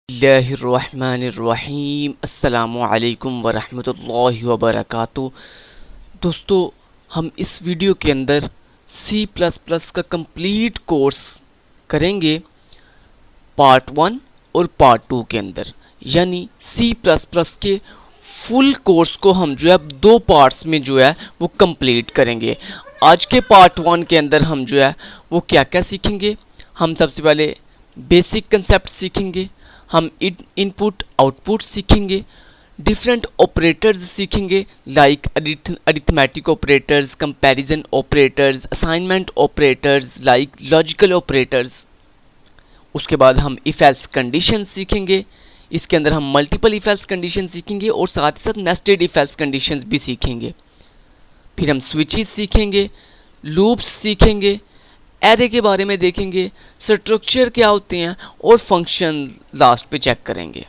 बिस्मिल्लाहिर्रहमानिर्रहीम अस्सलामुअलैकुम वरहमतुल्लाहि वबरकातुहू। दोस्तों, हम इस वीडियो के अंदर C++ का कंप्लीट कोर्स करेंगे पार्ट 1 और पार्ट 2 के अंदर, यानी C++ के फुल कोर्स को हम जो है दो पार्ट्स में जो है वो कंप्लीट करेंगे। आज के पार्ट 1 के अंदर हम जो है वो क्या क्या सीखेंगे। हम सबसे पहले बेसिक कंसेप्ट सीखेंगे, हम इनपुट आउटपुट सीखेंगे, डिफरेंट ऑपरेटर्स सीखेंगे like arithmetic operators, comparison operators, assignment operators like logical operators. उसके बाद हम इफ एल्स कंडीशन सीखेंगे, इसके अंदर हम मल्टीपल इफ एल्स कंडीशन सीखेंगे और साथ ही साथ नेस्टेड इफ एल्स कंडीशंस भी सीखेंगे। फिर हम स्विचेस सीखेंगे, लूप्स सीखेंगे, एरे के बारे में देखेंगे, स्ट्रक्चर क्या होते हैं और फंक्शन लास्ट पे चेक करेंगे।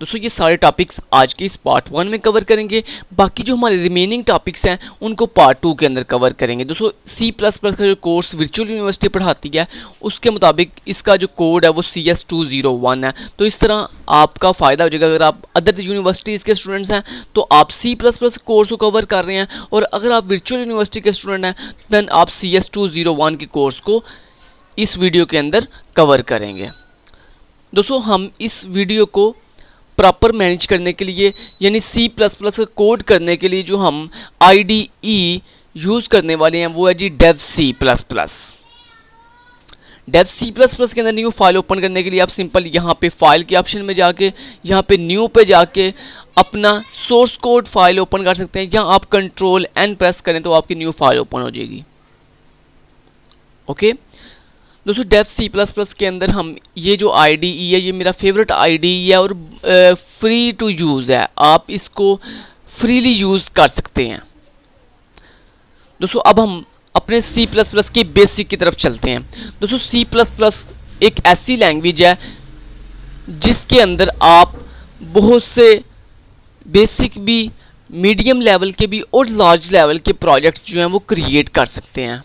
दोस्तों, ये सारे टॉपिक्स आज के इस पार्ट 1 में कवर करेंगे। बाकी जो हमारे रिमेनिंग टॉपिक्स हैं उनको पार्ट 2 के अंदर कवर करेंगे। दोस्तों, C++ का जो कोर्स वर्चुअल यूनिवर्सिटी पढ़ाती है उसके मुताबिक इसका जो कोड है वो CS201 है। तो इस तरह आपका फ़ायदा हो जाएगा। अगर आप अदर यूनिवर्सिटीज़ के स्टूडेंट्स हैं तो आप C++ कोर्स को कवर कर रहे हैं, और अगर आप वर्चुअल यूनिवर्सिटी के स्टूडेंट हैं दैन आप CS201 के कोर्स को इस वीडियो के अंदर कवर करेंगे। दोस्तों, हम इस वीडियो को प्रॉपर मैनेज करने के लिए, यानी C++ का कोड करने के लिए जो हम IDE यूज़ करने वाले हैं वो है जी dev C++। dev C++ के अंदर न्यू फाइल ओपन करने के लिए आप सिंपल यहाँ पे फाइल के ऑप्शन में जाके यहाँ पे न्यू पे जाके अपना सोर्स कोड फाइल ओपन कर सकते हैं, या आप Ctrl+N प्रेस करें तो आपकी न्यू फाइल ओपन हो जाएगी। ओके दोस्तों, dev C++ के अंदर हम ये जो IDE है ये मेरा फेवरेट IDE है और फ्री टू यूज़ है, आप इसको फ्रीली यूज़ कर सकते हैं। दोस्तों, अब हम अपने C++ की बेसिक की तरफ चलते हैं। दोस्तों, C++ एक ऐसी लैंग्वेज है जिसके अंदर आप बहुत से बेसिक भी, मीडियम लेवल के भी और लार्ज लेवल के प्रोजेक्ट्स जो हैं वो क्रिएट कर सकते हैं।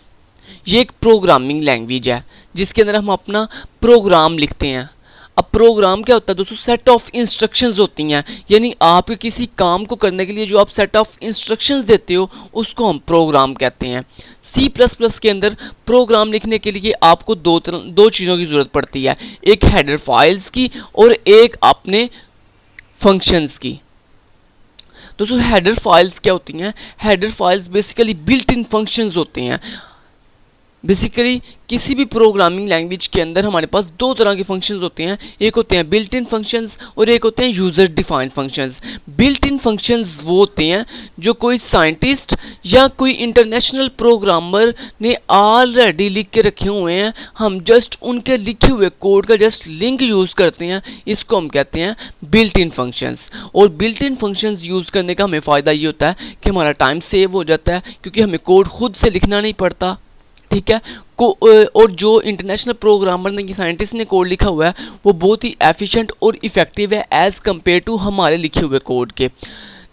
ये एक प्रोग्रामिंग लैंग्वेज है जिसके अंदर हम अपना प्रोग्राम लिखते हैं। अब प्रोग्राम क्या होता है दोस्तों? सेट ऑफ इंस्ट्रक्शंस होती हैं, यानी आप किसी काम को करने के लिए जो आप सेट ऑफ इंस्ट्रक्शंस देते हो उसको हम प्रोग्राम कहते हैं। C++ के अंदर प्रोग्राम लिखने के लिए आपको दो चीज़ों की ज़रूरत पड़ती है, एक हेडर फाइल्स की और एक अपने फंक्शंस की। दोस्तों, हेडर फाइल्स क्या होती हैं? Header files basically built in functions होते हैं। बेसिकली किसी भी प्रोग्रामिंग लैंग्वेज के अंदर हमारे पास दो तरह के फंक्शंस होते हैं, एक होते हैं बिल्ट इन फंक्शंस और एक होते हैं user defined functions. Built in functions वो होते हैं जो कोई साइंटिस्ट या कोई इंटरनेशनल प्रोग्रामर ने ऑलरेडी लिख के रखे हुए हैं, हम जस्ट उनके लिखे हुए कोड का जस्ट लिंक यूज़ करते हैं, इसको हम कहते हैं बिल्ट इन फंक्शंस। और बिल्ट इन फंक्शंस यूज़ करने का हमें फ़ायदा ये होता है कि हमारा टाइम सेव हो जाता है, क्योंकि हमें कोड खुद से लिखना नहीं पड़ता। ठीक है, और जो इंटरनेशनल प्रोग्रामर ने, साइंटिस्ट ने कोड लिखा हुआ है वो बहुत ही एफिशिएंट और इफेक्टिव है एज़ कम्पेयर टू हमारे लिखे हुए कोड के।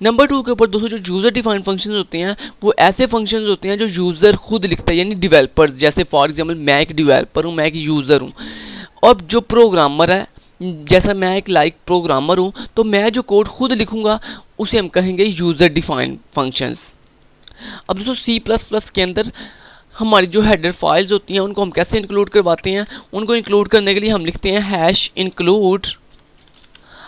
नंबर 2 के ऊपर दोस्तों, जो यूज़र डिफाइंड फंक्शंस होते हैं वो ऐसे फंक्शंस होते हैं जो यूज़र खुद लिखता है, यानी डिवेलपर्स। जैसे फॉर एग्जांपल मैं एक डिवेलपर हूँ, मैं एक यूज़र हूँ, और जो प्रोग्रामर है, जैसा मैं एक प्रोग्रामर हूँ, तो मैं जो कोड खुद लिखूँगा उसे हम कहेंगे यूज़र डिफाइंड फंक्शंस। अब दोस्तों, C++ के अंदर हमारी जो हेडर फाइल्स होती हैं उनको हम कैसे इंक्लूड करवाते हैं? उनको इंक्लूड करने के लिए हम लिखते हैं हैश इंक्लूड,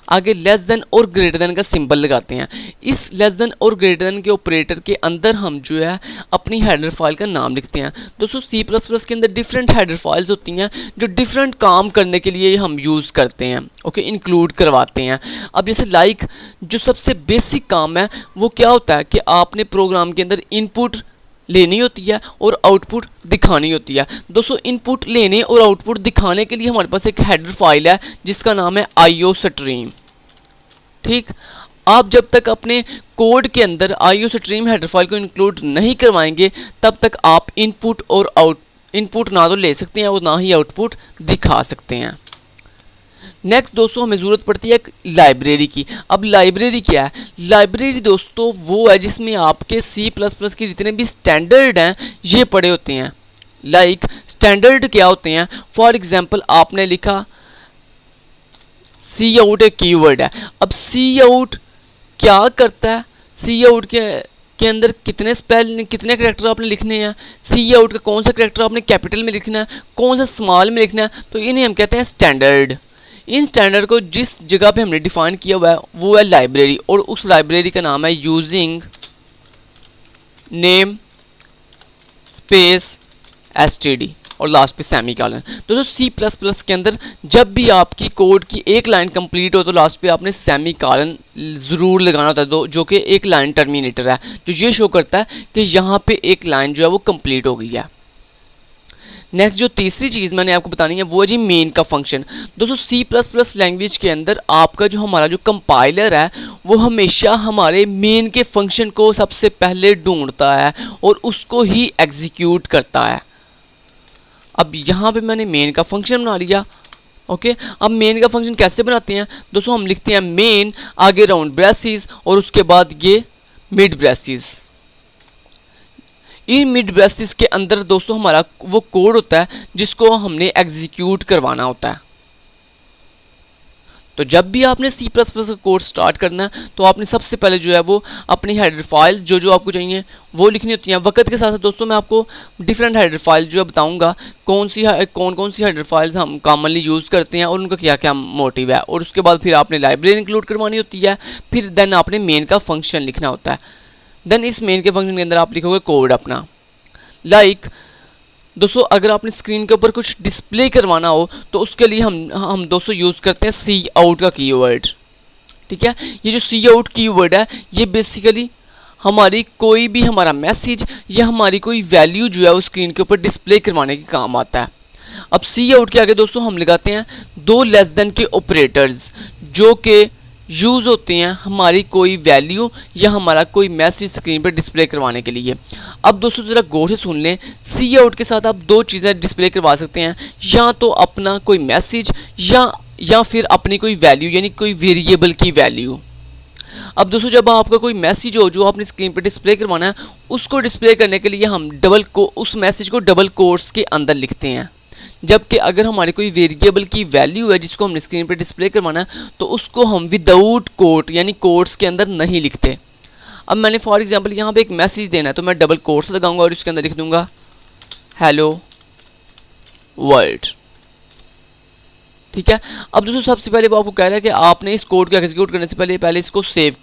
आगे लेस देन और ग्रेटर देन का सिंबल लगाते हैं। इस लेस देन और ग्रेटर देन के ऑपरेटर के अंदर हम जो है अपनी हेडर फाइल का नाम लिखते हैं। दोस्तों, C++ के अंदर डिफरेंट हेडर फाइल्स होती हैं जो डिफरेंट काम करने के लिए हम यूज़ करते हैं, ओके, इंक्लूड करवाते हैं। अब जैसे जो सबसे बेसिक काम है वो क्या होता है कि आपने प्रोग्राम के अंदर इनपुट लेनी होती है और आउटपुट दिखानी होती है। दोस्तों, इनपुट लेने और आउटपुट दिखाने के लिए हमारे पास एक हेडर फाइल है जिसका नाम है IOStream। ठीक, आप जब तक अपने कोड के अंदर IOStream हेडर फाइल को इंक्लूड नहीं करवाएंगे तब तक आप इनपुट ना तो ले सकते हैं और ना ही आउटपुट दिखा सकते हैं। नेक्स्ट दोस्तों, हमें ज़रूरत पड़ती है एक लाइब्रेरी की। अब लाइब्रेरी क्या है? लाइब्रेरी दोस्तों वो है जिसमें आपके C++ के जितने भी स्टैंडर्ड हैं ये पड़े होते हैं। स्टैंडर्ड क्या होते हैं? फॉर एग्जांपल आपने लिखा सी आउट एक कीवर्ड है। अब सी आउट क्या करता है, सी आउट के अंदर कितने स्पेल कितने करेक्टर आपने लिखने हैं, सी आउट का कौन सा करेक्टर आपने कैपिटल में लिखना है, कौन सा स्मॉल में लिखना है, तो इन्हें हम कहते हैं स्टैंडर्ड। इन स्टैंडर्ड को जिस जगह पे हमने डिफाइन किया हुआ है वो है लाइब्रेरी, और उस लाइब्रेरी का नाम है यूजिंग नेम स्पेस एसटीडी और लास्ट पे सेमी कॉलन। दोस्तों सी प्लस प्लस के अंदर जब भी आपकी कोड की एक लाइन कंप्लीट हो तो लास्ट पे आपने सेमी कॉलन ज़रूर लगाना होता है, जो कि एक लाइन टर्मिनेटर है, जो ये शो करता है कि यहाँ पे एक लाइन जो है वो कंप्लीट हो गई है। नेक्स्ट जो तीसरी चीज़ मैंने आपको बतानी है वो है जी मेन का फंक्शन। दोस्तों सी प्लस प्लस लैंग्वेज के अंदर आपका जो हमारा जो कंपाइलर है वो हमेशा हमारे मेन के फंक्शन को सबसे पहले ढूंढता है और उसको ही एग्जीक्यूट करता है। अब यहाँ पे मैंने मेन का फंक्शन बना लिया। ओके, अब मेन का फंक्शन कैसे बनाते हैं दोस्तों, हम लिखते हैं मेन आगे राउंड ब्रेसेस और उसके बाद ये मिड ब्रेसेस। इन मिड ब्रेसेस के अंदर दोस्तों हमारा वो कोड होता है जिसको हमने एग्जीक्यूट करवाना होता है। तो जब भी आपने सी प्लस प्लस का कोड स्टार्ट करना है तो आपने सबसे पहले जो है वो अपनी हेडर फाइल जो जो आपको चाहिए वो लिखनी होती है। वक्त के साथ साथ दोस्तों मैं आपको डिफरेंट हेडर फाइल जो है बताऊंगा कौन कौन सी हेडर फाइल्स हम कॉमनली यूज़ करते हैं और उनका क्या क्या मोटिव है, और उसके बाद फिर आपने लाइब्रेरी इंक्लूड करवानी होती है, फिर देन आपने मेन का फंक्शन लिखना होता है। देन इस मेन के फंक्शन के अंदर आप लिखोगे कोड अपना। लाइक दोस्तों अगर आपने स्क्रीन के ऊपर कुछ डिस्प्ले करवाना हो तो उसके लिए हम दोस्तों यूज़ करते हैं सी आउट का कीवर्ड। ठीक है, ये जो सी आउट कीवर्ड है ये बेसिकली हमारी कोई भी हमारा मैसेज या हमारी कोई वैल्यू जो है वो स्क्रीन के ऊपर डिस्प्ले करवाने के काम आता है। अब सी आउट के आगे दोस्तों हम लगाते हैं दो लेस देन के ऑपरेटर्स जो कि यूज़ होते हैं हमारी कोई वैल्यू या हमारा कोई मैसेज स्क्रीन पर डिस्प्ले करवाने के लिए। अब दोस्तों ज़रा गौर से सुन लें, सी आउट के साथ आप दो चीज़ें डिस्प्ले करवा सकते हैं, या तो अपना कोई मैसेज या फिर अपनी कोई वैल्यू यानी कोई वेरिएबल की वैल्यू। अब दोस्तों जब आपका कोई मैसेज हो जो आपने स्क्रीन पर डिस्प्ले करवाना है उसको डिस्प्ले करने के लिए हम उस मैसेज को डबल कोट्स के अंदर लिखते हैं, जबकि अगर हमारी कोई वेरिएबल की वैल्यू है जिसको हमने स्क्रीन पर डिस्प्ले करवाना है तो उसको हम विदाउट कोट यानी कोट्स के अंदर नहीं लिखते। अब मैंने फॉर एग्जांपल यहाँ पे एक मैसेज देना है तो मैं डबल कोट्स लगाऊंगा और इसके अंदर लिख दूंगा हेलो वर्ल्ड। ठीक है, अब दोस्तों सबसे पहले वो आपको कह रहा है कि आपने इस कोड को एग्जीक्यूट करने से पहले इसको सेव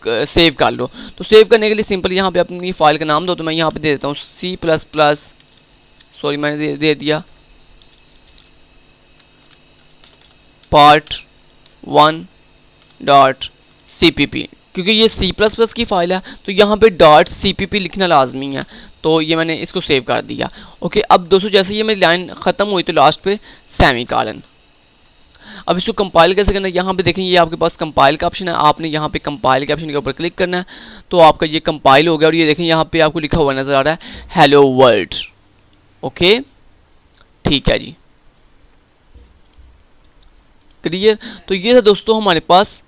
कर लो। तो सेव करने के लिए सिंपल यहाँ पे अपनी फाइल का नाम दो, तो मैं यहाँ पे दे देता हूँ सी प्लस प्लस, सॉरी मैंने दे दिया part1.cpp, क्योंकि ये सी प्लस प्लस की फाइल है तो यहाँ पे .cpp लिखना लाजमी है, तो ये मैंने इसको सेव कर दिया। ओके, अब दोस्तों जैसे ये मेरी लाइन ख़त्म हुई तो लास्ट पे सेमी कॉलन। अब इसको कंपाइल कैसे करना है, यहाँ पे देखें ये आपके पास कंपाइल का ऑप्शन है, आपने यहाँ पे कंपाइल के ऑप्शन के ऊपर क्लिक करना है तो आपका ये कंपाइल हो गया और ये देखें यहाँ पे आपको लिखा हुआ नज़र आ रहा है हेलो वर्ल्ड। ओके ठीक है जी, क्लियर। तो ये था दोस्तों हमारे पास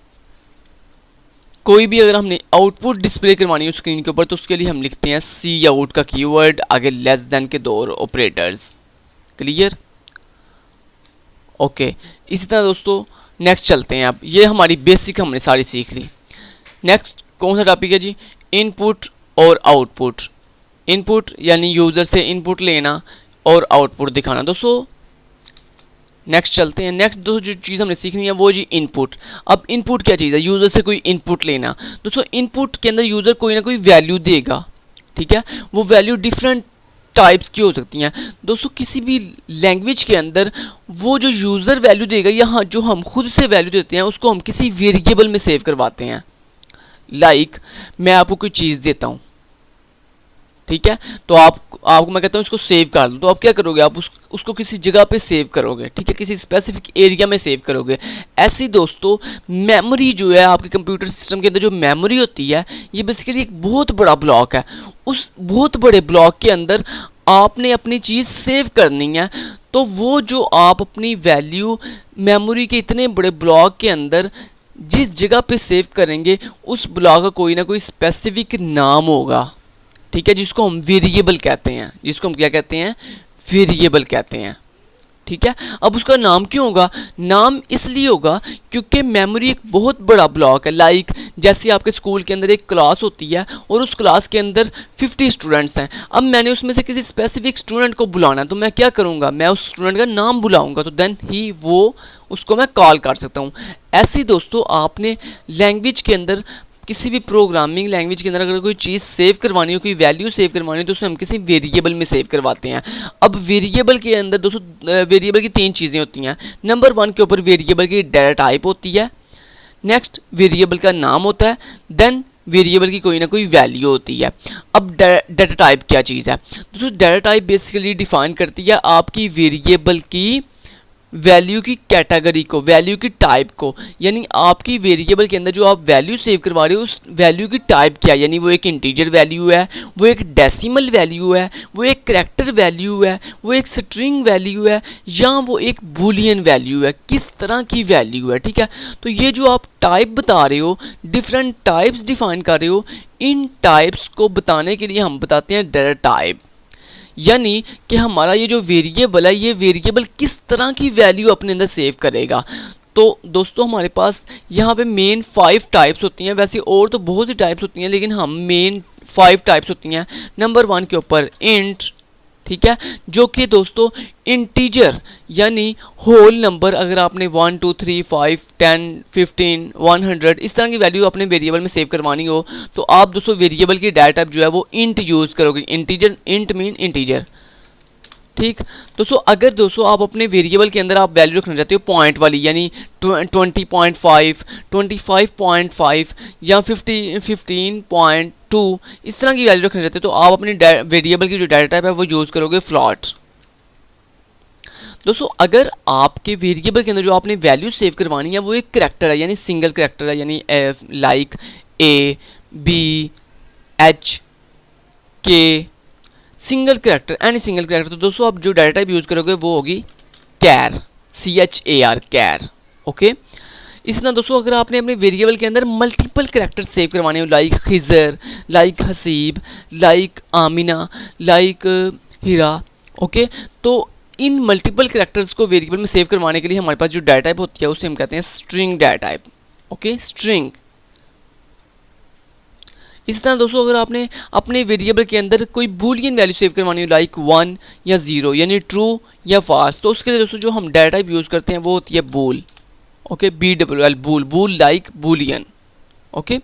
कोई भी अगर हमने आउटपुट डिस्प्ले करवानी है स्क्रीन के ऊपर तो उसके लिए हम लिखते हैं सी आउट का कीवर्ड आगे लेस देन के दो ऑपरेटर्स। Clear, okay. इसी तरह दोस्तों नेक्स्ट चलते हैं। अब ये हमारी बेसिक हमने सारी सीख ली। नेक्स्ट कौन सा टॉपिक है जी, इनपुट और आउटपुट। इनपुट यानी यूज़र से इनपुट लेना और आउटपुट दिखाना। दोस्तों नेक्स्ट चलते हैं। नेक्स्ट दोस्तों जो चीज़ हमने सीखनी है वो जी इनपुट। अब इनपुट क्या चीज़ है, यूज़र से कोई इनपुट लेना। दोस्तों इनपुट के अंदर यूज़र कोई ना कोई वैल्यू देगा, ठीक है। वो वैल्यू डिफरेंट टाइप्स की हो सकती हैं। दोस्तों किसी भी लैंग्वेज के अंदर वो जो यूज़र वैल्यू देगा या जो हम खुद से वैल्यू देते हैं उसको हम किसी वेरिएबल में सेव करवाते हैं। लाइक मैं आपको कोई चीज़ देता हूँ, ठीक है, तो आपको मैं कहता हूँ इसको सेव कर दो, तो आप क्या करोगे, आप उसको किसी जगह पे सेव करोगे, ठीक है, किसी स्पेसिफिक एरिया में सेव करोगे। ऐसी दोस्तों मेमोरी जो है आपके कंप्यूटर सिस्टम के अंदर जो मेमोरी होती है ये बेसिकली एक बहुत बड़ा ब्लॉक है। उस बहुत बड़े ब्लॉक के अंदर आपने अपनी चीज़ सेव करनी है, तो वो जो आप अपनी वैल्यू मेमोरी के इतने बड़े ब्लॉक के अंदर जिस जगह पे सेव करेंगे उस ब्लॉक का कोई ना कोई स्पेसिफिक नाम होगा, ठीक है, जिसको हम वेरिएबल कहते हैं, जिसको हम क्या कहते हैं, वेरिएबल कहते हैं। ठीक है। अब उसका नाम क्यों होगा? नाम इसलिए होगा क्योंकि मेमोरी एक बहुत बड़ा ब्लॉक है। लाइक जैसे आपके स्कूल के अंदर एक क्लास होती है और उस क्लास के अंदर 50 स्टूडेंट्स हैं। अब मैंने उसमें से किसी स्पेसिफिक स्टूडेंट को बुलाना है, तो मैं क्या करूँगा? मैं उस स्टूडेंट का नाम बुलाऊंगा, तो देन ही वो उसको मैं कॉल कर सकता हूँ। ऐसे ही दोस्तों आपने लैंग्वेज के अंदर, किसी भी प्रोग्रामिंग लैंग्वेज के अंदर अगर कोई चीज़ सेव करवानी हो, कोई वैल्यू सेव करवानी हो, तो उसे हम किसी वेरिएबल में सेव करवाते हैं। अब वेरिएबल के अंदर दोस्तों वेरिएबल की 3 चीज़ें होती हैं। नंबर 1 के ऊपर वेरिएबल की डाटा टाइप होती है, नेक्स्ट वेरिएबल का नाम होता है, देन वेरिएबल की कोई ना कोई वैल्यू होती है। अब डाटा टाइप क्या चीज़ है दोस्तों? डाटा टाइप बेसिकली डिफाइन करती है आपकी वेरिएबल की वैल्यू की कैटेगरी को, वैल्यू की टाइप को। यानी आपकी वेरिएबल के अंदर जो आप वैल्यू सेव करवा रहे हो उस वैल्यू की टाइप क्या है, यानी वो एक इंटीजर वैल्यू है, वो एक डेसिमल वैल्यू है, वो एक करैक्टर वैल्यू है, वो एक स्ट्रिंग वैल्यू है, या वो एक बूलियन वैल्यू है, किस तरह की वैल्यू है। ठीक है, तो ये जो आप टाइप बता रहे हो, डिफरेंट टाइप्स डिफाइन कर रहे हो, इन टाइप्स को बताने के लिए हम बताते हैं डाटा टाइप। यानी कि हमारा ये जो वेरिएबल है, ये वेरिएबल किस तरह की वैल्यू अपने अंदर सेव करेगा। तो दोस्तों हमारे पास यहाँ पे मेन 5 टाइप्स होती हैं। वैसे और तो बहुत सी टाइप्स होती हैं, लेकिन हम मेन 5 टाइप्स होती हैं। नंबर 1 के ऊपर इंट, ठीक है, जो कि दोस्तों इंटीजर यानी होल नंबर, अगर आपने 1 2 3 5 10 15 100 इस तरह की वैल्यू अपने वेरिएबल में सेव करवानी हो, तो आप दोस्तों वेरिएबल की डाटा टाइप जो है वो इंट यूज़ करोगे। Integer, int mean integer. ठीक दोस्तों, अगर दोस्तों आप अपने वेरिएबल के अंदर आप वैल्यू रखना चाहते हो पॉइंट वाली, यानी 20.5 25.5 या 15.2 इस तरह की वैल्यू रखना चाहते हो, तो आप अपनी वेरिएबल की जो डाटा टाइप है वो यूज़ करोगे फ्लॉट। दोस्तों अगर आपके वेरिएबल के अंदर जो आपने वैल्यू सेव करवानी है वो एक करैक्टर है, यानी सिंगल करैक्टर है, यानी like A B H K, single character, any single character, तो दोस्तों आप जो डाटा टाइप यूज़ करोगे वो होगी कैर, CHAR, कैर। ओके, इस तरह दोस्तों अगर आपने अपने वेरिएबल के अंदर मल्टीपल करैक्टर सेव करवाने हो, like Khizar, like Haseeb, like Amina, like Heera, okay, तो इन मल्टीपल करैक्टर्स को वेरिएबल में सेव करवाने के लिए हमारे पास जो डाटा टाइप होती है उसे हम कहते हैं string data type. Okay, string. इस तरह दोस्तों अगर आपने अपने वेरिएबल के अंदर कोई बूलियन वैल्यू सेव करवानी हो, लाइक 1 या 0, यानी ट्रू या फाल्स, तो उसके लिए दोस्तों जो हम डाटा टाइप यूज़ करते हैं वो होती है बूल। ओके, BOOL, बूल, बूल लाइक बूलियन। ओके,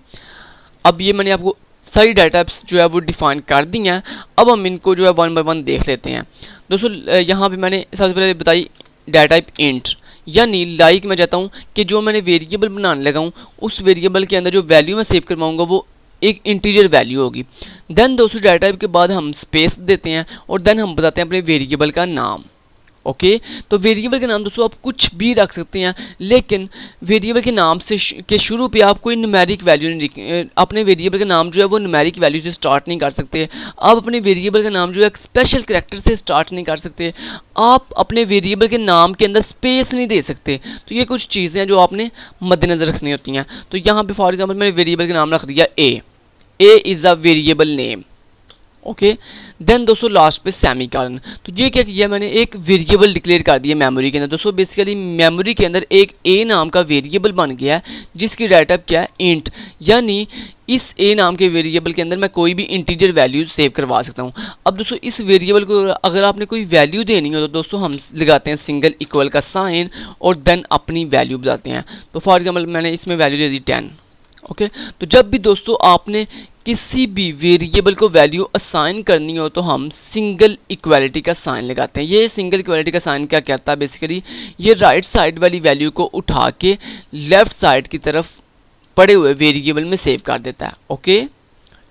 अब ये मैंने आपको सारी डाटा टाइप्स जो है वो डिफाइन कर दी हैं। अब हम इनको जो है 1 बाय 1 देख लेते हैं। दोस्तों यहाँ पे मैंने सबसे पहले बताई डाटा टाइप इंट, यानी लाइक मैं चाहता हूँ कि जो मैंने वेरिएबल बनाने लगा हूँ उस वेरिएबल के अंदर जो वैल्यू मैं सेव करवाऊँगा वो एक इंटीजर वैल्यू होगी। देन दोस्तों डाटा टाइप के बाद हम स्पेस देते हैं और देन हम बताते हैं अपने वेरिएबल का नाम। ओके, तो वेरिएबल के नाम दोस्तों आप कुछ भी रख सकते हैं, लेकिन वेरिएबल के नाम से के शुरू पे आप कोई न्यूमेरिक वैल्यू नहीं, अपने वेरिएबल का नाम जो है वो न्यूमेरिक वैल्यू से स्टार्ट नहीं कर सकते। आप अपने वेरिएबल का नाम जो है एक स्पेशल करैक्टर से स्टार्ट नहीं कर सकते। आप अपने वेरिएबल के नाम के अंदर स्पेस नहीं दे सकते। तो ये कुछ चीज़ें हैं जो आपने मद्देनज़र रखनी होती हैं। तो यहाँ पे फॉर एग्जाम्पल मैंने वेरिएबल का नाम रख दिया a is a variable name. Okay, then दोस्तों लास्ट पे सेमीकोलन। तो ये क्या किया मैंने, एक वेरिएबल डिक्लेयर कर दिया मेमोरी के अंदर। दोस्तों बेसिकली मेमोरी के अंदर एक ए नाम का वेरिएबल बन गया है जिसकी डाटा टाइप क्या है, इंट, यानी इस ए नाम के वेरिएबल के अंदर मैं कोई भी इंटीजर वैल्यू सेव करवा सकता हूँ। अब दोस्तों इस वेरिएबल को अगर आपने कोई वैल्यू देनी हो तो दोस्तों हम लगाते हैं सिंगल इक्वल का साइन और देन अपनी वैल्यू बताते हैं। तो फॉर एग्जाम्पल मैंने इसमें वैल्यू दे दी 10। ओके, तो जब भी दोस्तों आपने किसी भी वेरिएबल को वैल्यू असाइन करनी हो तो हम सिंगल इक्वालिटी का साइन लगाते हैं। ये सिंगल इक्वालिटी का साइन क्या करता है, बेसिकली ये राइट साइड वाली वैल्यू को उठा के लेफ्ट साइड की तरफ पड़े हुए वेरिएबल में सेव कर देता है। ओके,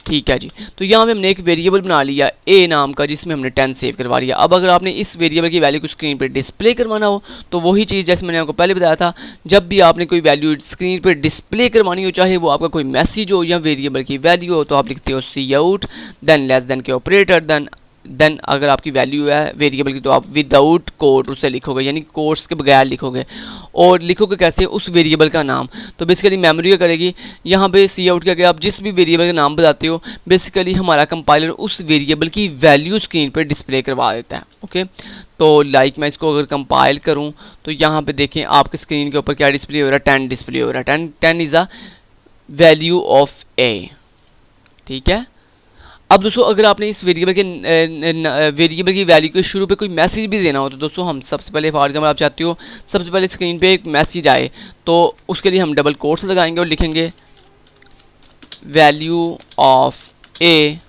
ठीक है जी। तो यहाँ पे हमने एक वेरिएबल बना लिया ए नाम का जिसमें हमने 10 सेव करवा लिया। अब अगर आपने इस वेरिएबल की वैल्यू को स्क्रीन पे डिस्प्ले करवाना हो तो वही चीज़ जैसे मैंने आपको पहले बताया था, जब भी आपने कोई वैल्यू स्क्रीन पे डिस्प्ले करवानी हो, चाहे वो आपका कोई मैसेज हो या वेरिएबल की वैल्यू हो, तो आप लिखते हो सी आउट देन लेस देन के ऑपरेटर देन देन अगर आपकी वैल्यू है वेरिएबल की तो आप विदाउट कोट उसे लिखोगे, यानी कोट्स के बगैर लिखोगे। और लिखोगे कैसे? उस वेरिएबल का नाम। तो बेसिकली मेमोरी क्या करेगी, यहाँ पे सी आउट के आगे आप जिस भी वेरिएबल का नाम बताते हो बेसिकली हमारा कंपाइलर उस वेरिएबल की वैल्यू स्क्रीन पर डिस्प्ले करवा देता है। ओके, तो लाइक मैं इसको अगर कंपाइल करूँ तो यहाँ पे देखें आपके स्क्रीन के ऊपर क्या डिस्प्ले हो रहा है, 10 डिस्प्ले हो रहा है। 10 इज़ अ वैल्यू ऑफ ए। ठीक है, अब दोस्तों अगर आपने इस वेरिएबल की वैल्यू के शुरू पे कोई मैसेज भी देना हो तो दोस्तों हम सबसे पहले फॉर एग्जाम्पल आप चाहते हो सबसे पहले स्क्रीन पे एक मैसेज आए तो उसके लिए हम डबल कोट्स लगाएंगे और लिखेंगे वैल्यू ऑफ ए।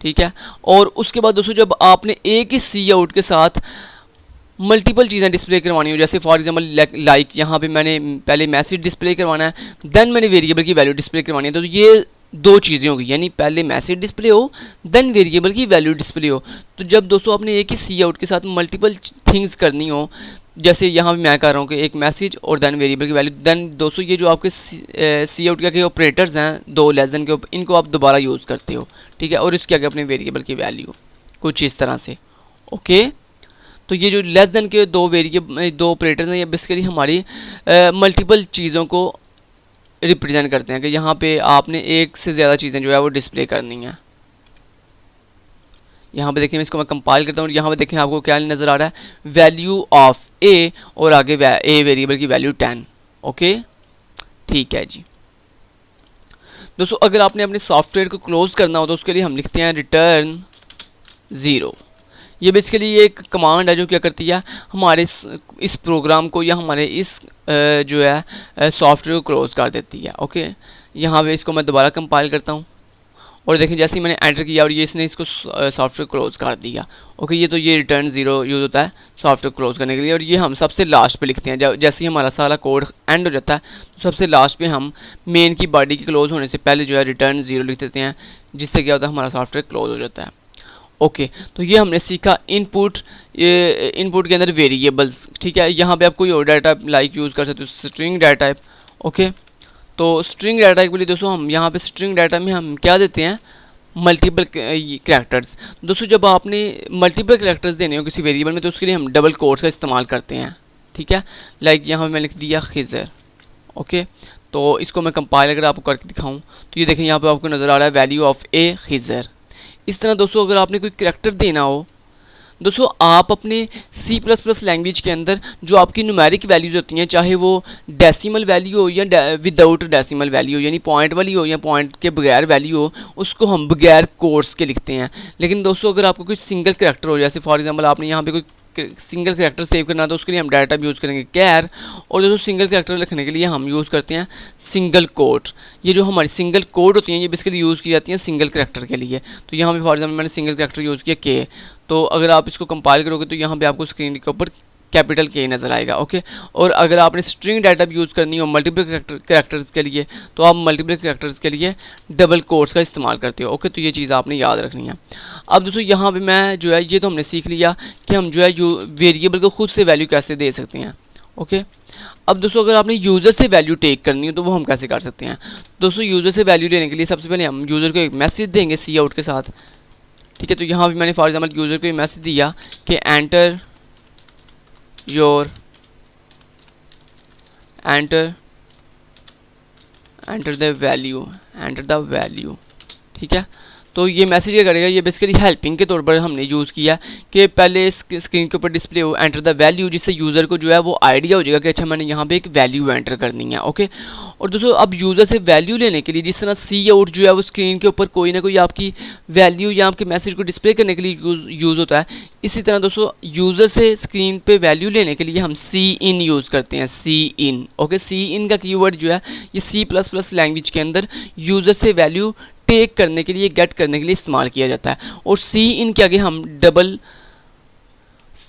ठीक है, और उसके बाद दोस्तों जब आपने ए की सी आउट के साथ मल्टीपल चीज़ें डिस्प्ले करवानी हो, जैसे फॉर एग्जांपल लाइक यहाँ पे मैंने पहले मैसेज डिस्प्ले करवाना है, देन मैंने वेरिएबल की वैल्यू डिस्प्ले करवानी है, तो ये दो चीज़ें होगी, यानी पहले मैसेज डिस्प्ले हो देन वेरिएबल की वैल्यू डिस्प्ले हो। तो जब दोस्तों आपने एक ही सी आउट के साथ मल्टीपल थिंग्स करनी हो, जैसे यहाँ भी मैं कह रहा हूँ कि एक मैसेज और देन वेरिएबल की वैल्यू, देन दोस्तों ये जो आपके सी आउट के ऑपरेटर्स हैं दो लेस देन के, इनको आप दोबारा यूज़ करते हो। ठीक है, और इसके आगे अपने वेरिएबल की वैल्यू कुछ इस तरह से। ओके, तो ये जो लेस देन के दो ऑपरेटर्स हैं ये बेसिकली हमारी मल्टीपल चीज़ों को रिप्रेजेंट करते हैं कि यहाँ पे आपने एक से ज़्यादा चीज़ें जो है वो डिस्प्ले करनी है। यहाँ पे देखें इसको मैं कंपाइल करता हूँ, यहाँ पे देखें आपको क्या नज़र आ रहा है, वैल्यू ऑफ ए और आगे ए वेरिएबल की वैल्यू 10। ओके, ठीक है जी। दोस्तों अगर आपने अपने सॉफ्टवेयर को क्लोज करना हो तो उसके लिए हम लिखते हैं रिटर्न 0। ये बेसिकली एक कमांड है जो क्या करती है, हमारे इस प्रोग्राम को या हमारे इस जो है सॉफ्टवेयर को क्लोज कर देती है। ओके, यहाँ पे इसको मैं दोबारा कंपाइल करता हूँ और देखें जैसे ही मैंने एंटर किया और ये इसने इसको सॉफ्टवेयर क्लोज कर दिया। ओके, ये रिटर्न 0 यूज़ होता है सॉफ्टवेयर क्लोज करने के लिए, और ये हम सबसे लास्ट पे लिखते हैं। जैसे ही हमारा सारा कोड एंड हो जाता है तो सबसे लास्ट पे हम मेन की बॉडी की क्लोज होने से पहले जो है रिटर्न 0 लिख देते हैं, जिससे क्या होता है हमारा सॉफ्टवेयर क्लोज हो जाता है। ओके, तो ये हमने सीखा इनपुट के अंदर वेरिएबल्स। ठीक है, यहाँ पे आप कोई और डाटा लाइक यूज़ कर सकते हो, स्ट्रिंग डाटा टाइप। ओके, तो स्ट्रिंग डाटा टाइप के लिए दोस्तों हम यहाँ पे स्ट्रिंग डाटा में हम क्या देते हैं, मल्टीपल कैरेक्टर्स। दोस्तों जब आपने मल्टीपल कैरेक्टर्स देने हो किसी वेरिएबल में तो उसके लिए हम डबल कोट्स का इस्तेमाल करते हैं। ठीक है, लाइक यहाँ पे मैं लिख दिया खिज़र। ओके, तो इसको मैं कंपाइल अगर आपको करके दिखाऊँ तो ये देखें यहाँ पे आपको नज़र आ रहा है वैल्यू ऑफ ए खिज़र। इस तरह दोस्तों अगर आपने कोई करैक्टर देना हो दोस्तों आप अपने C++ लैंग्वेज के अंदर जो आपकी न्यूमेरिक वैल्यूज़ होती हैं, चाहे वो डेसिमल वैल्यू हो या विदाउट डेसिमल वैल्यू हो, यानी पॉइंट वाली हो या पॉइंट के बगैर वैल्यू हो, उसको हम बगैर कोट्स के लिखते हैं। लेकिन दोस्तों अगर आपको कोई सिंगल करैक्टर हो, जैसे फॉर एग्जांपल आपने यहाँ पे कोई सिंगल करैक्टर सेव करना तो उसके लिए हम डाटा यूज़ करेंगे कैर, और दोस्तों सिंगल करैक्टर लिखने के लिए हम यूज़ करते हैं सिंगल कोट। ये जो हमारी सिंगल कोड होती हैं ये बेसिकली यूज़ की जाती हैं सिंगल करैक्टर के लिए। तो यहाँ पे फॉर एग्जांपल मैंने सिंगल करैक्टर यूज़ किया के, तो अगर आप इसको कंपाइल करोगे तो यहाँ पे आपको स्क्रीन के ऊपर कैपिटल के नज़र आएगा। ओके, और अगर आपने स्ट्रिंग डाटा भी यूज़ करनी हो मल्टीपल करैक्टर्स के लिए तो आप मल्टीपल करैक्टर्स के लिए डबल कोट्स का इस्तेमाल करते हो। ओके, तो ये चीज़ आपने याद रखनी है। अब दोस्तों यहाँ पे मैं जो है ये तो हमने सीख लिया कि हम जो है वेरिएबल को खुद से वैल्यू कैसे दे सकते हैं। ओके, अब दोस्तों अगर आपने यूज़र से वैल्यू टेक करनी हो तो वो हम कैसे कर सकते हैं। दोस्तों यूज़र से वैल्यू लेने के लिए सबसे पहले हम यूज़र को एक मैसेज देंगे सी आउट के साथ। ठीक है, तो यहाँ भी मैंने फॉर एग्जांपल यूज़र को एक मैसेज दिया कि एंटर द वैल्यू। ठीक है, तो ये मैसेज क्या करेगा, ये बेसिकली हेल्पिंग के तौर पर हमने यूज़ किया कि पहले स्क्रीन के ऊपर डिस्प्ले हो एंटर द वैल्यू, जिससे यूज़र को जो है वो आइडिया हो जाएगा कि अच्छा मैंने यहाँ पे एक वैल्यू एंटर करनी है। ओके, और दोस्तों अब यूज़र से वैल्यू लेने के लिए जिस तरह सी आउट जो है वो स्क्रीन के ऊपर कोई ना कोई आपकी वैल्यू या आपके मैसेज को डिस्प्ले करने के लिए यूज़ होता है, इसी तरह दोस्तों यूज़र से स्क्रीन पे वैल्यू लेने के लिए हम सी इन यूज़ करते हैं, सी इन। ओके, सी इन का कीवर्ड जो है ये C++ लैंग्वेज के अंदर यूज़र से वैल्यू टेक करने के लिए, गेट करने के लिए इस्तेमाल किया जाता है। और सी इन के आगे हम डबल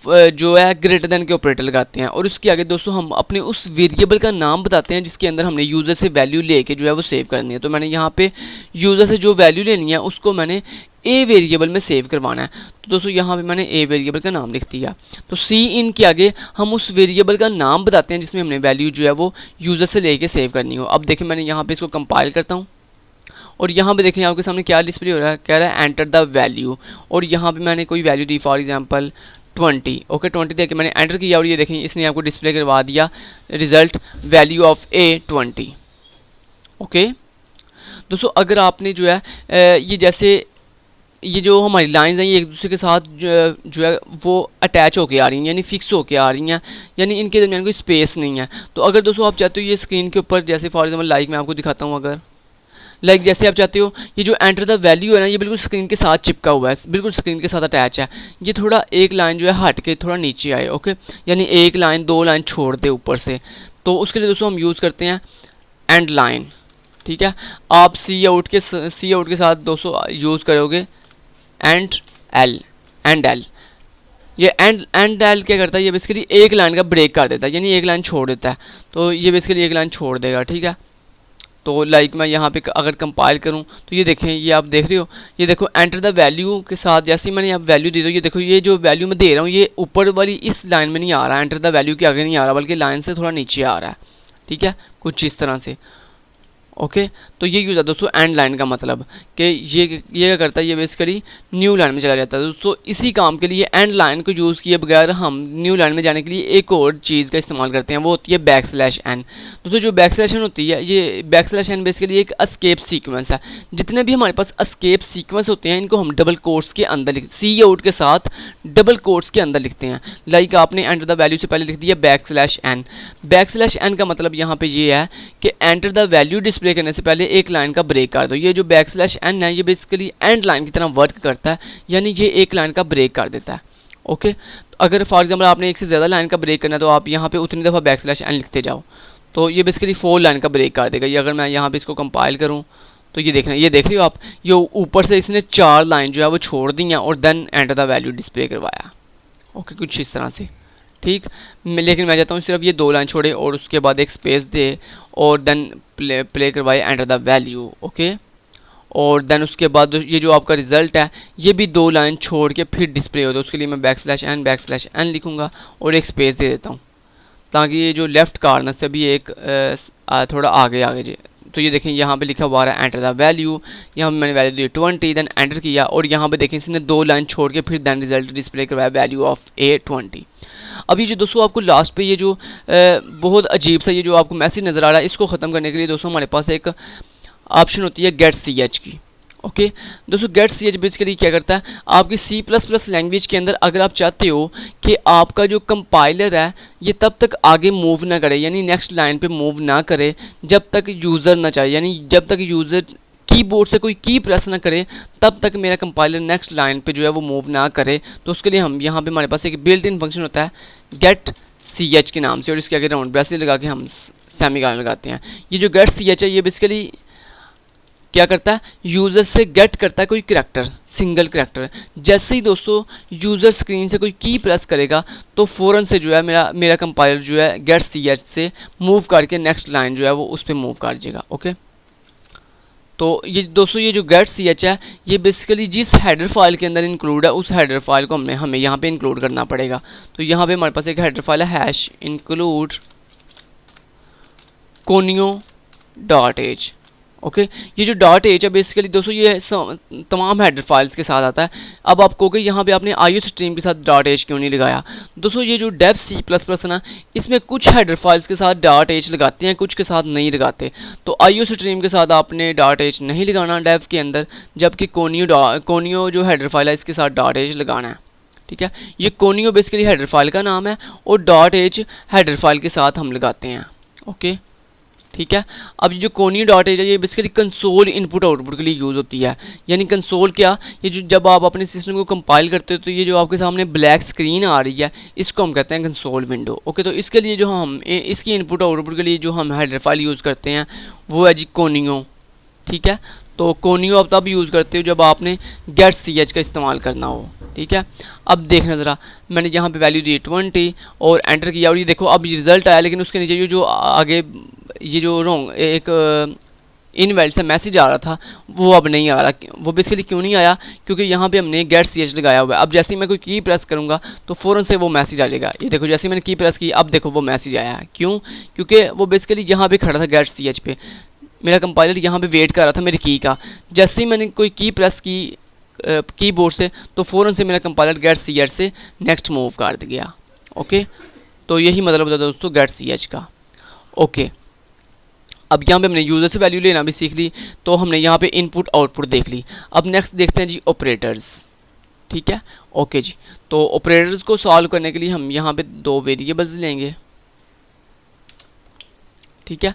जो है ग्रेटर देन के ऑपरेटर लगाते हैं, और उसके आगे दोस्तों हम अपने उस वेरिएबल का नाम बताते हैं जिसके अंदर हमने यूज़र से वैल्यू लेके जो है वो सेव करनी है। तो मैंने यहाँ पे यूज़र से जो वैल्यू लेनी है उसको मैंने ए वेरिएबल में सेव करवाना है। तो दोस्तों यहाँ पे मैंने ए वेरिएबल का नाम लिख दिया। तो सी इन के आगे हम उस वेरिएबल का नाम बताते हैं जिसमें हमने वैल्यू जो है वो यूज़र से लेके सेव करनी हो। अब देखिए मैंने यहाँ पे इसको कंपाइल करता हूँ और यहाँ पे देखें आपके सामने क्या डिस्प्ले हो रहा है, कह रहा है एंटर द वैल्यू, और यहाँ पे मैंने कोई value the, for example 20। Okay 20 दे के मैंने एंटर किया और ये देखें इसने आपको डिस्प्ले करवा दिया result value of A 20। Okay दोस्तों, अगर आपने जो है ये जैसे ये जो हमारी लाइंस हैं ये एक दूसरे के साथ जो है वो अटैच होके आ रही हैं, यानी फिक्स होके आ रही हैं, यानी इनके दरमियान कोई स्पेस नहीं है। तो अगर दोस्तों आप चाहते हो ये स्क्रीन के ऊपर, जैसे फॉर एग्जांपल लाइक मैं आपको दिखाता हूँ, अगर लाइक जैसे आप चाहते हो ये जो एंटर द वैल्यू है ना, ये बिल्कुल स्क्रीन के साथ चिपका हुआ है, बिल्कुल स्क्रीन के साथ अटैच है। ये थोड़ा एक लाइन जो है हट के थोड़ा नीचे आए, ओके, यानी एक लाइन 2 लाइन छोड़ दे ऊपर से। तो उसके लिए दोस्तों हम यूज़ करते हैं एंड लाइन। ठीक है, आप सी आउट के साथ दोस्तों यूज़ करोगे एंड एल। ये एंड एल क्या करता है, ये बेसिकली एक लाइन का ब्रेक कर देता है, यानी एक लाइन छोड़ देता है। तो ये बेसिकली एक लाइन छोड़ देगा। ठीक है, तो लाइक मैं यहाँ पे अगर कंपाइल करूँ तो ये देखें, ये आप देख रहे हो, ये देखो एंटर द वैल्यू के साथ जैसे ही मैंने यहाँ वैल्यू दी, तो ये देखो ये जो वैल्यू मैं दे रहा हूँ ये ऊपर वाली इस लाइन में नहीं आ रहा, एंटर द वैल्यू के आगे नहीं आ रहा, बल्कि लाइन से थोड़ा नीचे आ रहा है। ठीक है, कुछ इस तरह से। ओके तो ये यूज़ है दोस्तों एंड लाइन का मतलब कि ये क्या करता है, ये बेसिकली न्यू लाइन में चला जाता है। दोस्तों इसी काम के लिए एंड लाइन को यूज़ किए बगैर हम न्यू लाइन में जाने के लिए एक और चीज़ का इस्तेमाल करते हैं, वो होती है बैकस्लैश एन। दोस्तों जो बैकस्लैश एन होती है, ये बैकस्लैश एन बेसिकली एक एस्केप सीक्वेंस है। जितने भी हमारे पास एस्केप सीक्वेंस होते हैं इनको हम डबल कोट्स के अंदर सी आउट के साथ डबल कोट्स के अंदर लिखते हैं। लाइक आपने एंटर द वैल्यू से पहले लिख दिया बैकस्लैश एन। बैकस्लैश एन का मतलब यहाँ पे ये है कि एंटर द वैल्यू डिस्प्ले करने से पहले एक लाइन का ब्रेक कर दो। ये जो बैकस्लैश एन है ये बेसिकली एंड लाइन की तरह वर्क करता है, यानी ये एक लाइन का ब्रेक कर देता है। ओके तो अगर फॉर एग्जांपल आपने एक से ज़्यादा लाइन का ब्रेक करना है तो आप यहाँ पे उतनी दफ़ा बैकस्लैश एन लिखते जाओ, तो ये बेसिकली 4 लाइन का ब्रेक कर देगा। ये अगर मैं यहाँ पे इसको कंपाइल करूँ तो ये देखना, ये देख रहे हो आप, ये ऊपर से इसने 4 लाइन जो है वो छोड़ दी हैं और then enter the value display करवाया। ओके कुछ इस तरह से। ठीक, लेकिन मैं चाहता हूँ सिर्फ ये 2 लाइन छोड़े और उसके बाद एक स्पेस दे और देन प्ले करवाए एंटर द वैल्यू। ओके और देन उसके बाद ये जो आपका रिजल्ट है ये भी 2 लाइन छोड़ के फिर डिस्प्ले होता है। उसके लिए मैं बैकस्लैश एन लिखूँगा और एक स्पेस दे देता हूँ ताकि ये जो लेफ़्ट कॉर्नर से भी एक थोड़ा आगे जाए। तो ये देखें यहाँ पे लिखा हुआ है एंटर द वैल्यू, यहाँ पे मैंने वैल्यू दी 20, देन एंटर किया और यहाँ पे देखें इसने 2 लाइन छोड़ के फिर देन रिजल्ट डिस्प्ले करवाया वैल्यू ऑफ ए 20। अब ये जो दोस्तों आपको लास्ट पे ये जो बहुत अजीब सा ये जो आपको मैसेज नज़र आ रहा है, इसको ख़त्म करने के लिए दोस्तों हमारे पास एक ऑप्शन होती है गेट सी एच की। ओके दोस्तों गेट सी एच बेसिकली क्या करता है, आपकी C++ लैंग्वेज के अंदर अगर आप चाहते हो कि आपका जो कंपाइलर है ये तब तक आगे मूव ना करे, यानी नेक्स्ट लाइन पे मूव ना करे जब तक यूज़र ना चाहे, यानी जब तक यूज़र कीबोर्ड से कोई की प्रेस ना करे तब तक मेरा कंपाइलर नेक्स्ट लाइन पे जो है वो मूव ना करे। तो उसके लिए हम यहाँ पे हमारे पास एक बिल्ट इन फंक्शन होता है गेट सी एच के नाम से, और इसके आगे राउंड ब्रेसेस लगा के हम सेमीकोलन लगाते हैं। ये जो गेट सी एच है ये बेसिकली क्या करता है, यूज़र से गेट करता है कोई करैक्टर, सिंगल करैक्टर। जैसे ही दोस्तों यूज़र स्क्रीन से कोई की प्रेस करेगा तो फ़ौरन से जो है मेरा कंपाइलर जो है गेट सी एच से मूव करके नेक्स्ट लाइन जो है वो उस पर मूव कर जाएगा। ओके तो ये दोस्तों ये जो गेट सी एच है ये बेसिकली जिस हेडर फाइल के अंदर इंक्लूड है उस हेडर फाइल को हमें यहाँ पे इंक्लूड करना पड़ेगा। तो यहाँ पे हमारे पास एक हेडर फाइल है हैश इंक्लूड conio.h। ओके ये जो .h है बेसिकली दोस्तों ये तमाम हेडर फाइल्स के साथ आता है। अब आप कहोगे यहाँ पे आपने आईओ स्ट्रीम के साथ .h क्यों नहीं लगाया। दोस्तों ये जो डेव C++ है ना इसमें कुछ हेडर फाइल्स के साथ .h लगाते हैं, कुछ के साथ नहीं लगाते। तो आईओ स्ट्रीम के साथ आपने .h नहीं लगाना डेव के अंदर, जबकि कोनियो जो हेडर फाइल है इसके साथ .h लगाना है। ठीक है, ये कोनियो बेसिकली हेडर फाइल का नाम है और .h हेडर फाइल के साथ हम लगाते हैं। ओके ठीक है, अब ये जो conio.h है ये बेसिकली कंसोल इनपुट आउटपुट के लिए यूज़ होती है। यानी कंसोल क्या, ये जो जब आप अपने सिस्टम को कंपाइल करते हो तो ये जो आपके सामने ब्लैक स्क्रीन आ रही है इसको हम कहते हैं कंसोल विंडो। ओके तो इसके लिए जो हम इसकी इनपुट आउटपुट के लिए जो हम हेडर फाइल यूज़ करते हैं वो है जी कोनियो। ठीक है, तो कोनियो आप तब यूज़ करते हो जब आपने गेट सी एच का इस्तेमाल करना हो। ठीक है, अब देखना ज़रा, मैंने यहाँ पे वैल्यू दी 20 और एंटर किया और ये देखो अब रिज़ल्ट आया, लेकिन उसके नीचे जो आगे ये जो रॉन्ग एक इनवैलिड से मैसेज आ रहा था वो अब नहीं आ रहा। वो बेसिकली क्यों नहीं आया, क्योंकि यहाँ पे हमने गेट सी एच लगाया हुआ है। अब जैसे ही मैं कोई की प्रेस करूँगा तो फ़ौरन से वो मैसेज आ जाएगा। ये देखो जैसे ही मैंने की प्रेस की अब देखो वो मैसेज आया है। क्यों, क्योंकि वो बेसिकली यहाँ पे खड़ा था गेट सी एच पे। मेरा कंपाइलर यहाँ पे वेट कर रहा था मेरी की का। जैसे ही मैंने कोई की प्रेस की कीबोर्ड से तो फ़ौरन से मेरा कंपाइलर गेट सी एच से नेक्स्ट मूव कर गया। ओके, तो यही मतलब होता है दोस्तों गेट सी एच का। ओके, अब यहाँ पे हमने यूज़र से वैल्यू लेना भी सीख ली, तो हमने यहाँ पे इनपुट आउटपुट देख ली। अब नेक्स्ट देखते हैं जी ऑपरेटर्स। ठीक है, ओके जी। तो ऑपरेटर्स को सॉल्व करने के लिए हम यहाँ पे दो वेरिएबल्स लेंगे। ठीक है,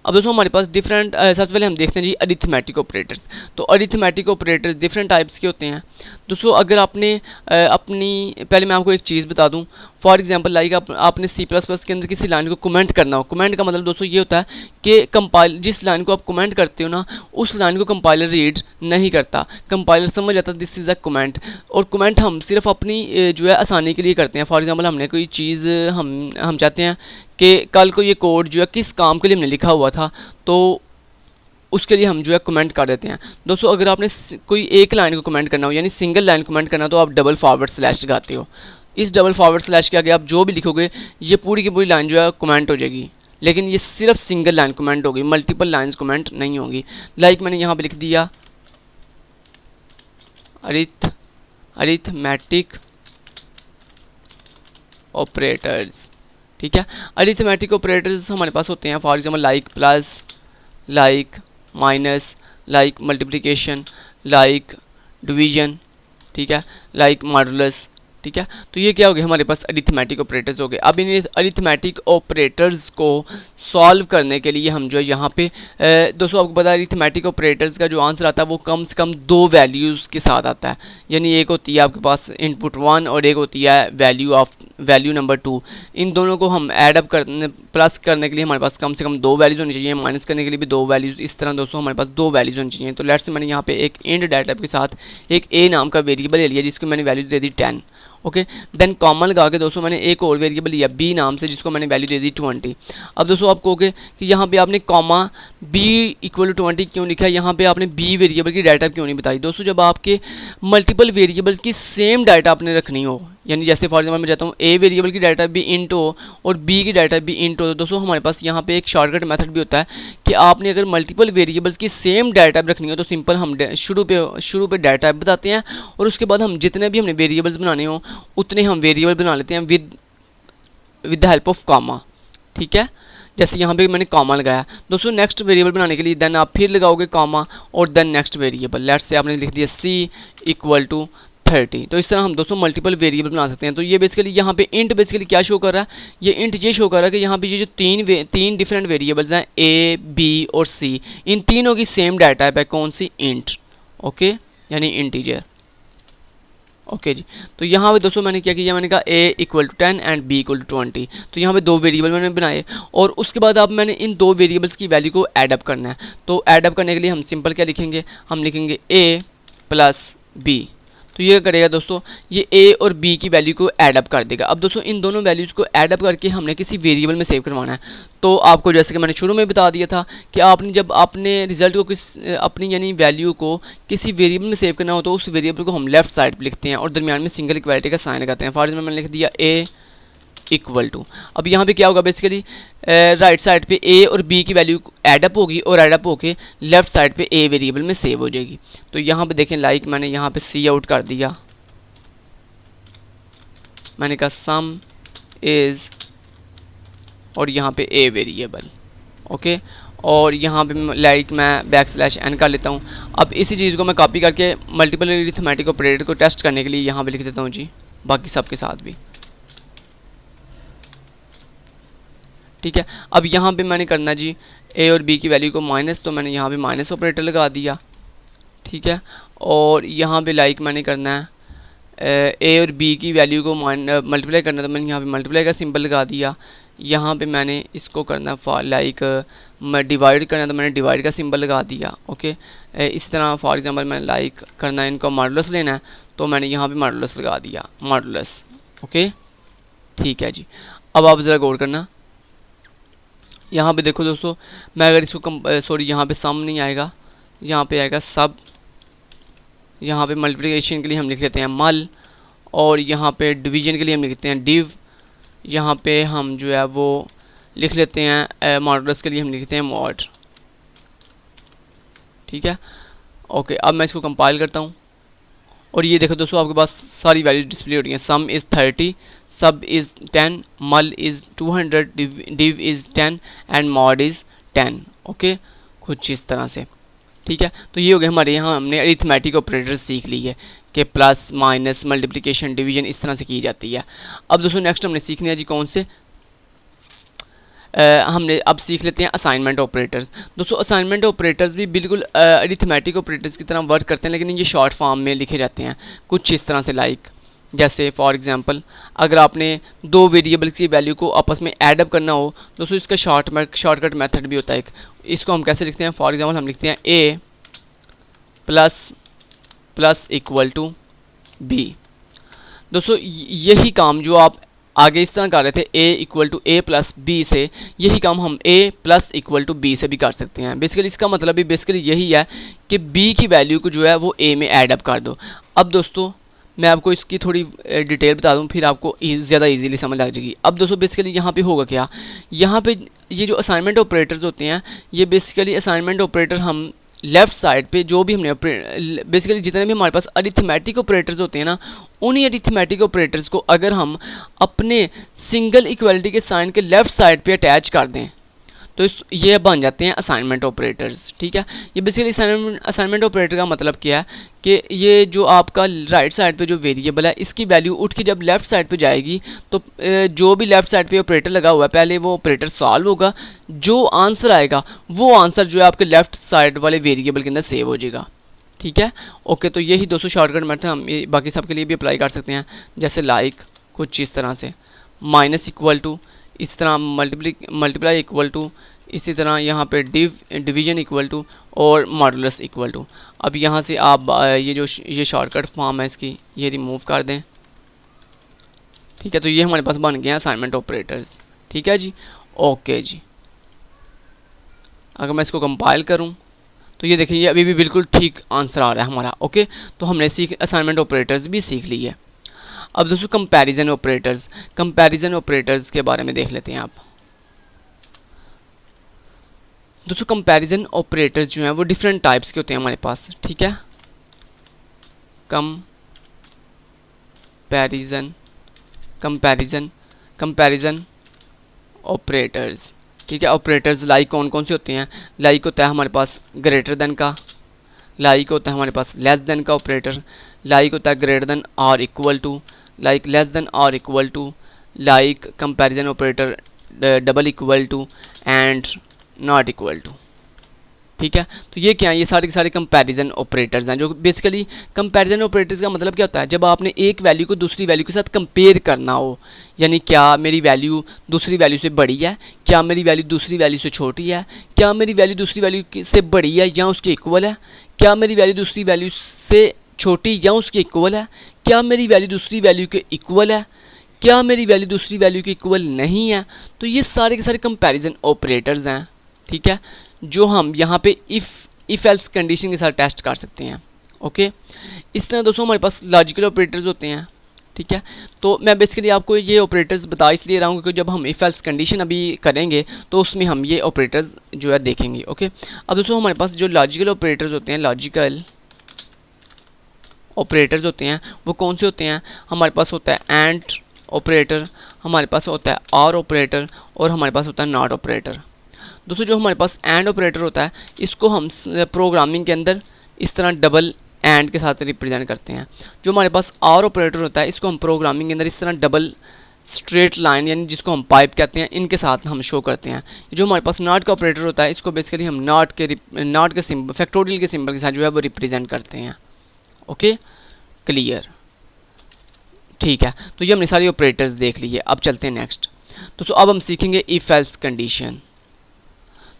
अब दोस्तों हमारे पास डिफरेंट सबसे पहले हम देखते हैं जी अरिथमेटिक ऑपरेटर्स। तो अरिथमेटिक ऑपरेटर्स डिफरेंट टाइप्स के होते हैं दोस्तों। अगर आपने अपनी पहले मैं आपको एक चीज़ बता दूं, फॉर एग्जांपल लाइक आपने सी प्लस प्लस के अंदर किसी लाइन को कमेंट करना हो। कमेंट का मतलब दोस्तों ये होता है कि कंपाइल जिस लाइन को आप कमेंट करते हो ना, उस लाइन को कंपाइलर रीड नहीं करता। कंपाइलर समझ जाता है दिस इज़ अ कमेंट, और कमेंट हम सिर्फ अपनी जो है आसानी के लिए करते हैं। फॉर एग्जांपल हमने कोई चीज़ हम चाहते हैं कि कल को ये कोड जो है किस काम के लिए हमने लिखा हुआ था, तो उसके लिए हम जो है कमेंट कर देते हैं। दोस्तों अगर आपने कोई एक लाइन को कमेंट करना हो, यानी सिंगल लाइन कमेंट करना हो, तो आप डबल फॉरवर्ड स्लैश लगाते हो। इस डबल फॉरवर्ड स्लैश के आगे आप जो भी लिखोगे ये पूरी की पूरी लाइन जो है कमेंट हो जाएगी, लेकिन ये सिर्फ सिंगल लाइन कमेंट होगी, मल्टीपल लाइंस कमेंट नहीं होंगी। लाइक मैंने यहाँ पे लिख दिया अरिथमेटिक ऑपरेटर्स। ठीक है, अरिथमेटिक ऑपरेटर्स हमारे पास होते हैं for example like plus, like minus, like multiplication, like division, ठीक है, लाइक मॉडुलस। ठीक है, तो ये क्या हो गया हमारे पास अरिथमेटिक ऑपरेटर्स हो गए। अब इन अरिथमेटिक ऑपरेटर्स को सॉल्व करने के लिए हम जो है यहाँ पे दोस्तों आपको पता है अरिथमेटिक ऑपरेटर्स का जो आंसर आता है वो कम से कम दो वैल्यूज़ के साथ आता है। यानी एक होती है आपके पास इनपुट 1 और एक होती है वैल्यू नंबर 2। इन दोनों को हम ऐड अप करने प्लस करने के लिए हमारे पास कम से कम दो वैल्यूज़ होनी चाहिए, माइनस करने के लिए भी दो वैल्यूज़। इस तरह दोस्तों हमारे पास दो वैल्यूज़ होनी चाहिए। तो लेट्स से मैंने यहाँ पे एक इंट डाटा के साथ एक ए नाम का वेरिएबल ले लिया जिसको मैंने वैल्यू दे दी 10। ओके, देन कॉमा लगा के दोस्तों मैंने एक और वेरिएबल लिया बी नाम से जिसको मैंने वैल्यू दे दी 20। अब दोस्तों आप कहोगे कि यहाँ पे आपने कॉमा बी इक्वल टू 20 क्यों लिखा है, यहाँ पे आपने बी वेरिएबल की डाटा क्यों नहीं बताई। दोस्तों जब आपके मल्टीपल वेरिएबल्स की सेम डाटा आपने रखनी हो, यानी जैसे फॉर एग्जाम्पल मैं चाहता हूँ ए वेरिएबल की डाटा भी इंट हो और बी की डाटा भी इंट हो, तो दोस्तों हमारे पास यहाँ पे एक शॉर्टकट मेथड भी होता है कि आपने अगर मल्टीपल वेरिएबल्स की सेम डाटा रखनी हो तो सिंपल हम शुरू पे डाटा बताते हैं और उसके बाद हम जितने भी हमने वेरिएबल्स बनाने हो उतने हम वेरिएबल बना लेते हैं with the help of comma. ठीक है, जैसे यहाँ पे मैंने कॉमा लगाया। दोस्तों नेक्स्ट वेरिएबल बनाने के लिए देन आप फिर लगाओगे कॉमा और then next variable. Let's say आपने लिख दिया सी इक्वल टू 30। तो इस तरह हम दोस्तों मल्टीपल वेरिएबल बना सकते हैं। तो ये बेसिकली यहाँ पे इंट बेसिकली क्या शो कर रहा है, ये इंट ये शो कर रहा है कि यहाँ पे ये जो तीन डिफरेंट वेरिएबल्स हैं ए बी और सी, इन तीनों की सेम डाटा है कौन सी इंट। ओके, यानी इंटीजर। ओके जी, तो यहाँ पे दोस्तों मैंने क्या किया, मैंने कहा a equal to 10 and b equal to 20। तो यहाँ पे दो वेरिएबल मैंने बनाए और उसके बाद अब मैंने इन दो वेरिएबल्स की वैल्यू को ऐड अप करना है। तो ऐड अप करने के लिए हम सिंपल क्या लिखेंगे, हम लिखेंगे a प्लस b। तो ये करेगा दोस्तों, ये a और b की वैल्यू को ऐड अप कर देगा। अब दोस्तों इन दोनों वैल्यूज़ को ऐड अप करके हमने किसी वेरिएबल में सेव करवाना है। तो आपको जैसे कि मैंने शुरू में बता दिया था कि आपने जब आपने रिजल्ट को अपनी यानी वैल्यू को किसी वेरिएबल में सेव करना हो तो उस वेरिएबल को हम लेफ्ट साइड पर लिखते हैं और दरमियान में सिंगल इक्वालिटी का साइन लगाते हैं। फॉर एग्जाम्पल मैंने लिख दिया a इक्वल टू, अब यहाँ पे क्या होगा बेसिकली राइट साइड पे a और b की वैल्यू ऐडअप होगी और ऐडअप होके लेफ्ट साइड पे a वेरिएबल में सेव हो जाएगी। तो यहाँ पे देखें लाइक मैंने यहाँ पे सी आउट कर दिया, मैंने कहा सम इज और यहाँ पे a वेरिएबल। ओके, और यहाँ पे लाइक मैं बैक स्लैश n कर लेता हूँ। अब इसी चीज़ को मैं कॉपी करके मल्टीपल अरिथमेटिक ऑपरेटर को टेस्ट करने के लिए यहाँ पे लिख देता हूँ जी, बाकी सब के साथ भी। ठीक है, अब यहाँ पे मैंने करना जी a और b की वैल्यू को माइनस, तो मैंने यहाँ पे माइनस ऑपरेटर लगा दिया। ठीक है, और यहाँ पे लाइक मैंने करना है a और b की वैल्यू को मल्टीप्लाई करना, तो मैंने यहाँ पे मल्टीप्लाई का सिंबल लगा दिया। यहाँ पे मैंने इसको करना लाइक डिवाइड करना, तो मैंने डिवाइड का सिंबल लगा दिया। ओके, इसी तरह फॉर एग्जांपल मैंने लाइक करना है इनको मॉडुलस लेना है, तो मैंने यहाँ पे मॉडुलस लगा दिया, मॉडुलस। ओके, ठीक है जी। अब आप ज़रा गौर करना, यहाँ पे देखो दोस्तों, मैं अगर इसको सॉरी यहाँ पे सम नहीं आएगा, यहाँ पे आएगा सब। यहाँ पे मल्टीप्लिकेशन के लिए हम लिख लेते हैं मल, और यहाँ पे डिवीजन के लिए हम लिखते हैं डिव। यहाँ पे हम जो है वो लिख लेते हैं मॉडुलस के लिए हम लिखते हैं मॉड। ठीक है। ओके, अब मैं इसको कंपाइल करता हूँ और ये देखो दोस्तों आपके पास सारी वैल्यूज डिस्प्ले हो रही हैं। सम इज़ 30, सब इज़ 10, मल is 200, div is 10 and mod is 10। Okay, कुछ इस तरह से। ठीक है, तो ये हो गया हमारे यहाँ, हमने अरिथमेटिक ऑपरेटर सीख ली है कि प्लस माइनस मल्टीप्लिकेशन डिवीजन इस तरह से की जाती है। अब दोस्तों नेक्स्ट हमने सीखने हैं जी कौन से, हमने अब सीख लेते हैं असाइनमेंट ऑपरेटर्स। दोस्तों असाइनमेंट ऑपरेटर्स भी बिल्कुल अरिथमेटिक ऑपरेटर्स की तरह वर्क करते हैं, लेकिन ये शॉर्ट फॉर्म में लिखे जाते हैं कुछ इस तरह से। लाइक जैसे फॉर एग्जांपल अगर आपने दो वेरिएबल की वैल्यू को आपस में ऐड अप करना हो दोस्तों, इसका शॉर्टकट मेथड भी होता है एक। इसको हम कैसे लिखते हैं, फॉर एग्जांपल हम लिखते हैं ए प्लस इक्वल टू बी। दोस्तों यही काम जो आप आगे इस तरह कर रहे थे a equal to a plus b से, यही काम हम a plus equal to b से भी कर सकते हैं। बेसिकली इसका मतलब भी बेसिकली यही है कि b की वैल्यू को जो है वो a में ऐड अप कर दो। अब दोस्तों मैं आपको इसकी थोड़ी डिटेल बता दूं, फिर आपको ज़्यादा इजीली समझ आ जाएगी। अब दोस्तों बेसिकली यहाँ पे होगा क्या, यहाँ पे ये जो असाइनमेंट ऑपरेटर्स होते हैं, ये बेसिकली असाइनमेंट ऑपरेटर हम लेफ़्ट साइड पे जो भी हमने बेसिकली जितने भी हमारे पास अरिथमेटिक ऑपरेटर्स होते हैं ना, उन्हीं अरिथमेटिक ऑपरेटर्स को अगर हम अपने सिंगल इक्वलिटी के साइन के लेफ़्ट साइड पे अटैच कर दें तो ये बन जाते हैं असाइनमेंट ऑपरेटर्स। ठीक है, ये बेसिकली असाइनमेंट ऑपरेटर का मतलब क्या है कि ये जो आपका राइट साइड पे जो वेरिएबल है इसकी वैल्यू उठ के जब लेफ़्ट साइड पे जाएगी तो जो भी लेफ़्ट साइड पे ऑपरेटर लगा हुआ है पहले वो ऑपरेटर सॉल्व होगा, जो आंसर आएगा वो आंसर जो है आपके लेफ़्ट साइड वाले वेरिएबल के अंदर सेव हो जाएगा। ठीक है, ओके, तो यही दोस्तों शॉर्टकट मेथड हम बाकी सब के लिए भी अप्लाई कर सकते हैं। जैसे लाइक कुछ इस तरह से माइनस इक्वल टू, इस तरह मल्टीप्लाई इक्वल टू, इसी तरह यहाँ पे डिवीजन इक्वल टू और मॉडुलस इक्वल टू। अब यहाँ से आप ये शॉर्टकट फॉर्म है इसकी ये रिमूव कर दें। ठीक है, तो ये हमारे पास बन गए हैं असाइनमेंट ऑपरेटर्स। ठीक है जी, ओके जी। अगर मैं इसको कंपाइल करूँ तो ये देखिए ये अभी भी बिल्कुल ठीक आंसर आ रहा है हमारा। ओके, तो हमने असाइनमेंट ऑपरेटर्स भी सीख ली है। अब दोस्तों कंपैरिजन ऑपरेटर्स के बारे में देख लेते हैं आप। दोस्तों कंपैरिजन ऑपरेटर्स जो हैं वो डिफरेंट टाइप्स के होते हैं हमारे पास। ठीक है, कंपैरिजन ऑपरेटर्स। ठीक है, ऑपरेटर्स लाइक कौन कौन से होते हैं, लाइक होता है हमारे पास ग्रेटर देन का, लाइक होता है हमारे पास लेस देन का ऑपरेटर, लाइक होता है ग्रेटर देन और equal to, like less than और equal to, like comparison operator double equal to and not equal to. ठीक है, तो ये क्या है, ये सारे के सारे कंपैरिजन ऑपरेटर्स हैं। जो बेसिकली कंपैरिजन ऑपरेटर्स का मतलब क्या होता है, जब आपने एक वैल्यू को दूसरी वैल्यू के साथ कंपेयर करना हो, यानी क्या मेरी वैल्यू दूसरी वैल्यू से बड़ी है, क्या मेरी वैल्यू दूसरी वैल्यू से छोटी है, क्या मेरी वैल्यू दूसरी वैल्यू से बड़ी है या उसके इक्वल है, क्या मेरी वैल्यू दूसरी वैल्यू से छोटी या उसके इक्वल है, क्या मेरी वैल्यू दूसरी वैल्यू के इक्वल है, क्या मेरी वैल्यू दूसरी वैल्यू के इक्वल नहीं है। तो ये सारे के सारे कंपैरिजन ऑपरेटर्स हैं। ठीक है, जो हम यहाँ पे इफ़ एल्स कंडीशन के साथ टेस्ट कर सकते हैं। ओके, इस तरह दोस्तों हमारे पास लॉजिकल ऑपरेटर्स होते हैं। ठीक है, तो मैं बेसिकली आपको ये ऑपरेटर्स बता इसलिए रहा हूँ क्योंकि जब हम इफ़ एल्स कंडीशन अभी करेंगे तो उसमें हम ये ऑपरेटर्स जो है देखेंगे। ओके, अब दोस्तों हमारे पास जो लॉजिकल ऑपरेटर्स होते हैं, लॉजिकल ऑपरेटर्स होते हैं वो कौन से होते हैं, हमारे पास होता है एंड ऑपरेटर, हमारे पास होता है और ऑपरेटर और हमारे पास होता है नॉट ऑपरेटर। दोस्तों जो हमारे पास एंड ऑपरेटर होता है इसको हम प्रोग्रामिंग के अंदर इस तरह डबल एंड के साथ रिप्रेजेंट करते हैं। जो हमारे पास और ऑपरेटर होता है इसको हम प्रोग्रामिंग के अंदर इस तरह डबल स्ट्रेट लाइन यानी जिसको हम पाइप कहते हैं इनके साथ हम शो करते हैं। जो हमारे पास नॉट का ऑपरेटर होता है इसको बेसिकली हम नॉट के सिंबल फैक्टोरियल के सिंबल के साथ जो है वो रिप्रेजेंट करते हैं। Okay, clear. ठीक है, तो ये हमने सारी ऑपरेटर्स देख ली है। अब चलते हैं नेक्स्ट। दोस्तों अब हम सीखेंगे इफ़ एल्स कंडीशन।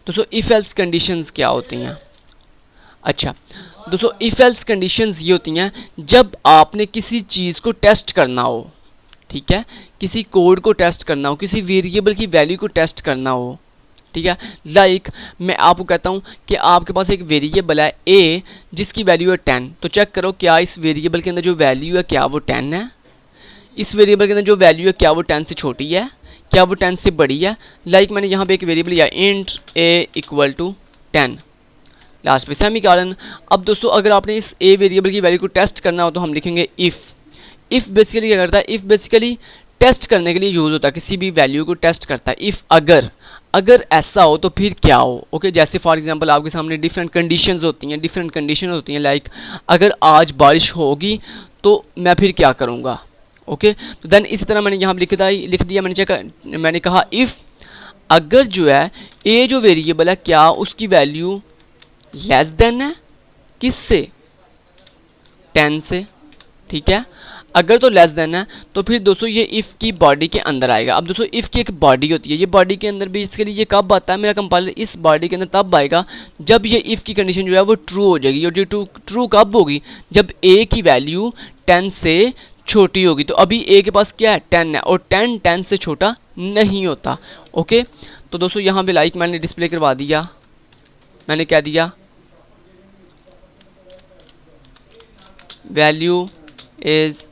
दोस्तों इफ़ एल्स कंडीशंस क्या होती हैं। अच्छा दोस्तों, इफ़ एल्स कंडीशंस ये होती हैं जब आपने किसी चीज़ को टेस्ट करना हो। ठीक है, किसी कोड को टेस्ट करना हो, किसी वेरिएबल की वैल्यू को टेस्ट करना हो। ठीक है, लाइक मैं आपको कहता हूँ कि आपके पास एक वेरिएबल है a जिसकी वैल्यू है 10, तो चेक करो क्या इस वेरिएबल के अंदर जो वैल्यू है क्या वो 10 है, इस वेरिएबल के अंदर जो वैल्यू है क्या वो 10 से छोटी है, क्या वो 10 से बड़ी है। लाइक मैंने यहाँ पे एक वेरिएबल लिया int a equal to 10। Last पे सेमी कॉलन। अब दोस्तों अगर आपने इस ए वेरिएबल की वैल्यू को टेस्ट करना हो तो हम लिखेंगे इफ़ बेसिकली क्या करता है, इफ़ बेसिकली टेस्ट करने के लिए यूज़ होता है, किसी भी वैल्यू को टेस्ट करता है। इफ़ अगर ऐसा हो तो फिर क्या हो। ओके, जैसे फॉर एग्जांपल आपके सामने डिफरेंट कंडीशंस होती हैं, लाइक अगर आज बारिश होगी तो मैं फिर क्या करूँगा। ओके, तो देन इसी तरह मैंने यहाँ लिख दिया मैंने कहा इफ़ अगर जो है ए जो वेरिएबल है क्या उसकी वैल्यू लेस देन है किससे, 10 से। ठीक है, अगर तो लेस देन है तो फिर दोस्तों ये इफ़ की बॉडी के अंदर आएगा। अब दोस्तों इफ़ की एक बॉडी होती है, ये बॉडी के अंदर भी इसके लिए ये कब आता है, मेरा कंपाइलर इस बॉडी के अंदर तब आएगा जब ये इफ़ की कंडीशन जो है वो ट्रू हो जाएगी। और ये ट्रू कब होगी, जब ए की वैल्यू 10 से छोटी होगी। तो अभी ए के पास क्या है, 10 है, और 10 से छोटा नहीं होता। ओके, तो दोस्तों यहाँ पे लाइक मैंने डिस्प्ले करवा दिया, मैंने क्या दिया, वैल्यू इज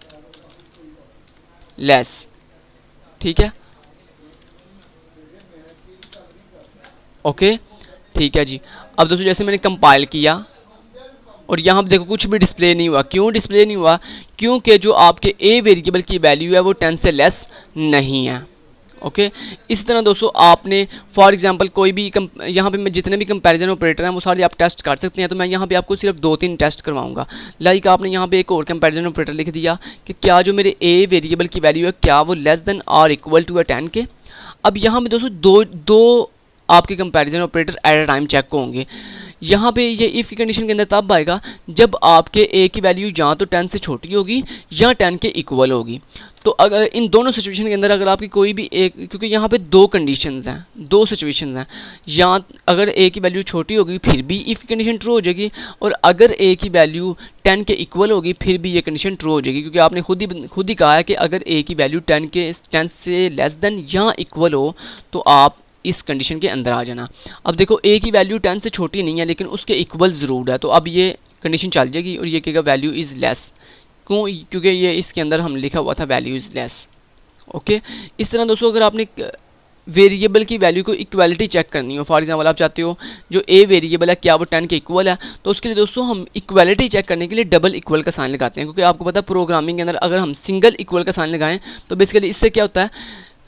लेस। ठीक है, ओके, ठीक है जी। अब दोस्तों जैसे मैंने कंपाइल किया और यहाँ पे देखो कुछ भी डिस्प्ले नहीं हुआ। क्यों डिस्प्ले नहीं हुआ, क्योंकि जो आपके ए वेरिएबल की वैल्यू है वो 10 से लेस नहीं है। ओके, इसी तरह दोस्तों आपने फॉर एग्जांपल कोई भी यहाँ पे मैं जितने भी कंपैरिजन ऑपरेटर हैं वो सारे आप टेस्ट कर सकते हैं। तो मैं यहाँ पे आपको सिर्फ 2-3 टेस्ट करवाऊंगा। लाइक आपने यहाँ पे एक और कंपैरिजन ऑपरेटर लिख दिया कि क्या जो मेरे ए वेरिएबल की वैल्यू है क्या वो लेस देन और इक्वल टू 10 के। अब यहाँ पे दोस्तों दो आपके comparison operator at a time check होंगे। यहाँ पे ये इफ़ की कंडीशन के अंदर तब आएगा जब आपके ए की वैल्यू या तो 10 से छोटी होगी या 10 के इक्वल होगी। तो अगर इन दोनों सिचुएशन के अंदर अगर आपकी कोई भी एक, क्योंकि यहाँ पे दो कंडीशंस हैं, दो सिचुएशंस हैं, या अगर ए की वैल्यू छोटी होगी फिर भी इफ़ की कंडीशन ट्रू हो जाएगी, और अगर ए की वैल्यू 10 के इक्वल होगी फिर भी ये कंडीशन ट्रू हो जाएगी। क्योंकि आपने खुद ही कहा है कि अगर ए की वैल्यू 10 से लेस देन या इक्वल हो तो आप इस कंडीशन के अंदर आ जाना। अब देखो ए की वैल्यू 10 से छोटी नहीं है लेकिन उसके इक्वल ज़रूर है, तो अब ये कंडीशन चल जाएगी और ये कहेगा वैल्यू इज़ लेस। क्यों, क्योंकि ये इसके अंदर हम लिखा हुआ था वैल्यू इज़ लेस। ओके, इस तरह दोस्तों अगर आपने वेरिएबल की वैल्यू को इक्वालिटी चेक करनी हो, फॉर एग्जांपल आप चाहते हो जो ए वेरिएबल है क्या वो 10 के इक्वल है, तो उसके लिए दोस्तों हम इक्वालिटी चेक करने के लिए डबल इक्वल का साइन लगाते हैं। क्योंकि आपको पता है प्रोग्रामिंग के अंदर अगर हम सिंगल इक्वल का साइन लगाएं तो बेसिकली इससे क्या होता है,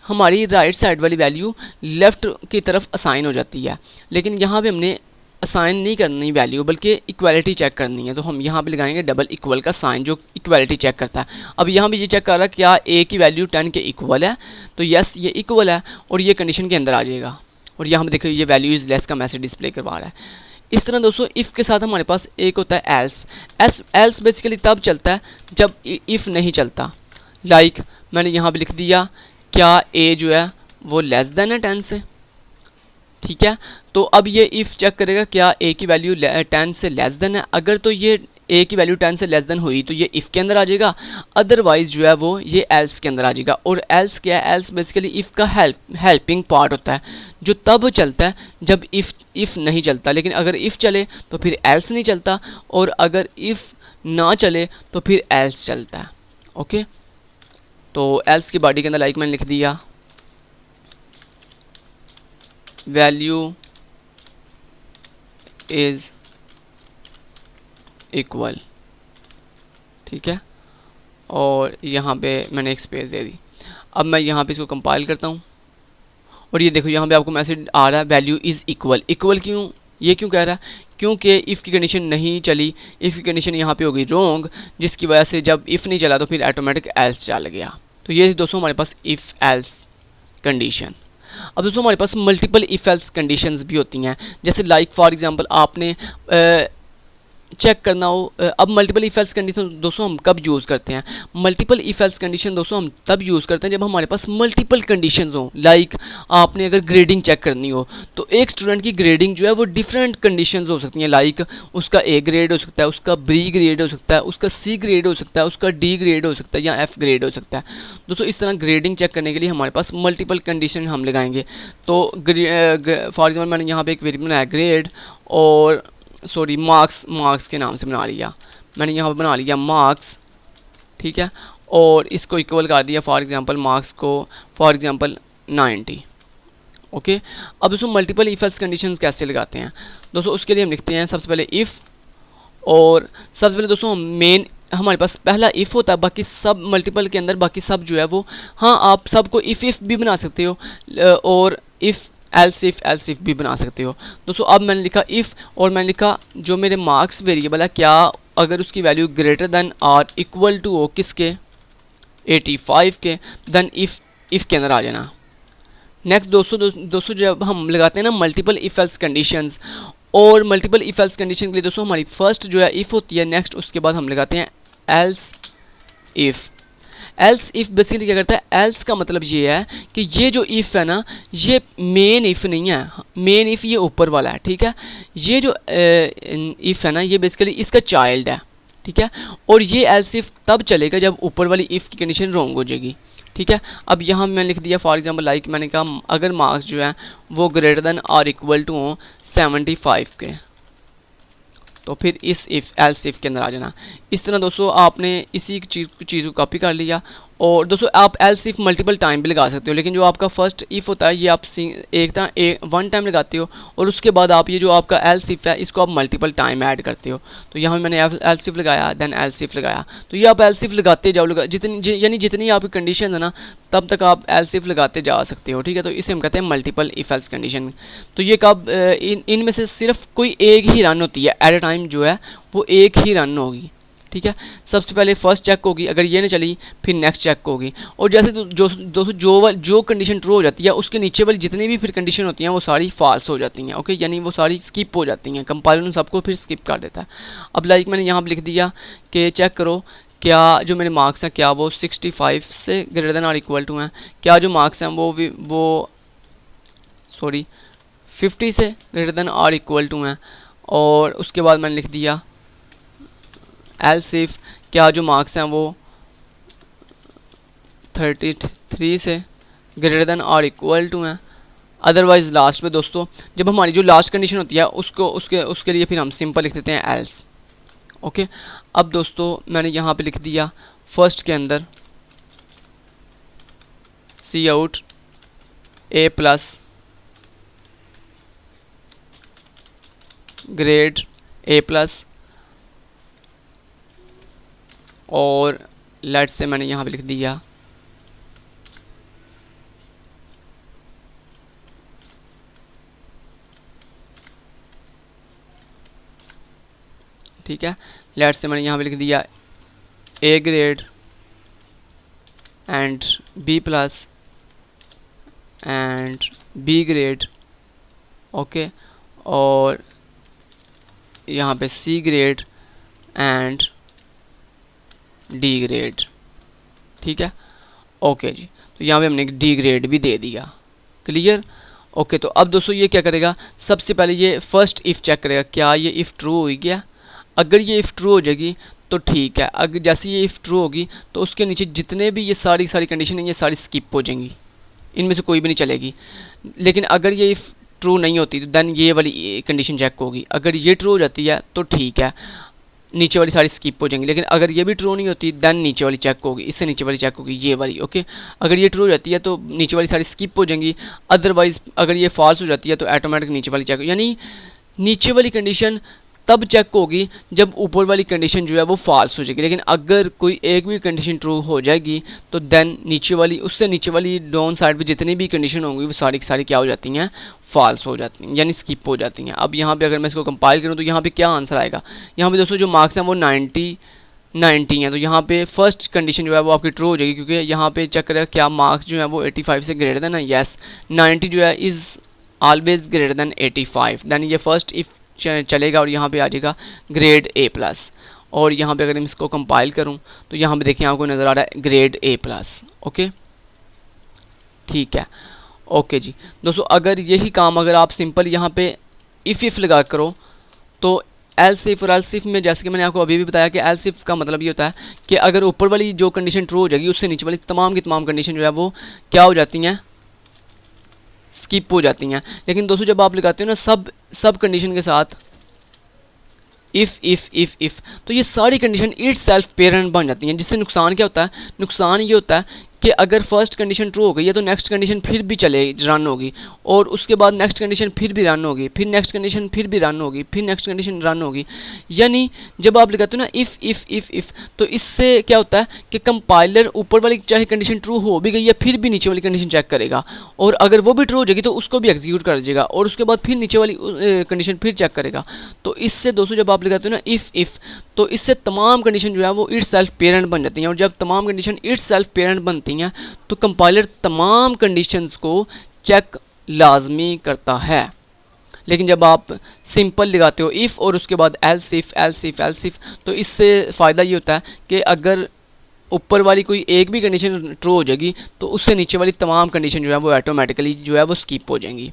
हमारी राइट साइड वाली वैल्यू लेफ़्ट की तरफ असाइन हो जाती है। लेकिन यहाँ पे हमने असाइन नहीं करनी वैल्यू बल्कि इक्वालिटी चेक करनी है, तो हम यहाँ पे लगाएंगे डबल इक्वल का साइन जो इक्वालिटी चेक करता है। अब यहाँ भी ये चेक कर रहा है क्या ए की वैल्यू 10 के इक्वल है, तो यस ये इक्वल है और ये कंडीशन के अंदर आ जाएगा। और यहाँ पे देखो ये वैल्यू इज़ लेस का मैसेज डिस्प्ले करवा रहा है। इस तरह दोस्तों इफ़ के साथ हमारे पास एक होता है एल्स बेसिकली तब चलता है जब इफ़ नहीं चलता। लाइक मैंने यहाँ पर लिख दिया क्या ए जो है वो लेस देन है 10 से। ठीक है, तो अब ये इफ़ चेक करेगा क्या ए की वैल्यू 10 से लेस देन है। अगर तो ये ए की वैल्यू 10 से लेस देन हुई तो ये इफ़ के अंदर आ जाएगा, अदरवाइज जो है वो ये एल्स के अंदर आ जाएगा। और एल्स क्या है, एल्स बेसिकली इफ़ का हेल्पिंग पार्ट होता है जो तब चलता है जब इफ़ नहीं चलता। लेकिन अगर इफ़ चले तो फिर एल्स नहीं चलता, और अगर इफ़ ना चले तो फिर एल्स चलता है। ओके, तो एल्स की बॉडी के अंदर लाइक मैंने लिख दिया वैल्यू इज इक्वल। ठीक है, और यहाँ पे मैंने एक स्पेस दे दी। अब मैं यहाँ पे इसको कंपाइल करता हूँ और ये देखो यहाँ पे आपको मैसेज आ रहा है वैल्यू इज़ इक्वल। इक्वल क्यों, ये क्यों कह रहा है, क्योंकि इफ़ की कंडीशन नहीं चली, इफ़ की कंडीशन यहाँ पे होगी रॉन्ग, जिसकी वजह से जब इफ़ नहीं चला तो फिर ऑटोमेटिक एल्स चल गया। तो ये दोस्तों हमारे पास इफ़ एल्स कंडीशन। अब दोस्तों हमारे पास मल्टीपल इफ़ एल्स कंडीशंस भी होती हैं। जैसे लाइक फॉर एग्जांपल आपने चेक करना हो। अब मल्टीपल इफ़ एल्स कंडीशन दोस्तों हम कब यूज़ करते हैं, मल्टीपल इफ़ एल्स कंडीशन दोस्तों हम तब यूज़ करते हैं जब हमारे पास मल्टीपल कंडीशंस हों। लाइक आपने अगर ग्रेडिंग चेक करनी हो तो एक स्टूडेंट की ग्रेडिंग जो है वो डिफरेंट कंडीशंस हो सकती हैं। लाइक उसका ए ग्रेड हो सकता है, उसका बी ग्रेड हो सकता है, उसका सी ग्रेड हो सकता है, उसका डी ग्रेड हो सकता है या एफ ग्रेड हो सकता है। दोस्तों इस तरह ग्रेडिंग चेक करने के लिए हमारे पास मल्टीपल कंडीशन हम लगाएंगे। तो फॉर एग्जाम्पल मैंने यहाँ पर एक वेरिएबल बनाया ग्रेड और सॉरी मार्क्स के नाम से बना लिया, मैंने यहाँ पर बना लिया मार्क्स। ठीक है, और इसको इक्वल कर दिया फॉर एग्जांपल मार्क्स को फॉर एग्जांपल 90। ओके। अब दोस्तों मल्टीपल इफ एल्स कंडीशंस कैसे लगाते हैं दोस्तों, उसके लिए हम लिखते हैं सबसे पहले इफ़, और सबसे पहले दोस्तों मेन हमारे पास पहला इफ़ होता है, बाकी सब मल्टीपल के अंदर बाकी सब जो है वो, हाँ आप सबको इफ़ भी बना सकते हो और इफ़ एल्स इफ़ भी बना सकते हो दोस्तों। अब मैंने लिखा इफ़ और मैंने लिखा जो मेरे मार्क्स वेरिएबल है, क्या अगर उसकी वैल्यू ग्रेटर देन और इक्वल टू हो किसके 85 के, देन इफ़ के अंदर आ जाना। नेक्स्ट दोस्तों जब हम लगाते हैं ना मल्टीपल इफ एल्स कंडीशंस, और मल्टीपल इफ एल्स कंडीशन के लिए दोस्तों हमारी फर्स्ट जो है इफ़ होती है, नेक्स्ट उसके बाद हम लगाते हैं else if. Else if basically क्या करता है, एल्स का मतलब ये है कि ये जो इफ़ है ना, ये मेन इफ़ नहीं है, मेन इफ़ ये ऊपर वाला है, ठीक है। ये जो इफ़ है ना, ये बेसिकली इसका चाइल्ड है, ठीक है। और ये एल्स इफ़ तब चलेगा जब ऊपर वाली इफ़ की कंडीशन रॉन्ग हो जाएगी, ठीक है। अब यहाँ मैंने लिख दिया फॉर एग्जांपल लाइक मैंने कहा अगर मार्क्स जो है वो ग्रेटर देन और इक्वल टू हो 75 के, तो फिर इस इफ़ एल्स इफ़ के अंदर आ जाना। इस तरह दोस्तों आपने इसी चीज़ को कॉपी कर लिया। और दोस्तों आप एल्स इफ़ मल्टीपल टाइम भी लगा सकते हो, लेकिन जो आपका फर्स्ट इफ़ होता है ये आप वन टाइम लगाते हो, और उसके बाद आप ये जो आपका एल्स इफ़ है इसको आप मल्टीपल टाइम ऐड करते हो। तो यहाँ मैंने एल्स इफ़ लगाया, देन एल्स इफ़ लगाया, तो ये आप एल्स इफ़ लगाते जाओ, यानी जितनी आपकी कंडीशन है ना तब तक आप एल्स इफ़ लगाते जा सकते हो, ठीक है। तो इसे हम कहते हैं मल्टीपल इफ़ एल्स कंडीशन। तो ये कब इनमें से सिर्फ कोई एक ही रन होती है एट ए टाइम, जो है वो एक ही रन होगी, ठीक है। सबसे पहले फर्स्ट चेक होगी, अगर ये नहीं चली फिर नेक्स्ट चेक होगी। और जैसे दोस्तों जो कंडीशन ट्रू हो जाती है उसके नीचे वाली जितनी भी फिर कंडीशन होती हैं वो सारी फॉल्स हो जाती हैं, ओके, यानी वो सारी स्किप हो जाती हैं, कंपाइलर उन सबको फिर स्किप कर देता है। अब लाइक मैंने यहाँ पर लिख दिया कि चेक करो क्या जो मेरे मार्क्स हैं क्या वो 65 से ग्रेटर देन और इक्वल टू हैं, क्या जो मार्क्स हैं वो 50 से ग्रेटर देन और इक्वल टू हैं। और उसके बाद मैंने लिख दिया एल्स इफ, क्या जो मार्क्स हैं वो 33 से ग्रेटर देन और इक्वल टू हैं। अदरवाइज लास्ट में दोस्तों जब हमारी जो लास्ट कंडीशन होती है उसके लिए फिर हम सिंपल लिख देते हैं एल्स, ओके। अब दोस्तों मैंने यहाँ पे लिख दिया फर्स्ट के अंदर cout A plus grade A plus, और लेट से मैंने यहाँ पे लिख दिया ठीक है, लेट से मैंने यहाँ पे लिख दिया A grade and B plus and B grade, okay, और यहाँ पे C grade and D grade, ठीक है, ओके जी। तो यहाँ पे हमने डी ग्रेड भी दे दिया, क्लियर, ओके। तो अब दोस्तों ये क्या करेगा, सबसे पहले ये फर्स्ट इफ़ चेक करेगा क्या ये इफ़ ट्रू हो गया। अगर ये इफ़ ट्रू हो जाएगी तो ठीक है, अगर जैसे ये इफ़ ट्रू होगी तो उसके नीचे जितने भी ये सारी कंडीशन है ये सारी स्किप हो जाएंगी, इनमें से कोई भी नहीं चलेगी। लेकिन अगर ये इफ़ ट्रू नहीं होती तो देन ये वाली कंडीशन चेक होगी, अगर ये ट्रू हो जाती है तो ठीक है, नीचे वाली सारी स्किप हो जाएंगी। लेकिन अगर ये भी ट्रू नहीं होती देन नीचे वाली चेक होगी, इससे नीचे वाली चेक होगी ये वाली, ओके। अगर ये ट्रू हो जाती है तो नीचे वाली सारी स्किप हो जाएंगी, अदरवाइज अगर ये फॉल्स हो जाती है तो ऑटोमेटिक नीचे वाली चेक, यानी नीचे वाली कंडीशन तब चेक होगी जब ऊपर वाली कंडीशन जो है वो फॉल्स हो जाएगी। लेकिन अगर कोई एक भी कंडीशन ट्रू हो जाएगी तो देन नीचे वाली, उससे नीचे वाली डाउन साइड पे जितनी भी कंडीशन होंगी वो सारी की सारी क्या हो जाती हैं, फॉल्स हो जाती हैं, यानी स्किप हो जाती हैं। अब यहाँ पे अगर मैं इसको कंपाइल करूँ तो यहाँ पे क्या आंसर आएगा, यहाँ पे दोस्तों जो मार्क्स हैं वो 90 हैं, तो यहाँ पे फर्स्ट कंडीशन जो है वो आपकी ट्रू हो जाएगी, क्योंकि यहाँ पे चेक करेगा क्या मार्क्स जो है वो 85 से ग्रेटर देन है, येस 90 जो है is always greater than 85, then ये फर्स्ट इफ़ चलेगा और यहाँ पे आ जाएगा ग्रेड ए प्लस। और यहाँ पे अगर मैं इसको कंपाइल करूँ तो यहाँ पे देखिए आपको नज़र आ रहा है ग्रेड ए प्लस, ओके, ठीक है, ओके जी। दोस्तों अगर यही काम अगर आप सिंपल यहाँ पे इफ़ लगा करो तो एल्स इफ, और एल्स इफ में जैसे कि मैंने आपको अभी भी बताया कि एल्स इफ का मतलब ये होता है कि अगर ऊपर वाली जो कंडीशन ट्रू हो जाएगी उससे नीचे वाली तमाम की तमाम कंडीशन जो है वो क्या हो जाती हैं, स्किप हो जाती हैं। लेकिन दोस्तों जब आप लगाते हो ना सब कंडीशन के साथ इफ़ तो ये सारी कंडीशन इट सेल्फ पेरेंट बन जाती हैं, जिससे नुकसान क्या होता है, नुकसान ये होता है कि अगर फर्स्ट कंडीशन ट्रू हो गई है तो नेक्स्ट कंडीशन फिर भी चले रन होगी, और उसके बाद नेक्स्ट कंडीशन फिर भी रन होगी, फिर नेक्स्ट कंडीशन फिर भी रन होगी, फिर नेक्स्ट कंडीशन रन होगी। यानी जब आप लगाते हो ना इफ़, तो इससे क्या होता है कि कंपाइलर ऊपर वाली चाहे कंडीशन ट्रू हो भी गई है फिर भी नीचे वाली कंडीशन चेक करेगा, और अगर वो भी ट्रू हो जाएगी तो उसको भी एग्जीक्यूट कर देगा, और उसके बाद फिर नीचे वाली कंडीशन फिर चेक करेगा। तो इससे दोस्तों जब आप लगाते हो ना इफ़, तो इससे तमाम कंडीशन जो है वो इट्स सेल्फ पेरेंट बन जाती हैं, और जब तमाम कंडीशन इट्स सेल्फ पेरेंट बनती हैं तो कंपाइलर तमाम कंडीशंस को चेक लाजमी करता है। लेकिन जब आप सिंपल लगाते हो इफ़ और उसके बाद एल्स इफ़, तो इससे फ़ायदा ये होता है कि अगर ऊपर वाली कोई एक भी कंडीशन ट्रू हो जाएगी तो उससे नीचे वाली तमाम कंडीशन जो है वो ऑटोमेटिकली जो है वो स्किप हो जाएंगी।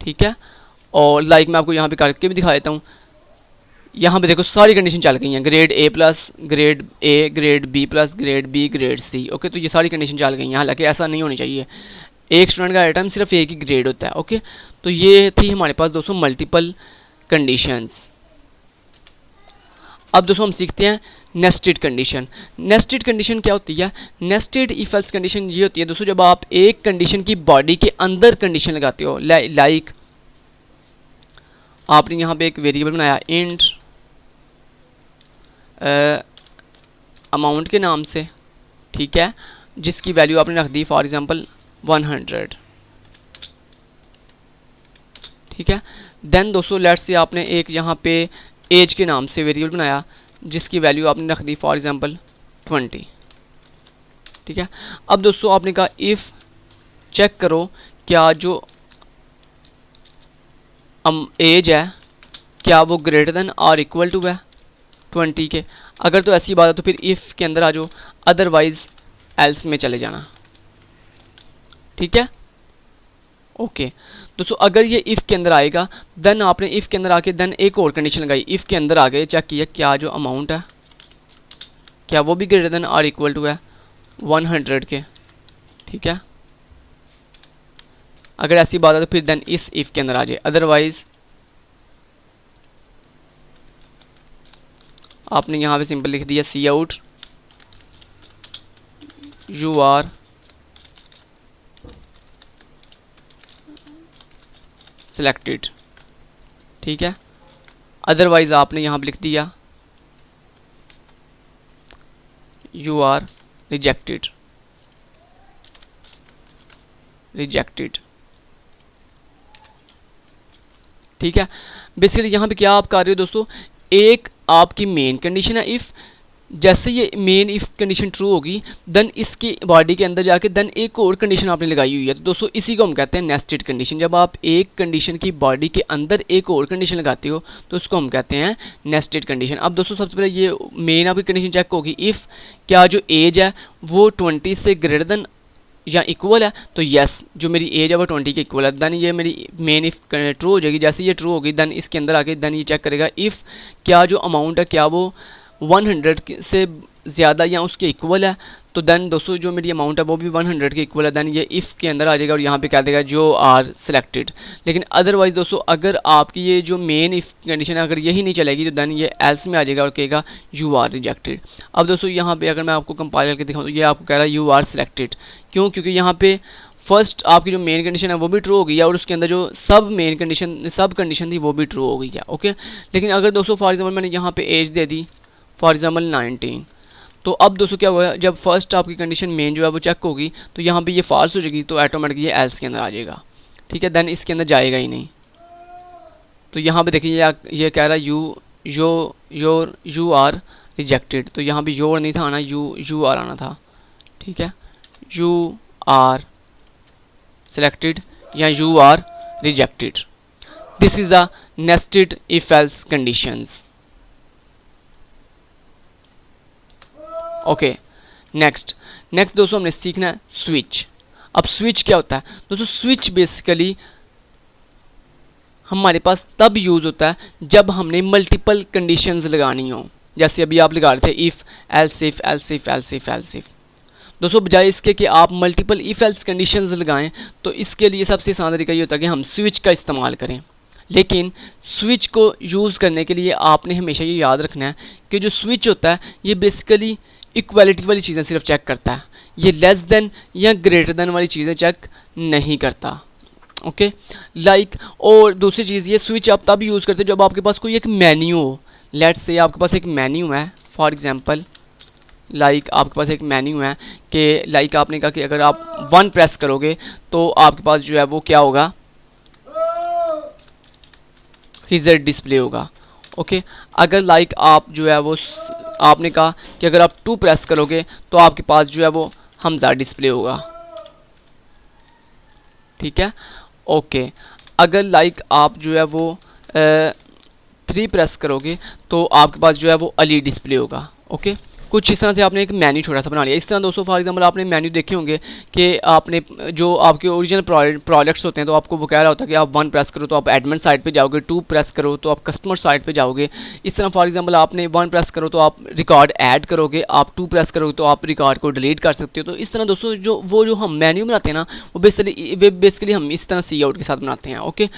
ठीक है, और लाइक मैं आपको यहाँ पे करके भी दिखा देता हूँ। यहाँ पे देखो सारी कंडीशन चल गई हैं, grade A+, grade A, grade B+, grade B, grade C। Okay, तो ये सारी कंडीशन चल गई हैं, हालांकि ऐसा नहीं होनी चाहिए, एक स्टूडेंट का एट टाइम सिर्फ एक ही ग्रेड होता है। ओके, तो ये थी हमारे पास दोस्तों मल्टीपल कंडीशंस। अब दोस्तों हम सीखते हैं नेस्टेड कंडीशन। नेस्टेड कंडीशन क्या होती है? नेस्टेड इफ एल्स कंडीशन ये होती है दोस्तों जब आप एक कंडीशन की बॉडी के अंदर कंडीशन लगाते हो, लाइक आपने यहाँ पे एक वेरिएबल बनाया इंट अमाउंट के नाम से, ठीक है, जिसकी वैल्यू आपने रख दी फॉर एग्जांपल 100। ठीक है, देन दोस्तों लेट्स से आपने एक यहाँ पे एज के नाम से वेरिएबल बनाया जिसकी वैल्यू आपने रख दी फॉर एग्जांपल 20। ठीक है, अब दोस्तों आपने कहा इफ़ चेक करो क्या जो एज है क्या वो ग्रेटर देन और इक्वल टू है 20 के। अगर तो ऐसी बात है तो फिर इफ़ के अंदर आ जाओ, अदरवाइज एल्स में चले जाना। ठीक है, ओके दोस्तों, अगर ये इफ़ के अंदर आएगा देन आपने इफ़ के अंदर आके देन एक और कंडीशन लगाई, इफ़ के अंदर आ गए चेक किया क्या जो अमाउंट है क्या वो भी ग्रेटर देन और इक्वल टू है 100 के। ठीक है, अगर ऐसी बात है तो फिर देन इस इफ़ के अंदर आ जाए, अदरवाइज आपने यहाँ पे सिंपल लिख दिया सी आउट यू आर सिलेक्टेड। ठीक है, अदरवाइज आपने यहाँ पे लिख दिया यू आर रिजेक्टेड। ठीक है, बेसिकली यहाँ पे क्या आप कर रहे हो दोस्तों, एक आपकी मेन कंडीशन है इफ़, जैसे ये मेन इफ़ कंडीशन ट्रू होगी देन इसकी बॉडी के अंदर जाके देन एक और कंडीशन आपने लगाई हुई है। तो दोस्तों इसी को हम कहते हैं नेस्टेड कंडीशन। जब आप एक कंडीशन की बॉडी के अंदर एक और कंडीशन लगाते हो तो उसको हम कहते हैं नेस्टेड कंडीशन। अब दोस्तों सबसे पहले ये मेन आपकी कंडीशन चेक होगी, इफ़ क्या जो एज है वो 20 से ग्रेटर देन या इक्वल है, तो यस जो मेरी एज है वो 20 के इक्वल है, देन ये मेरी मेन इफ़ ट्रू हो जाएगी। जैसे ये ट्रू होगी देन इसके अंदर आके देन ये चेक करेगा इफ़ क्या जो अमाउंट है क्या वो 100 से ज़्यादा या उसके इक्वल है, तो देन दोस्तों जो मेरी अमाउंट है वो भी 100 के इक्वल है, देन ये इफ़ के अंदर आ जाएगा और यहाँ पे कह देगा जो आर सिलेक्टेड। लेकिन अदरवाइज दोस्तों अगर आपकी ये जो मेन इफ़ कंडीशन है अगर यही नहीं चलेगी तो देन ये एल्स में आ जाएगा और कहेगा यू आर रिजेक्टेड। अब दोस्तों यहाँ पे अगर मैं आपको कंपाइल करके दिखाऊँ तो ये आपको कह रहा है यू आर सिलेक्टेड। क्यों? क्योंकि यहाँ पे फर्स्ट आपकी जो मेन कंडीशन है वो भी ट्रू हो गई है और उसके अंदर जो सब कंडीशन थी वो भी ट्रू हो गई है। ओके, लेकिन अगर दोस्तों फॉर एग्जाम्पल मैंने यहाँ पे एज दे दी फॉर एग्जाम्पल 19, तो अब दोस्तों क्या हुआ, जब फर्स्ट आपकी कंडीशन मेन जो है वो चेक होगी तो यहाँ पे ये फॉल्स हो जाएगी तो ऑटोमेटिकली ये एल्स के अंदर आ जाएगा। ठीक है, देन इसके अंदर जाएगा ही नहीं। तो यहाँ पे देखिए ये कह रहा है यू आर रिजेक्टेड, तो यहाँ पे योर नहीं था आना, यू आर आना था। ठीक है, यू आर सिलेक्टेड या you are rejected. This is a nested if else conditions. Okay, next दोस्तों हमने सीखना है स्विच। अब स्विच क्या होता है दोस्तों? स्विच बेसिकली हमारे पास तब यूज़ होता है जब हमने मल्टीपल कंडीशंस लगानी हो, जैसे अभी आप लगा रहे थे इफ़ एल्स इफ। दोस्तों बजाय इसके कि आप मल्टीपल इफ़ एल्स कंडीशंस लगाएं तो इसके लिए सबसे आसान तरीका ये होता है कि हम स्विच का इस्तेमाल करें। लेकिन स्विच को यूज़ करने के लिए आपने हमेशा ये याद रखना है कि जो स्विच होता है ये बेसिकली इक्वालिटी वाली चीज़ें सिर्फ चेक करता है। ये लेस देन या ग्रेटर देन वाली चीज़ें चेक नहीं करता। ओके लाइक और दूसरी चीज़ ये स्विच आप तब यूज़ करते हो जब आपके पास कोई एक मेन्यू हो। लेट्स से आपके पास एक मेन्यू है, फॉर एग्जांपल लाइक आपके पास एक मेन्यू है कि लाइक आपने कहा कि अगर आप 1 प्रेस करोगे तो आपके पास जो है वो क्या होगा, हिजर डिस्प्ले होगा। ओके अगर लाइक आप जो है वो आपने कहा कि अगर आप 2 प्रेस करोगे तो आपके पास जो है वो हमजा डिस्प्ले होगा। ठीक है ओके अगर लाइक आप जो है वो 3 प्रेस करोगे तो आपके पास जो है वो अली डिस्प्ले होगा। ओके कुछ इस तरह से आपने एक मेन्यू छोटा सा बना लिया। इस तरह दोस्तों फॉर एग्जांपल आपने मेन्यू देखे होंगे कि आपने जो आपके ओरिजिनल प्रोडक्ट्स होते हैं तो आपको वो कह रहा होता है कि आप 1 प्रेस करो तो आप एडमिन साइट पे जाओगे, 2 प्रेस करो तो आप कस्टमर साइट पे जाओगे। इस तरह फॉर एग्जांपल आपने 1 प्रेस करो तो आप रिकॉर्ड ऐड करोगे, आप 2 प्रेस करोगे तो आप रिकॉर्ड को डिलीट कर सकते हो। तो इस तरह दोस्तों जो हम मेन्यू बनाते हैं ना वो बेसिकली हम इस तरह सी आउट के साथ बनाते हैं। ओके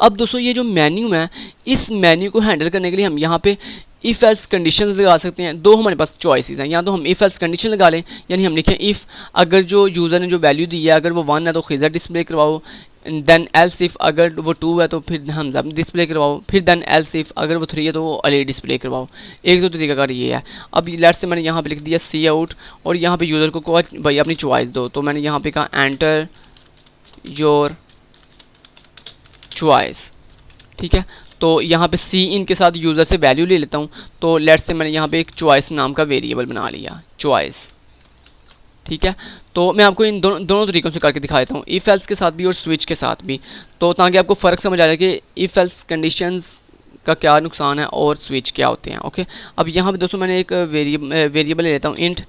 अब दोस्तों ये जो मेन्यू है इस मेन्यू को हैंडल करने के लिए हम यहाँ पे इफ़ एल्स कंडीशंस लगा सकते हैं। दो हमारे पास चॉइसेस हैं, या तो हम इफ़ एल्स कंडीशन लगा लें यानी हम लिखें इफ़ अगर जो यूज़र ने जो वैल्यू दी है अगर वो 1 है तो खिज़र डिस्प्ले करवाओ, देन एल्स इफ़ अगर वो 2 है तो फिर हमजा डिस्प्ले करवाओ, फिर देन एल्स इफ़ अगर वो 3 है तो वो अली डिस्प्ले करवाओ। एक दो तरीका कार ये है। अब लेट्स से मैंने यहाँ पे लिख दिया सी आउट और यहाँ पे यूज़र को भाई अपनी चॉइस दो, तो मैंने यहाँ पे कहा एंटर योर चॉइस। ठीक है तो यहाँ पे सी इन के साथ यूज़र से वैल्यू ले लेता हूँ। तो लेट्स से मैंने यहाँ पे एक चॉइस नाम का वेरिएबल बना लिया, चॉइस। ठीक है तो मैं आपको इन दोनों तरीकों से करके दिखा देता हूँ, इफ़ एल्स के साथ भी और स्विच के साथ भी, तो ताकि आपको फ़र्क समझ आ जाए कि इफ़ एल्स कंडीशंस का क्या नुकसान है और स्विच क्या होते हैं। ओके अब यहाँ पे दोस्तों मैंने एक वेरिएबल ले लेता हूँ इंट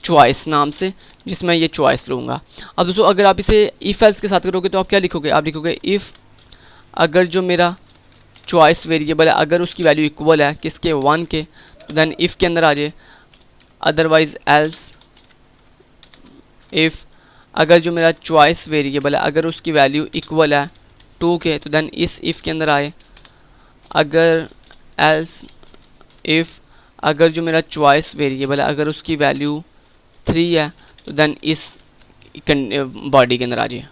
चॉइस नाम से, जिसमें ये चॉइस लूँगा। अब दोस्तों अगर आप इसे इफ़ एल्स के साथ करोगे तो आप क्या लिखोगे, आप लिखोगे इफ़ अगर जो मेरा चॉइस वेरिएबल है अगर उसकी वैल्यू इक्वल है किसके 1 के, तो देन इफ़ के अंदर आ जाए, अदरवाइज एल्स इफ़ अगर जो मेरा चॉइस वेरिएबल है अगर उसकी वैल्यू इक्वल है 2 के, तो देन इस इफ़ के अंदर आए, अगर एल्स इफ़ अगर जो मेरा चॉइस वेरिएबल है अगर उसकी वैल्यू 3 है तो देन इस बॉडी के अंदर आ जाए।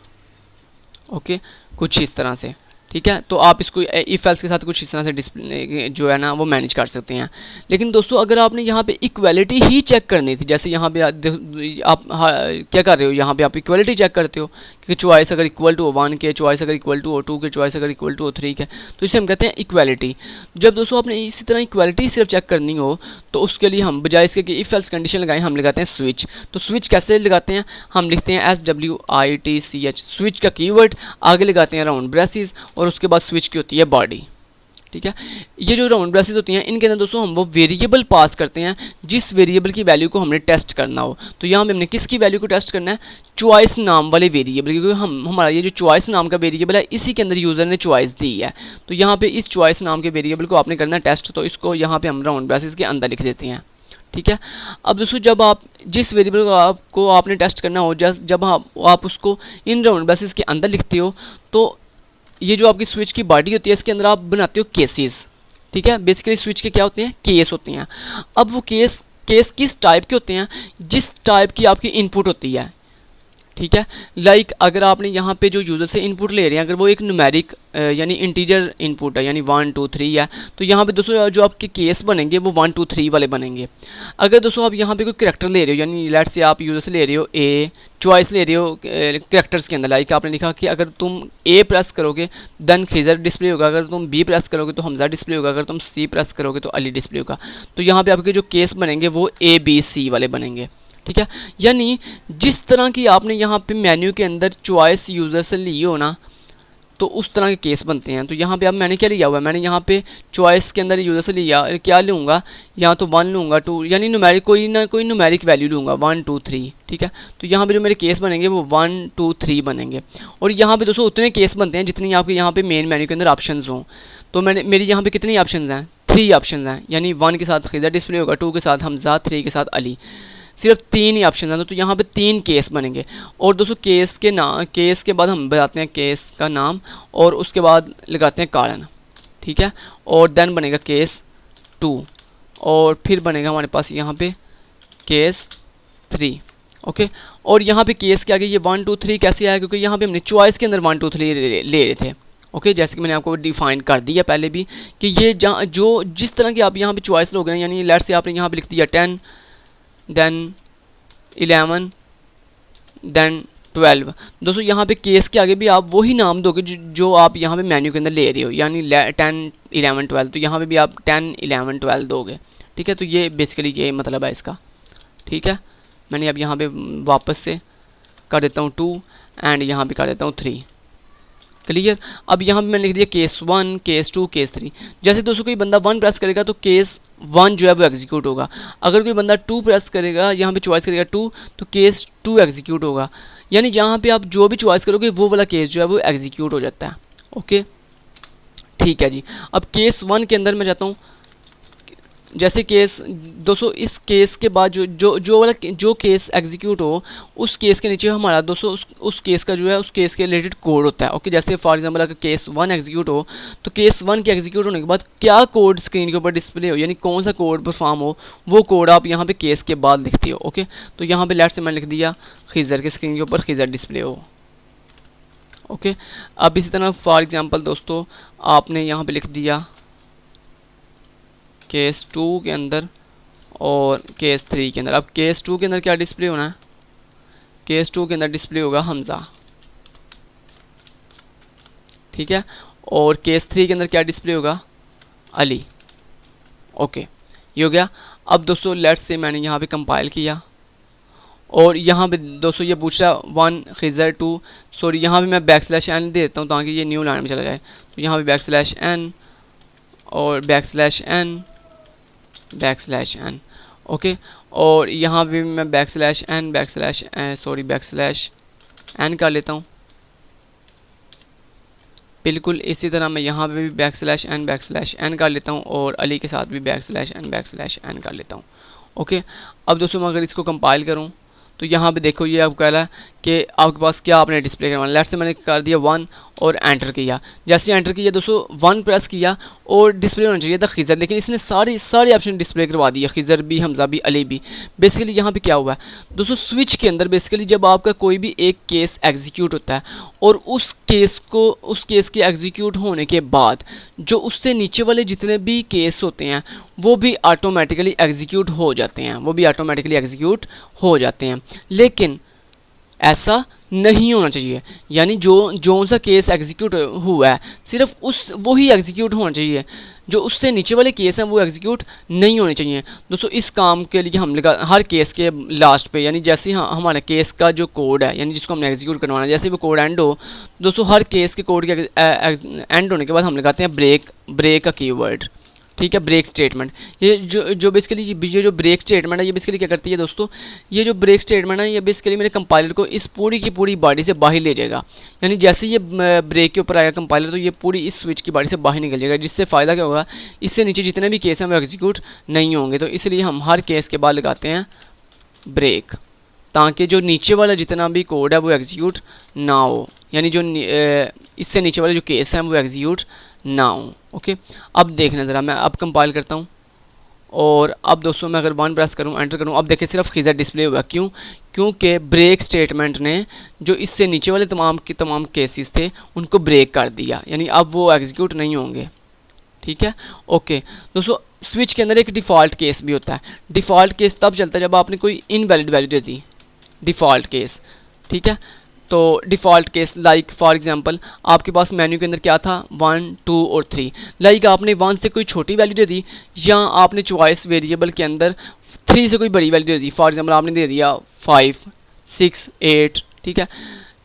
ओके कुछ इस तरह से। ठीक है तो आप इसको इफ़ एल्स के साथ कुछ इस तरह से डिस्प्ले जो है ना वो मैनेज कर सकते हैं। लेकिन दोस्तों अगर आपने यहाँ पे इक्वलिटी ही चेक करनी थी, जैसे यहाँ पे आप क्या कर रहे हो, यहाँ पे आप इक्वलिटी चेक करते हो कि चॉइस अगर इक्वल टू 1 के, चॉइस अगर इक्वल टू 2 के, चॉइस अगर इक्वल टू 3 के, तो इसे हम कहते हैं इक्वलिटी। जब दोस्तों आपने इसी तरह इक्वलिटी सिर्फ चेक करनी हो तो उसके लिए हम बजाय इसके कि इफ़ एल्स कंडीशन लगाएं हम लगाते हैं स्विच। तो स्विच कैसे लगाते हैं, हम लिखते हैं SWITCH, स्विच का कीवर्ड आगे लगाते हैं राउंड ब्रेसेस और उसके बाद स्विच की होती है बॉडी। ठीक है ये जो राउंड ब्रेसेस होती हैं इनके अंदर दोस्तों हम वो वेरिएबल पास करते हैं जिस वेरिएबल की वैल्यू को हमने टेस्ट करना हो। तो यहाँ पे हमने किसकी वैल्यू को टेस्ट करना है, चॉइस नाम वाले वेरिएबल, क्योंकि हमारा ये जो चॉइस नाम का वेरिएबल है इसी के अंदर यूज़र ने चॉइस दी है। तो यहाँ पे इस चॉइस नाम के वेरिएबल को आपने करना है टेस्ट, तो इसको यहाँ पे हम राउंड ब्रेसेस के अंदर लिख देते हैं। ठीक है अब दोस्तों जब आप जिस वेरिएबल को आपने टेस्ट करना हो जब आप उसको इन राउंड ब्रेसेस के अंदर लिखते हो तो ये जो आपकी स्विच की बॉडी होती है इसके अंदर आप बनाते हो केसेस। ठीक है बेसिकली स्विच के क्या होते हैं, केस होते हैं। अब वो केस किस टाइप के होते हैं, जिस टाइप की आपकी इनपुट होती है। ठीक है लाइक अगर आपने यहाँ पे जो यूज़र से इनपुट ले रहे हैं अगर वो एक न्यूमेरिक यानी इंटीजर इनपुट है यानी 1 2 3 है, तो यहाँ पे दोस्तों जो आपके केस बनेंगे वो 1 2 3 वाले बनेंगे। अगर दोस्तों आप यहाँ पे कोई करैक्टर ले रहे हो यानी लेट से आप यूज़र से ले रहे हो ए, चॉइस ले रहे हो करैक्टर्स के अंदर, लाइक आपने लिखा कि अगर तुम ए प्रेस करोगे देन खिज़र डिस्प्ले होगा, अगर तुम बी प्रेस करोगे तो हमजा डिस्प्ले होगा, अगर तुम सी प्रेस करोगे तो अली डिस्प्ले होगा। तो यहाँ पे आपके जो केस बनेंगे वो ABC वाले बनेंगे। ठीक है यानी जिस तरह की आपने यहाँ पे मेन्यू के अंदर चॉइस यूज़र से ली हो ना तो उस तरह के केस बनते हैं। तो यहाँ पे अब मैंने क्या लिया हुआ है, मैंने यहाँ पे चॉइस के अंदर यूज़र से लिया क्या लूँगा, या तो 1 लूँगा 2 यानी न्यूमेरिक कोई ना कोई न्यूमेरिक वैल्यू लूँगा 1 2 3। ठीक है तो यहाँ पे जो मेरे केस बनेंगे वो 1 2 3 बनेंगे। और यहाँ पे दोस्तों उतने केस बनते हैं जितनी आपके यहाँ पे मेन मेन्यू के अंदर ऑप्शंस हों। तो मेरी यहाँ पे कितनी ऑप्शंस हैं, 3 ऑप्शंस हैं, यानी 1 के साथ खिज़र डिस्प्ले होगा, 2 के साथ हमजा, 3 के साथ अली, सिर्फ 3 ही ऑप्शन हैं। तो यहाँ पे 3 केस बनेंगे। और दोस्तों केस के बाद हम बताते हैं केस का नाम और उसके बाद लगाते हैं कारण। ठीक है और देन बनेगा केस 2 और फिर बनेगा हमारे पास यहाँ पे केस 3। ओके। और यहाँ पे केस के आगे ये 1 2 3 कैसे आया, क्योंकि यहाँ पे हमने चॉइस के अंदर 1 2 3 ले रहे थे। ओके, जैसे कि मैंने आपको डिफाइन कर दिया पहले भी कि ये जहाँ जो जिस तरह की आप यहाँ पे चॉइस लोगे ना, यानी लेट्स से आपने यहाँ पे लिख दिया 10 देन 11 देन 12। दोस्तों यहाँ पे केस के आगे भी आप वही नाम दोगे जो आप यहाँ पे मेन्यू के अंदर ले रहे हो, यानी 10 11 12, तो यहाँ पे भी आप 10 11 12 दोगे। ठीक है, तो ये बेसिकली ये मतलब है इसका। ठीक है, मैंने अब यहाँ पे वापस से कर देता हूँ 2 एंड यहाँ पे कर देता हूँ 3। क्लियर। अब यहाँ पे मैंने लिख दिया केस 1 केस 2 केस 3। जैसे दोस्तों कोई बंदा 1 प्रेस करेगा तो केस 1 जो है वो एग्जीक्यूट होगा। अगर कोई बंदा 2 प्रेस करेगा, यहाँ पे चॉइस करेगा 2, तो केस 2 एग्जीक्यूट होगा। यानी जहाँ पे आप जो भी चॉइस करोगे वो वाला केस जो है वो एग्जीक्यूट हो जाता है। ओके, ठीक है जी। अब केस 1 के अंदर मैं जाता हूँ। जैसे केस दोस्तों इस केस के बाद जो केस एग्जीक्यूट हो, उस केस के नीचे हमारा दोस्तों उस केस का जो है उस केस के रिलेटेड कोड होता है। ओके, जैसे फॉर एग्जांपल अगर केस 1 एग्जीक्यूट हो तो केस 1 के एग्जीक्यूट होने के बाद क्या कोड स्क्रीन के ऊपर डिस्प्ले हो, यानी कौन सा कोड परफॉर्म हो, वो कोड आप यहाँ पे केस के बाद लिखते हो। ओके, तो यहाँ पे लेट्स से मैंने लिख दिया खिजर के स्क्रीन के ऊपर खिजर डिस्प्ले हो। ओके, अब इसी तरह फॉर एग्जाम्पल दोस्तों आपने यहाँ पे लिख दिया केस 2 के अंदर और केस 3 के अंदर। अब केस 2 के अंदर क्या डिस्प्ले होना है, केस 2 के अंदर डिस्प्ले होगा हमजा। ठीक है, और केस 3 के अंदर क्या डिस्प्ले होगा, अली। ओके, ये हो गया। अब दोस्तों लेट्स से मैंने यहाँ पे कंपाइल किया और यहाँ पे दोस्तों ये पूछ रहा 1 खिजर 2, सॉरी यहाँ पे मैं \n दे देता हूँ ताकि ये न्यू लाइन में चला जाए। तो यहाँ पे \n और \n। ओके, और यहाँ पे मैं \n कर लेता हूँ। बिल्कुल इसी तरह मैं यहाँ पे भी \n कर लेता हूँ और अली के साथ भी \n कर लेता हूँ। ओके, अब दोस्तों मैं अगर इसको कंपाइल करूँ तो यहाँ पे देखो ये आपको कह रहा है कि आपके पास क्या आपने डिस्प्ले करवाना। लेट्स से मैंने कर दिया 1 और एंटर किया। जैसे एंटर किया दोस्तों 1 प्रेस किया और डिस्प्ले होना चाहिए था खिजर, लेकिन इसने सारे ऑप्शन डिस्प्ले करवा दिया, खिजर भी, हमजा भी, अली भी। बेसिकली यहाँ पे क्या हुआ है दोस्तों, स्विच के अंदर बेसिकली जब आपका कोई भी एक केस एग्जीक्यूट होता है और उस केस के एग्जीक्यूट होने के बाद जो उससे नीचे वाले जितने भी केस होते हैं वो भी ऑटोमेटिकली एग्जीक्यूट हो जाते हैं, लेकिन ऐसा नहीं होना चाहिए। यानी जो सा केस एग्जीक्यूट हुआ है सिर्फ वही एग्जीक्यूट होना चाहिए, जो उससे नीचे वाले केस हैं वो एग्जीक्यूट नहीं होने चाहिए। दोस्तों इस काम के लिए हम हर केस के लास्ट पे, यानी जैसे हमारे केस का जो कोड है, यानी जिसको हमने एग्जीक्यूट करवाना है, जैसे वो कोड एंड हो दोस्तों, हर केस के कोड के एंड होने के बाद हम लगाते हैं ब्रेक का कीवर्ड। ठीक है, ब्रेक स्टेटमेंट। ये जो बेसिकली ये जो ब्रेक स्टेटमेंट है ये बेसिकली क्या करती है दोस्तों, ये जो ब्रेक स्टेटमेंट है ये बेसिकली मेरे कंपाइलर को इस पूरी की पूरी बॉडी से बाहर ले जाएगा। यानी जैसे ये ब्रेक के ऊपर आएगा कंपाइलर तो ये पूरी इस स्विच की बॉडी से बाहर निकल जाएगा, जिससे फ़ायदा क्या होगा, इससे नीचे जितने भी केस हैं वो एग्जीक्यूट नहीं होंगे। तो इसलिए हम हर केस के बाद लगाते हैं ब्रेक, ताकि जो नीचे वाला जितना भी कोड है वो एग्जीक्यूट ना हो, यानी जो इससे नीचे वाले जो केस हैं वो एग्जीक्यूट ना हो। ओके, अब देखना ज़रा, मैं अब कंपाइल करता हूँ और अब दोस्तों मैं अगर 1 प्रेस करूँ, एंटर करूँ, अब देखिए सिर्फ खिजर डिस्प्ले हुआ। क्यों? क्योंकि ब्रेक स्टेटमेंट ने जो इससे नीचे वाले तमाम केसेस थे उनको ब्रेक कर दिया, यानी अब वो एग्जीक्यूट नहीं होंगे। ठीक है, ओके दोस्तों, स्विच के अंदर एक डिफ़ॉल्ट केस भी होता है। डिफ़ॉल्ट केस तब चलता है जब आपने कोई इनवैलिड वैल्यू दे दी, डिफ़ॉल्ट केस। ठीक है, तो default case like for example आपके पास मेन्यू के अंदर क्या था 1 2 और 3, लाइक आपने 1 से कोई छोटी वैल्यू दे दी या आपने चॉइस वेरिएबल के अंदर 3 से कोई बड़ी वैल्यू दे दी, फॉर एग्जांपल आपने दे दिया 5 6 8। ठीक है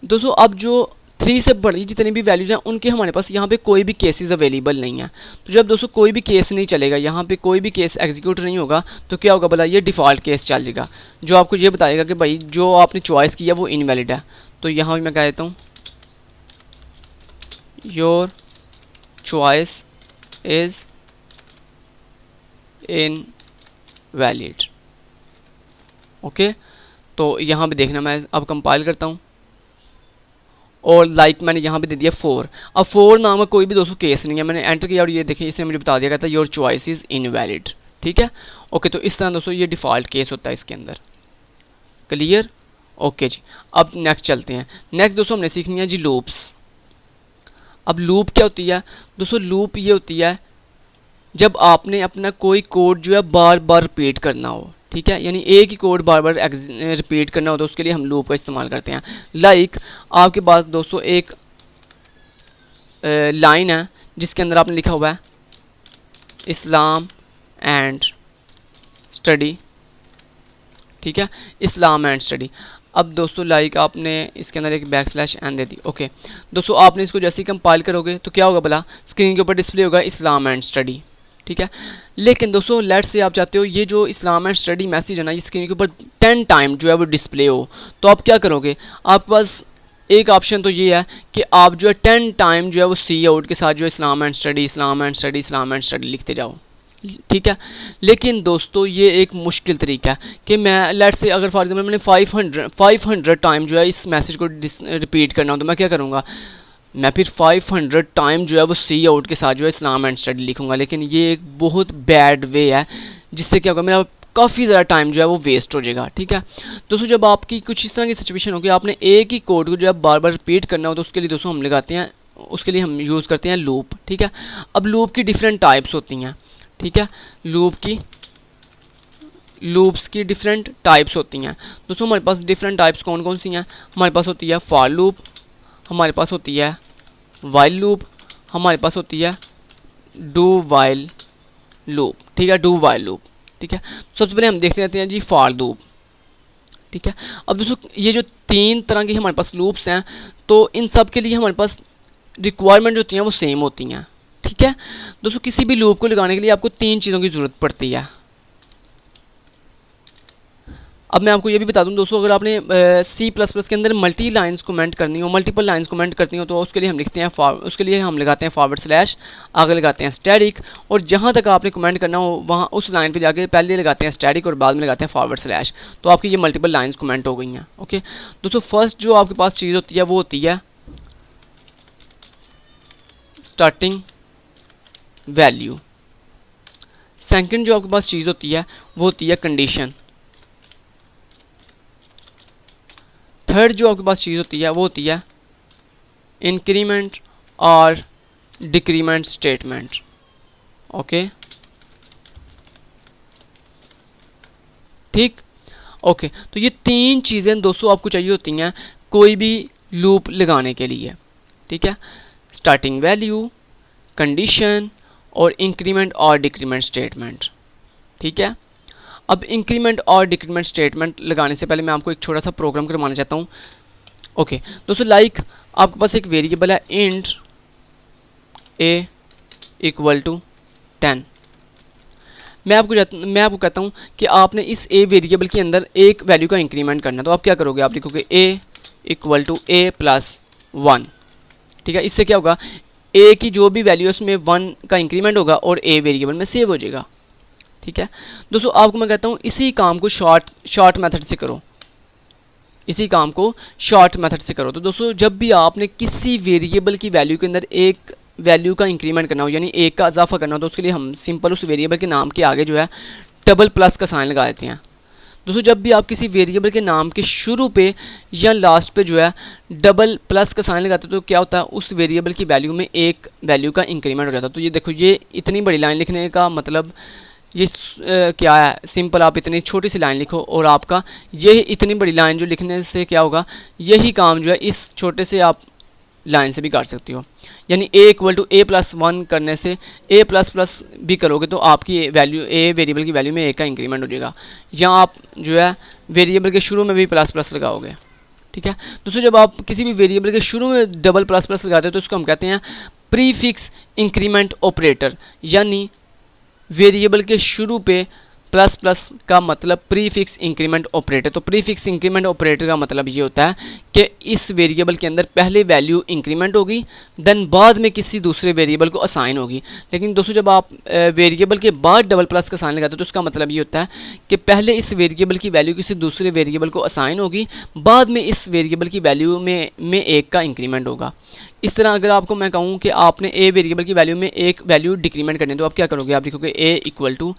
दोस्तों, अब जो 3 से बड़ी जितनी भी वैल्यूज़ हैं उनके हमारे पास यहाँ पे कोई भी केसेस अवेलेबल नहीं है। तो जब दोस्तों कोई भी केस नहीं चलेगा, यहाँ पे कोई भी केस एग्जीक्यूट नहीं होगा, तो क्या होगा भला, ये डिफ़ॉल्ट केस चलेगा जो आपको ये बताएगा कि भाई जो आपने चॉइस किया वो इनवैलिड है। तो यहाँ भी मैं कह देता हूँ your choice is invalid. Okay, तो यहाँ पे देखना, मैं अब कंपाइल करता हूँ और लाइक मैंने यहाँ पे दे दिया 4। अब 4 नाम का कोई भी दोस्तों केस नहीं है, मैंने एंटर किया और ये देखिए इसने मुझे बता दिया गया था योर चॉइस इज़ इनवैलिड। ठीक है, ओके, तो इस तरह दोस्तों ये डिफ़ॉल्ट केस होता है इसके अंदर। क्लियर? ओके जी, अब नेक्स्ट चलते हैं। नेक्स्ट दोस्तों हमने सीखनी है जी लूप्स। अब लूप क्या होती है दोस्तों? लूप ये होती है जब आपने अपना कोई कोड जो है बार बार रिपीट करना हो, ठीक है, यानी एक ही कोड बार बार रिपीट करना हो तो उसके लिए हम लूप का इस्तेमाल करते हैं। लाइक आपके पास दोस्तों एक लाइन है जिसके अंदर आपने लिखा हुआ है इस्लाम एंड स्टडी, ठीक है, इस्लाम एंड स्टडी। अब दोस्तों लाइक आपने इसके अंदर एक बैकस्लैश एन दे दी। ओके दोस्तों, आपने इसको जैसे ही कंपाइल करोगे तो क्या होगा भला? स्क्रीन के ऊपर डिस्प्ले होगा इस्लाम एंड स्टडी, ठीक है। लेकिन दोस्तों लेट्स से आप चाहते हो ये जो इस्लाम एंड स्टडी मैसेज है ना, ये स्क्रीन के ऊपर 10 टाइम जो है वो डिस्प्ले हो, तो आप क्या करोगे? आपके पास एक ऑप्शन तो ये है कि आप जो है 10 टाइम जो है वो सी आउट के साथ जो है इस्लाम and study, Islam and study, Islam and study लिखते जाओ, ठीक है। लेकिन दोस्तों ये एक मुश्किल तरीका है कि मैं लेट्स से अगर फॉर एग्जांपल मैंने 500 टाइम जो है इस मैसेज को रिपीट करना हो तो मैं क्या करूँगा? मैं फिर 500 टाइम जो है वो सी आउट के साथ जो है इस्लाम एंड स्टडी लिखूँगा। लेकिन ये एक बहुत बैड वे है जिससे क्या होगा, मेरा काफ़ी ज़्यादा टाइम जो है वो वेस्ट हो जाएगा, ठीक है। दोस्तों जब आपकी कुछ इस तरह की सिचुएशन होगी, आपने एक ही कोड को जो है बार बार रिपीट करना हो तो उसके लिए दोस्तों हम लगाते हैं, उसके लिए हम यूज़ करते हैं लूप, ठीक है। अब लूप की डिफरेंट टाइप्स होती हैं, ठीक है, लूप्स की डिफरेंट टाइप्स होती हैं। दोस्तों हमारे पास डिफरेंट टाइप्स कौन कौन सी हैं? हमारे पास होती है फॉर लूप, हमारे पास होती है वाइल लूप, हमारे पास होती है डू वाइल लूप, ठीक है, डू वाइल लूप, ठीक है। सबसे पहले हम देखते रहते हैं जी फॉर लूप, ठीक है। अब दोस्तों ये जो 3 तरह की हमारे पास लूप्स हैं तो इन सब के लिए हमारे पास रिक्वायरमेंट जो होती हैं वो सेम होती हैं, ठीक है। दोस्तों किसी भी लूप को लगाने के लिए आपको 3 चीज़ों की ज़रूरत पड़ती है। अब मैं आपको ये भी बता दूं दोस्तों, अगर आपने C++ के अंदर मल्टी लाइंस कमेंट करनी हो, मल्टीपल लाइंस कमेंट करनी हो तो उसके लिए हम लिखते हैं उसके लिए हम लगाते हैं /, आगे लगाते हैं स्टैटिक, और जहाँ तक आपने कमेंट करना हो वहाँ उस लाइन पे जाके पहले लगाते हैं स्टैटिक और बाद में लगाते हैं /, तो आपकी ये मल्टीपल लाइंस कमेंट हो गई हैं। ओके दोस्तों, फर्स्ट जो आपके पास चीज़ होती है वो होती है स्टार्टिंग वैल्यू। सेकंड जो आपके पास चीज़ होती है वो होती है कंडीशन। थर्ड जो आपके पास चीज़ होती है वो होती है इंक्रीमेंट और डिक्रीमेंट स्टेटमेंट। ओके ठीक, ओके तो ये 3 चीज़ें दोस्तों आपको चाहिए होती हैं कोई भी लूप लगाने के लिए, ठीक है, स्टार्टिंग वैल्यू, कंडीशन और इंक्रीमेंट और डिक्रीमेंट स्टेटमेंट, ठीक है। अब इंक्रीमेंट और डिक्रीमेंट स्टेटमेंट लगाने से पहले मैं आपको एक छोटा सा प्रोग्राम करवाना चाहता हूँ। ओके दोस्तों, लाइक आपके पास एक वेरिएबल है इंट a = 10। मैं आपको कहता हूँ कि आपने इस a वेरिएबल के अंदर एक वैल्यू का इंक्रीमेंट करना है, तो आप क्या करोगे? आप लिखोगे a = a + 1, ठीक है। इससे क्या होगा? a की जो भी वैल्यू है उसमें 1 का इंक्रीमेंट होगा और a वेरिएबल में सेव हो जाएगा, ठीक है। दोस्तों आपको मैं कहता हूँ इसी काम को शॉर्ट मेथड से करो, इसी काम को शॉर्ट मेथड से करो। तो दोस्तों जब भी आपने किसी वेरिएबल की वैल्यू के अंदर एक वैल्यू का इंक्रीमेंट करना हो, यानी एक का इजाफा करना हो, तो उसके लिए हम सिंपल उस वेरिएबल के नाम के आगे जो है $+ का साइन लगा देते हैं। दोस्तों जब भी आप किसी वेरिएबल के नाम के शुरू पे या लास्ट पे जो है $+ का साइन लगाते हो तो क्या होता है? उस वेरिएबल की वैल्यू में एक वैल्यू का इंक्रीमेंट हो जाता है। तो ये देखो, ये इतनी बड़ी लाइन लिखने का मतलब ये क्या है? सिंपल आप इतनी छोटी सी लाइन लिखो और आपका ये इतनी बड़ी लाइन जो लिखने से क्या होगा, यही काम जो है इस छोटे से आप लाइन से भी कर सकते हो। यानी a = a + 1 करने से a++ भी करोगे तो आपकी वैल्यू a वेरिएबल की वैल्यू में a का इंक्रीमेंट हो जाएगा। या आप जो है वेरिएबल के शुरू में भी ++ लगाओगे, ठीक है। दोस्तों जब आप किसी भी वेरिएबल के शुरू में ++ लगाते हो तो इसको हम कहते हैं प्रीफिक्स इंक्रीमेंट ऑपरेटर, यानी वेरिएबल के शुरू पे ++ का मतलब प्रीफिक्स इंक्रीमेंट ऑपरेटर। तो प्रीफिक्स इंक्रीमेंट ऑपरेटर का मतलब ये होता है कि इस वेरिएबल के अंदर पहले वैल्यू इंक्रीमेंट होगी, देन बाद में किसी दूसरे वेरिएबल को असाइन होगी। लेकिन दोस्तों जब आप वेरिएबल के बाद $+ का साइन लगाते हो तो उसका मतलब ये होता है कि पहले इस वेरिएबल की वैल्यू किसी दूसरे वेरिएबल को असाइन होगी, बाद में इस वेरिएबल की वैल्यू में एक का इंक्रीमेंट होगा। इस तरह अगर आपको मैं कहूँ कि आपने a वेरिएबल की वैल्यू में एक वैल्यू डिक्रीमेंट करनी है तो आप क्या करोगे? आप लिखोगे a =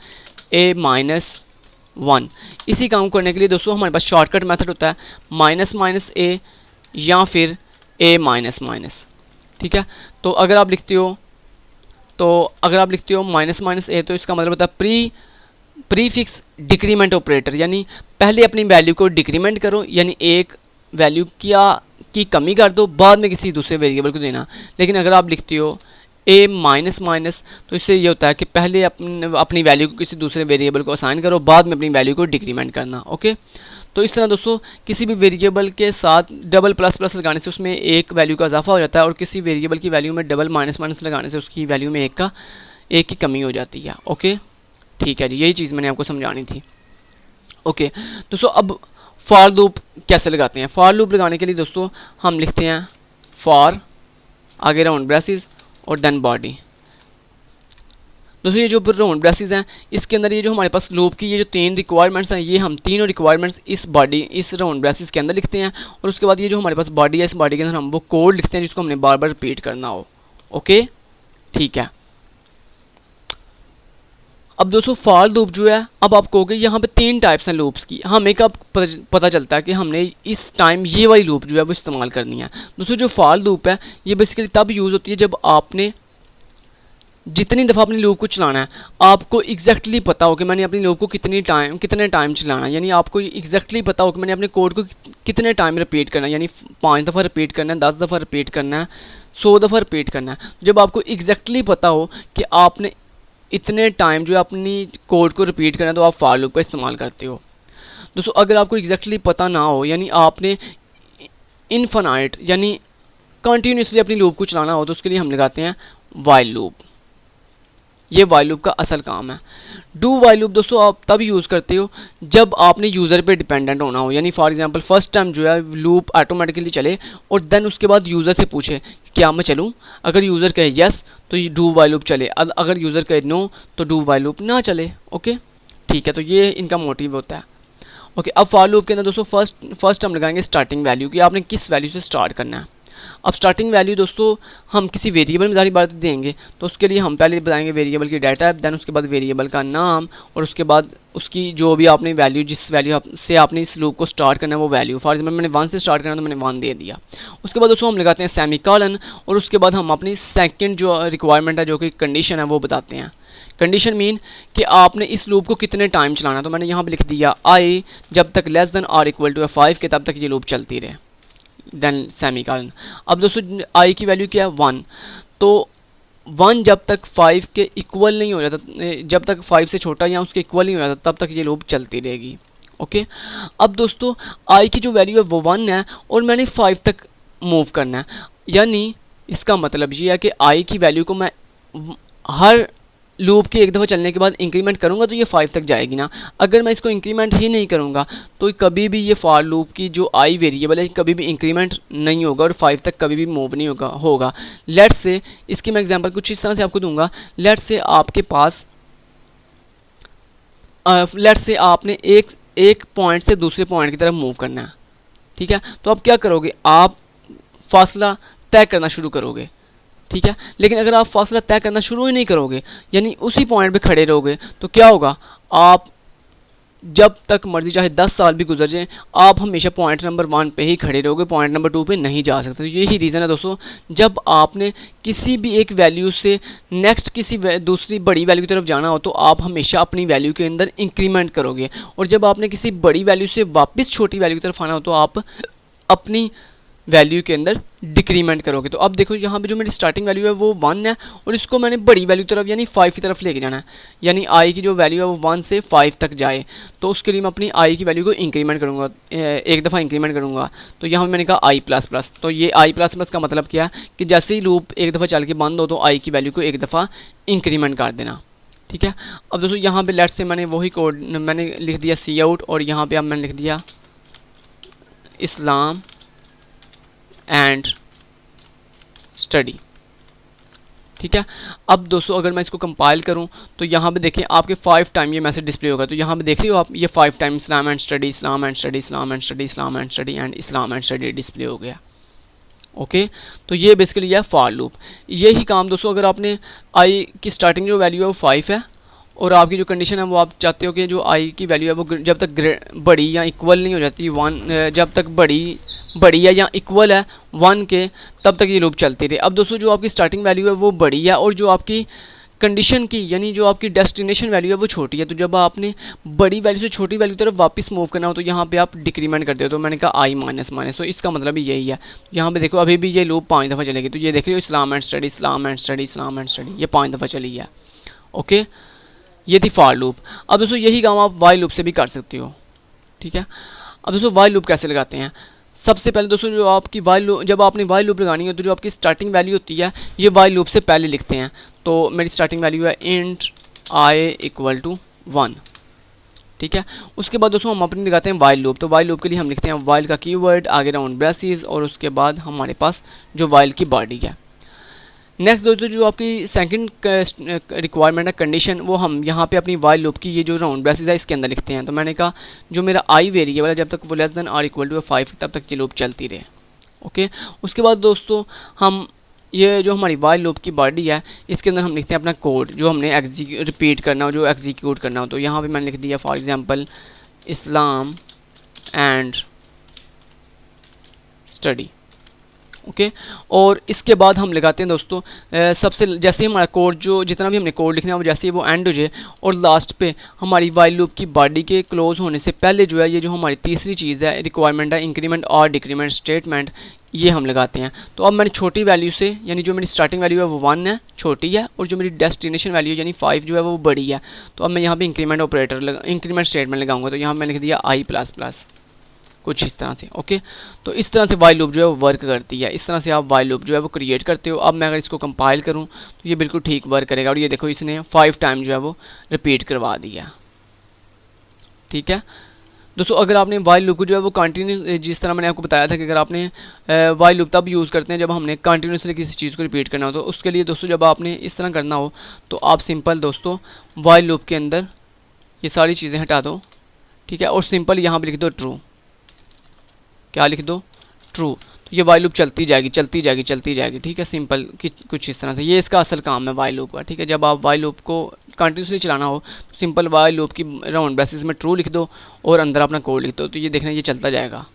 a - 1। इसी काम करने के लिए दोस्तों हमारे पास शॉर्टकट मेथड होता है माइनस माइनस ए या फिर ए माइनस माइनस। ठीक है, तो अगर आप लिखते हो माइनस माइनस ए, तो इसका मतलब होता है प्रीफिक्स डिक्रीमेंट ऑपरेटर, यानी पहले अपनी वैल्यू को डिक्रीमेंट करो, यानी एक वैल्यू की कमी कर दो, बाद में किसी दूसरे वेरिएबल को देना। लेकिन अगर आप लिखते हो ए माइनस माइनस, तो इससे ये होता है कि पहले अपनी वैल्यू को किसी दूसरे वेरिएबल को असाइन करो, बाद में अपनी वैल्यू को डिक्रीमेंट करना। ओके, तो इस तरह दोस्तों किसी भी वेरिएबल के साथ डबल प्लस प्लस लगाने से उसमें एक वैल्यू का इजाफा हो जाता है, और किसी वेरिएबल की वैल्यू में डबल माइनस माइनस लगाने से उसकी वैल्यू में एक की कमी हो जाती है। ओके, ठीक है जी, यही चीज़ मैंने आपको समझानी थी। ओके दोस्तों, अब फॉर लूप कैसे लगाते हैं। फॉर लूप लगाने के लिए दोस्तों हम लिखते हैं फॉर, आगे राउंड ब्रेसेस और देन बॉडी। दोस्तों ये जो राउंड ब्रेसेस हैं, इसके अंदर ये जो हमारे पास लूप की ये जो 3 रिक्वायरमेंट्स हैं, ये हम तीनों रिक्वायरमेंट्स इस राउंड ब्रेसेस के अंदर लिखते हैं, और उसके बाद ये जो हमारे पास बॉडी है, इस बॉडी के अंदर हम वो कोड लिखते हैं जिसको हमने बार बार रिपीट करना हो। ओके, ठीक है। अब दोस्तों फॉर लूप जो है, अब आप कहोगे यहाँ पे 3 टाइप्स हैं लूप्स की, हमें कब पता चलता है कि हमने इस टाइम ये वाली लूप जो है वो इस्तेमाल करनी है। दोस्तों जो फॉर लूप है ये बेसिकली तब यूज़ होती है जब आपने जितनी दफ़ा अपनी लूप को चलाना है आपको एग्जैक्टली पता हो कि मैंने अपनी लूप को कितने टाइम चलाना है, यानी आपको एग्जैक्टली पता हो कि मैंने अपने कोड को कितने टाइम रिपीट करना है, यानी 5 दफ़ा रिपीट करना है, 10 दफ़ा रिपीट करना है, 100 दफ़ा रिपीट करना है। जब आपको एग्जैक्टली पता हो कि आपने इतने टाइम जो है अपनी कोड को रिपीट करना है, तो आप फॉर लूप का इस्तेमाल करते हो। दोस्तों अगर आपको एग्जैक्टली पता ना हो, यानी आपने इनफाइनाइट यानी कंटिन्यूसली अपनी लूप को चलाना हो, तो उसके लिए हम लगाते हैं व्हाइल लूप। ये व्हाइल लूप का असल काम है। डू व्हाइल लूप दोस्तों आप तब यूज़ करते हो जब आपने यूज़र पे डिपेंडेंट होना हो, यानी फॉर एग्जांपल फर्स्ट टाइम जो है लूप ऑटोमेटिकली चले और देन उसके बाद यूज़र से पूछे क्या मैं चलूँ। अगर यूज़र कहे यस तो ये डू व्हाइल लूप चले, अगर यूज़र कहे नो तो डू व्हाइल लूप ना चले। ओके, ठीक है, तो ये इनका मोटिव होता है। ओके, अब फॉर लूप के अंदर दोस्तों फर्स्ट हम लगाएंगे स्टार्टिंग वैल्यू की, आपने किस वैल्यू से स्टार्ट करना है। अब स्टार्टिंग वैल्यू दोस्तों हम किसी वेरिएबल में जारी बात देंगे, तो उसके लिए हम पहले बताएंगे वेरिएबल की डाटा, देन उसके बाद वेरिएबल का नाम, और उसके बाद उसकी जो भी आपने वैल्यू जिस वैल्यू से आपने इस लूप को स्टार्ट करना है वो वैल्यू। फॉर एग्जाम्पल मैंने 1 से स्टार्ट करना तो मैंने 1 दे दिया। उसके बाद दोस्तों हम लगाते हैं सेमीकोलन, और उसके बाद हम अपनी सेकेंड जो रिक्वायरमेंट है जो कि कंडीशन है वो बताते हैं। कंडीशन मीन कि आपने इस लूप को कितने टाइम चलाना, तो मैंने यहाँ पे लिख दिया आई जब तक लेस देन और इक्वल टू 5 के तब तक ये लूप चलती रहे, देन सेमीकोलन। अब दोस्तों आई की वैल्यू क्या है 1, तो 1 जब तक 5 के इक्वल नहीं हो जाता, जब तक 5 से छोटा या उसके इक्वल नहीं हो जाता तब तक ये लूप चलती रहेगी। ओके, अब दोस्तों आई की जो वैल्यू है वो 1 है और मैंने 5 तक मूव करना है, यानी इसका मतलब ये है कि आई की वैल्यू को मैं हर लूप के एक दफ़ा चलने के बाद इंक्रीमेंट करूंगा तो ये 5 तक जाएगी ना। अगर मैं इसको इंक्रीमेंट ही नहीं करूंगा तो कभी भी ये फॉर लूप की जो आई वेरिएबल है कभी भी इंक्रीमेंट नहीं होगा और 5 तक कभी भी मूव नहीं होगा। लेट्स से इसकी मैं एग्जांपल कुछ इस तरह से आपको दूंगा। लेट्स से आपके पास लेट्स से आपने एक पॉइंट से दूसरे पॉइंट की तरफ मूव करना है, ठीक है। तो आप क्या करोगे, आप फासला तय करना शुरू करोगे, ठीक है। लेकिन अगर आप फासला तय करना शुरू ही नहीं करोगे, यानी उसी पॉइंट पे खड़े रहोगे, तो क्या होगा, आप जब तक मर्जी चाहे 10 साल भी गुजर जाएं आप हमेशा पॉइंट नंबर 1 पे ही खड़े रहोगे, पॉइंट नंबर 2 पे नहीं जा सकते। तो यही रीज़न है दोस्तों, जब आपने किसी भी एक वैल्यू से नेक्स्ट किसी दूसरी बड़ी वैल्यू की तरफ जाना हो तो आप हमेशा अपनी वैल्यू के अंदर इंक्रीमेंट करोगे, और जब आपने किसी बड़ी वैल्यू से वापस छोटी वैल्यू की तरफ आना हो तो आप अपनी वैल्यू के अंदर डिक्रीमेंट करोगे। तो अब देखो यहाँ पे जो मेरी स्टार्टिंग वैल्यू है वो 1 है और इसको मैंने बड़ी वैल्यू की तरफ यानी 5 की तरफ लेके जाना है, यानी आई की जो वैल्यू है वो 1 से 5 तक जाए। तो उसके लिए मैं अपनी आई की वैल्यू को इंक्रीमेंट करूँगा, एक दफ़ा इंक्रीमेंट करूँगा। तो यहाँ मैंने कहा आई प्लस प्लस, तो ये आई प्लस प्लस का मतलब क्या है कि जैसे ही लूप एक दफ़ा चल के बंद हो तो आई की वैल्यू को एक दफ़ा इंक्रीमेंट कर देना, ठीक है। अब दोस्तों यहाँ पे लेट्स से मैंने वही कोड मैंने लिख दिया सी आउट, और यहाँ पे अब मैंने लिख दिया इस्लाम एंड स्टडी, ठीक है। अब दोस्तों अगर मैं इसको कंपाइल करूं तो यहाँ पे देखें आपके 5 टाइम ये मैसेज डिस्प्ले होगा। तो यहाँ पे देख रहे हो आप, ये 5 time Islam and study, Islam and study, Islam and study, Islam and study and Islam and study display हो गया। ओके, तो ये बेसिकली है फॉर लूप। यही काम दोस्तों अगर आपने आई की स्टार्टिंग जो वैल्यू है वो 5 है और आपकी जो कंडीशन है वो आप चाहते हो कि जो आई की वैल्यू है वो जब तक बड़ी या इक्वल नहीं हो जाती वन, जब तक बड़ी है या इक्वल है वन के, तब तक ये लूप चलती रहे। अब दोस्तों जो आपकी स्टार्टिंग वैल्यू है वो बड़ी है और जो आपकी कंडीशन की यानी जो आपकी डेस्टिनेशन वैल्यू है वो छोटी है, तो जब आपने बड़ी वैल्यू से छोटी वैल्यू की तरफ वापस मूव करना हो तो यहाँ पे आप डिक्रीमेंट करते हो। तो मैंने कहा आई माइनस माइनस, तो इसका मतलब ही यही है। यहाँ पे देखो अभी भी ये लूप 5 दफ़ा चलेगी, तो ये देख रहे हो इस्लाम and study, Islam and study, Islam and study, ये 5 दफ़ा चली है। ओके, ये थी फॉर लूप। अब दोस्तों यही काम आप वाइल लूप से भी कर सकते हो। ठीक है, अब दोस्तों वाइल लूप कैसे लगाते हैं? सबसे पहले दोस्तों जो आपकी वाइल लूप, जब आपने वाइल लूप लगानी है तो जो आपकी स्टार्टिंग वैल्यू होती है ये वाइल लूप से पहले लिखते हैं। तो मेरी स्टार्टिंग वैल्यू है इंट आई इक्वल टू 1। ठीक है, उसके बाद दोस्तों हम अपनी लगाते हैं वाइल लूप। तो वाइल लूप के लिए हम लिखते हैं वाइल का कीवर्ड, आगे राउंड ब्रेसेस, और उसके बाद हमारे पास जो वाइल की बॉडी है। नेक्स्ट दोस्तों जो आपकी सेकंड रिक्वायरमेंट है कंडीशन, वो हम यहाँ पे अपनी वाइल लूप की ये जो राउंड ब्रेसेस है इसके अंदर लिखते हैं। तो मैंने कहा जो मेरा आई वेरिएबल है जब तक वो less than are equal to 5 तब तक ये लूप चलती रहे। ओके, उसके बाद दोस्तों हम ये जो हमारी वाइल लूप की बॉडी है इसके अंदर हम लिखते हैं अपना कोड जो हमने रिपीट करना हो, जो एग्जीक्यूट करना हो। तो यहाँ पे मैंने लिख दिया for example Islam and study. Okay, और इसके बाद हम लगाते हैं दोस्तों सबसे जैसे हमारा कोड जो जितना भी हमने कोड लिखना है वो जैसे ही वो एंड हो जाए और लास्ट पे हमारी वाइल लूप की बॉडी के क्लोज होने से पहले जो है ये जो हमारी तीसरी चीज़ है रिक्वायरमेंट है इंक्रीमेंट और डिक्रीमेंट स्टेटमेंट, ये हम लगाते हैं। तो अब मैंने छोटी वैल्यू से यानी जो मेरी स्टार्टिंग वैल्यू है वो 1 है, छोटी है, और जो मेरी डेस्टिनेशन वैल्यू यानी 5 जो है वो बड़ी है। तो अब मैं यहाँ पे इंक्रीमेंट ऑपरेटर इंक्रीमेंट स्टेटमेंट लगाऊंगा। तो यहाँ मैंने लिख दिया आई प्लस प्लस, कुछ इस तरह से। ओके, तो इस तरह से वाइल लूप जो है वो वर्क करती है। इस तरह से आप वाइल लूप जो है वो क्रिएट करते हो। अब मैं अगर इसको कंपाइल करूँ तो ये बिल्कुल ठीक वर्क करेगा। और ये देखो इसने 5 टाइम जो है वो रिपीट करवा दिया। ठीक है दोस्तों, अगर आपने वाइल लूप को जो है वो कंटिन्यू, जिस तरह मैंने आपको बताया था कि अगर आपने वाइल लूप तब यूज़ करते हैं जब हमने कंटिन्यूसली किसी चीज़ को रिपीट करना हो, तो उसके लिए दोस्तों जब आपने इस तरह करना हो तो आप सिंपल दोस्तों वाइल लूप के अंदर ये सारी चीज़ें हटा दो। ठीक है, और सिंपल यहाँ पर लिख दो ट्रू। क्या लिख दो? ट्रू। तो ये वाइल लूप चलती जाएगी चलती जाएगी चलती जाएगी। ठीक है, सिंपल कुछ इस तरह से ये इसका असल काम है वाइल लूप का। ठीक है, जब आप वाइल लूप को कंटिन्यूसली चलाना हो तो सिंपल वाइल लूप की राउंड ब्रेसेस में ट्रू लिख दो और अंदर अपना कोड लिख दो। तो ये देखना ये चलता जाएगा।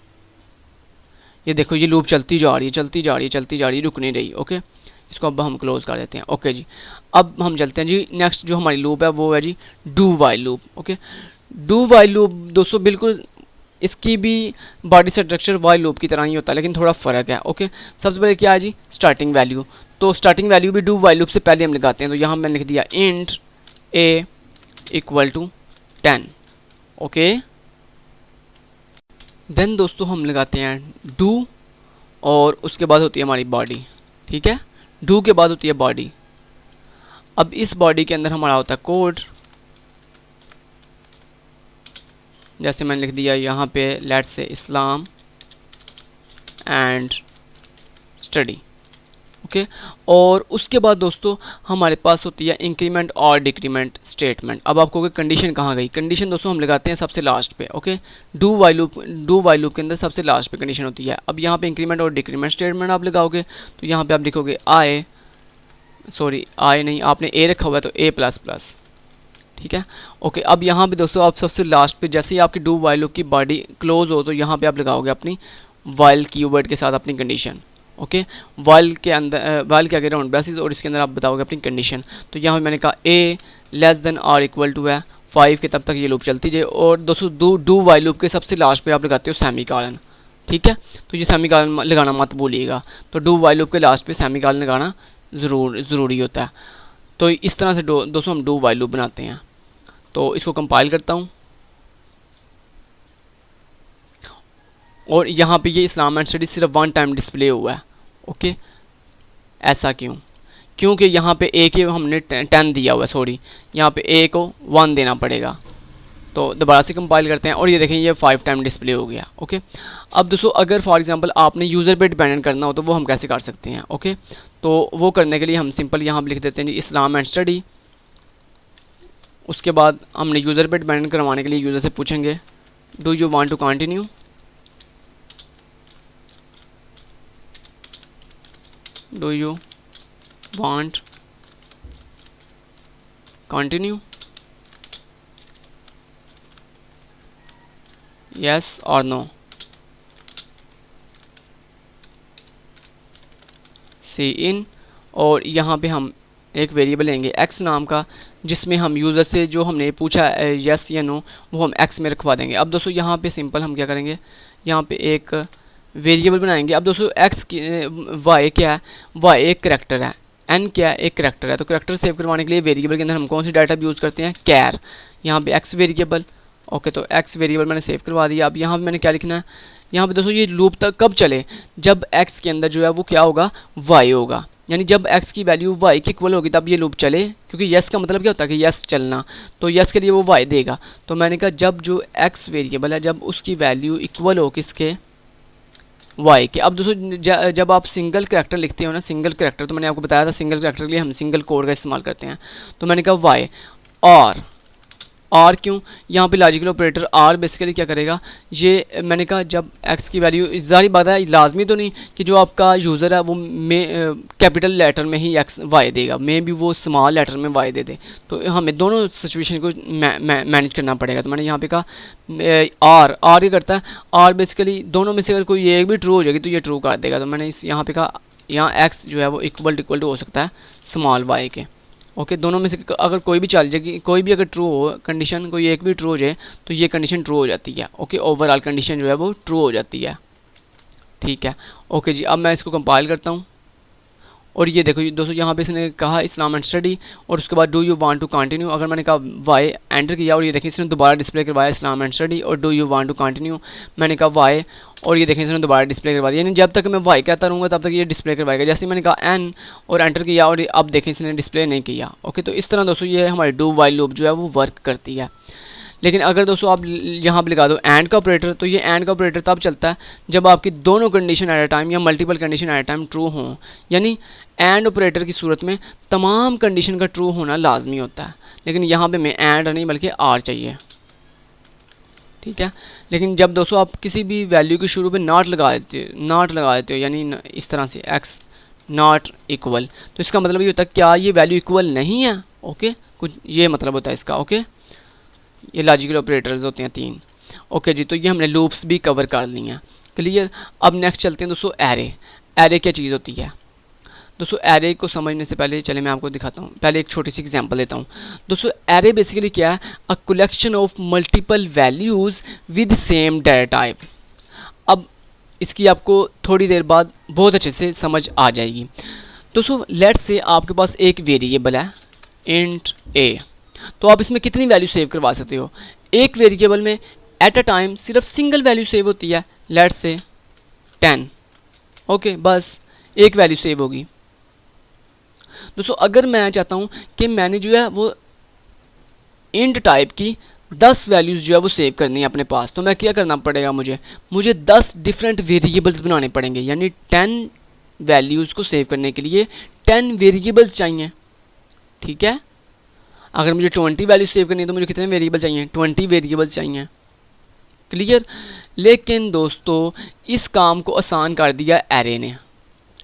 ये देखो ये लूप चलती जा रही है चलती जा रही है चलती जा रही है, रुक नहीं रही। ओके, इसको अब हम क्लोज कर देते हैं। ओके जी, अब हम चलते हैं जी नेक्स्ट जो हमारी लूप है वो है जी do while loop. Okay, do while loop दोस्तों बिल्कुल इसकी भी बॉडी स्ट्रक्चर वाइल लूप की तरह ही होता है लेकिन थोड़ा फ़र्क है। ओके, सबसे पहले क्या है जी स्टार्टिंग वैल्यू। तो स्टार्टिंग वैल्यू भी डू वाइल लूप से पहले हम लगाते हैं। तो यहाँ मैंने लिख दिया int a equal to 10। Okay, then दोस्तों हम लगाते हैं डू और उसके बाद होती है हमारी बॉडी। ठीक है, डू के बाद होती है बॉडी। अब इस बॉडी के अंदर हमारा होता है कोड, जैसे मैंने लिख दिया यहाँ पे let's say Islam and study. Okay, और उसके बाद दोस्तों हमारे पास होती है इंक्रीमेंट और डिक्रीमेंट स्टेटमेंट। अब आपको कंडीशन कहाँ गई? कंडीशन दोस्तों हम लगाते हैं सबसे लास्ट पे। ओके, डू वाइल लूप के अंदर सबसे लास्ट पे कंडीशन होती है। अब यहाँ पे इंक्रीमेंट और डिक्रीमेंट स्टेटमेंट आप लगाओगे तो यहाँ पे आप लिखोगे आई नहीं, आपने ए रखा हुआ है तो ए प्लस प्लस। ठीक है, ओके, अब यहाँ पे दोस्तों आप सबसे लास्ट पे जैसे ही आपकी डू वाइल लूप की बॉडी क्लोज हो तो यहाँ पे आप लगाओगे अपनी वाइल कीवर्ड के साथ अपनी कंडीशन। ओके, वाइल के अंदर वाइल के आगे राउंड ब्रेसेस और इसके अंदर आप बताओगे अपनी कंडीशन। तो यहाँ पे मैंने कहा a less than are equal to है 5 के, तब तक ये लूप चलती जाए। और दोस्तों डू वाइल लूप के सबसे लास्ट पे आप लगाते हो सेमी कॉलन। ठीक है, तो ये सेमी कॉलन लगाना मत भूलिएगा। तो डू वाइल लूप के लास्ट पे सेमी कॉलन लगाना ज़रूरी होता है। तो इस तरह से दोस्तों हम डू वाइल लूप बनाते हैं। तो इसको कंपाइल करता हूँ और यहाँ पे ये इस्लाम एंड स्टडी सिर्फ 1 टाइम डिस्प्ले हुआ है। ओके, ऐसा क्यों? क्योंकि यहाँ पे ए के हमने 10 दिया हुआ है, सॉरी यहाँ पे ए को 1 देना पड़ेगा। तो दोबारा से कंपाइल करते हैं और ये देखें ये 5 टाइम डिस्प्ले हो गया। ओके, अब दोस्तों अगर फॉर एग्जांपल आपने यूज़र पे डिपेंडेंट करना हो तो वो हम कैसे कर सकते हैं? ओके, तो वो करने के लिए हम सिंपल यहाँ पर लिख देते हैं इस्लाम एंड स्टडी। उसके बाद हमने यूज़र पे डिपेंडेंट करवाने के लिए यूज़र से पूछेंगे do you want to continue. Do you want continue. Yes और नो, सी इन, और यहाँ पे हम एक वेरिएबल लेंगे x नाम का, जिसमें हम यूज़र से जो हमने पूछा यस या नो वो हम x में रखवा देंगे। अब दोस्तों यहाँ पे सिंपल हम क्या करेंगे, यहाँ पे एक वेरिएबल बनाएंगे। अब दोस्तों x की y क्या है, y एक करैक्टर है, n क्या है, एक करैक्टर है। तो करैक्टर सेव करवाने के लिए वेरिएबल के अंदर हम कौन सी डाटा यूज़ करते हैं, कैर। यहाँ पे x वेरिएबल, ओके, तो x वेरिएबल मैंने सेव करवा दिया। अब यहाँ पे मैंने क्या लिखना है, यहाँ पे दोस्तों ये लूप तक कब चले, जब x के अंदर जो है वो क्या होगा, y होगा, यानी जब x की वैल्यू y के इक्वल होगी तब ये लूप चले, क्योंकि यस का मतलब क्या होता है कि यस चलना, तो यस के लिए वो y देगा। तो मैंने कहा जब जो x वेरिएबल है जब उसकी वैल्यू इक्वल हो किसके, y के। अब दोस्तों जब आप सिंगल करैक्टर लिखते हो ना, सिंगल करैक्टर, तो मैंने आपको बताया था सिंगल करैक्टर के लिए हम सिंगल कोड का इस्तेमाल करते हैं। तो मैंने कहा y और क्यों, यहाँ पे लॉजिकल ऑपरेटर आर बेसिकली क्या करेगा, ये मैंने कहा जब x की वैल्यू, जारी बात है लाजमी तो नहीं कि जो आपका यूज़र है वो में कैपिटल लेटर में ही x y देगा, में भी वो स्मॉल लेटर में y दे दे, तो हमें दोनों सिचुएशन को मैनेज करना पड़ेगा। तो मैंने यहाँ पे कहा आर ये करता है, आर बेसिकली दोनों में से अगर कोई एक भी ट्रू हो जाएगी तो ये ट्रू कर देगा। तो मैंने इस यहाँ पे कहा यहाँ x जो है वो इक्वल टू हो सकता है स्मॉल y के, ओके, दोनों में से अगर कोई भी चल जाएगी, कोई भी अगर ट्रू हो कंडीशन, कोई एक भी ट्रू हो जाए तो ये कंडीशन ट्रू हो जाती है, ओके, ओवरऑल कंडीशन जो है वो ट्रू हो जाती है, ठीक है, ओके जी। अब मैं इसको कंपाइल करता हूँ और ये देखो दोस्तों यहाँ पे इसने कहा इस्लाम एंड स्टडी और उसके बाद do you want to continue. अगर मैंने कहा वाई एंटर किया और ये देखिए इसने दोबारा डिस्प्ले करवाया इस्लाम एंड स्टडी और do you want to continue, मैंने कहा वाई और ये देखें इसने दोबारा डिस्प्ले करवा दिया, यानी जब तक मैं वाई कहता रहूँगा तब तक ये डिस्प्ले करवाएगा। जैसे मैंने कहा एन और एंटर किया और अब देखें इसने डिस्प्ले नहीं किया, ओके। तो इस तरह दोस्तों ये हमारी डू वाइल लूप जो है वो वर्क करती है। लेकिन अगर दोस्तों आप यहाँ पर लगा दो एंड का ऑपरेटर, तो ये एंड का ऑपरेटर तब चलता है जब आपकी दोनों कंडीशन एट अ टाइम या multiple condition at a time true हों, यानी एंड ऑपरेटर की सूरत में तमाम कंडीशन का ट्रू होना लाजमी होता है। लेकिन यहाँ पे मैं एंड नहीं बल्कि आर चाहिए, ठीक है। लेकिन जब दोस्तों आप किसी भी वैल्यू के शुरू पे नॉट लगा देते हो यानी इस तरह से एक्स नॉट इक्वल, तो इसका मतलब ये होता है क्या ये वैल्यू इक्वल नहीं है, ओके, कुछ ये मतलब होता है इसका, ओके। ये लॉजिकल ऑपरेटर्स होते हैं 3, ओके जी। तो ये हमने लूप्स भी कवर कर ली हैं, क्लियर। अब नेक्स्ट चलते हैं दोस्तों एरे। एरे क्या चीज़ होती है दोस्तों, एरे को समझने से पहले चले मैं आपको दिखाता हूँ, पहले एक छोटी सी एग्जांपल देता हूँ दोस्तों। एरे बेसिकली क्या है, a collection of multiple values with same data type. अब इसकी आपको थोड़ी देर बाद बहुत अच्छे से समझ आ जाएगी दोस्तों। लेट्स से आपके पास एक वेरिएबल है इंट ए, तो आप इसमें कितनी वैल्यू सेव करवा सकते हो, एक वेरिएबल में एट अ टाइम सिर्फ सिंगल वैल्यू सेव होती है, लेट्स से 10, ओके, बस एक वैल्यू सेव होगी दोस्तों। अगर मैं चाहता हूं कि मैंने जो है वो इंट टाइप की 10 वैल्यूज़ जो है वो सेव करनी है अपने पास, तो मैं क्या करना पड़ेगा, मुझे 10 डिफरेंट वेरिएबल्स बनाने पड़ेंगे, यानी 10 वैल्यूज़ को सेव करने के लिए 10 वेरिएबल्स चाहिए, ठीक है। अगर मुझे 20 वैल्यूज सेव करनी है तो मुझे कितने वेरिएबल चाहिए, 20 वेरिएबल्स चाहिए, क्लियर। लेकिन दोस्तों इस काम को आसान कर दिया एरे ने,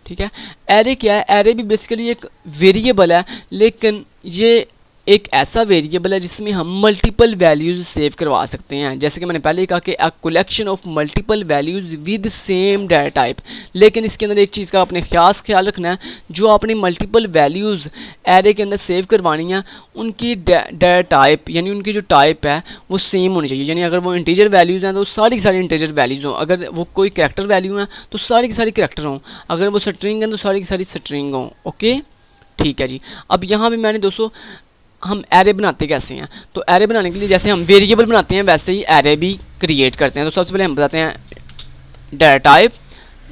ठीक है। एरे क्या है, एरे भी बेसिकली एक वेरिएबल है, लेकिन ये एक ऐसा वेरिएबल है जिसमें हम मल्टीपल वैल्यूज़ सेव करवा सकते हैं। जैसे कि मैंने पहले ही कहा कि a collection of multiple values with same data type. लेकिन इसके अंदर एक चीज़ का आपने ख्याल रखना है, जो आपने मल्टीपल वैल्यूज़ एरे के अंदर सेव करवानी है उनकी डाटा टाइप यानी उनकी जो टाइप है वो सेम होनी चाहिए। यानी अगर वो इंटीजर वैल्यूज़ हैं तो सारी की सारी इंटीजर वैल्यूज़ हों, अगर वो कोई करैक्टर वैल्यू हैं तो सारी की सारी करैक्टर हों, अगर वो स्ट्रिंग हैं तो सारी की सारी स्ट्रिंग हों, ओके, ठीक है जी। अब यहाँ पर मैंने दोस्तों हम एरे बनाते कैसे हैं, तो एरे बनाने के लिए जैसे हम वेरिएबल बनाते हैं वैसे ही एरे भी क्रिएट करते हैं। तो सबसे पहले हम बताते हैं डाटा टाइप,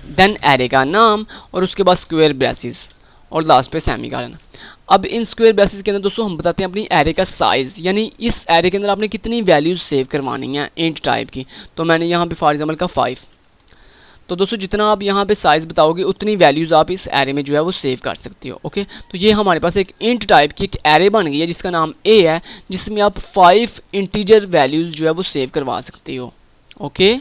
देन एरे का नाम और उसके बाद स्क्वायर ब्रेसेस और लास्ट पे सेमीकोलन। अब इन स्क्वायर ब्रेसेस के अंदर दोस्तों हम बताते हैं अपनी एरे का साइज़, यानी इस एरे के अंदर आपने कितनी वैल्यूज़ सेव करवानी है इंट टाइप की। तो मैंने यहाँ पे फॉर एग्जांपल का 5, तो दोस्तों जितना आप यहाँ पे साइज़ बताओगे उतनी वैल्यूज़ आप इस एरे में जो है वो सेव कर सकते हो, ओके। तो ये हमारे पास एक इंट टाइप की एक एरे बन गई है जिसका नाम ए है, जिसमें आप 5 इंटीजर वैल्यूज़ जो है वो सेव करवा सकते हो, ओके,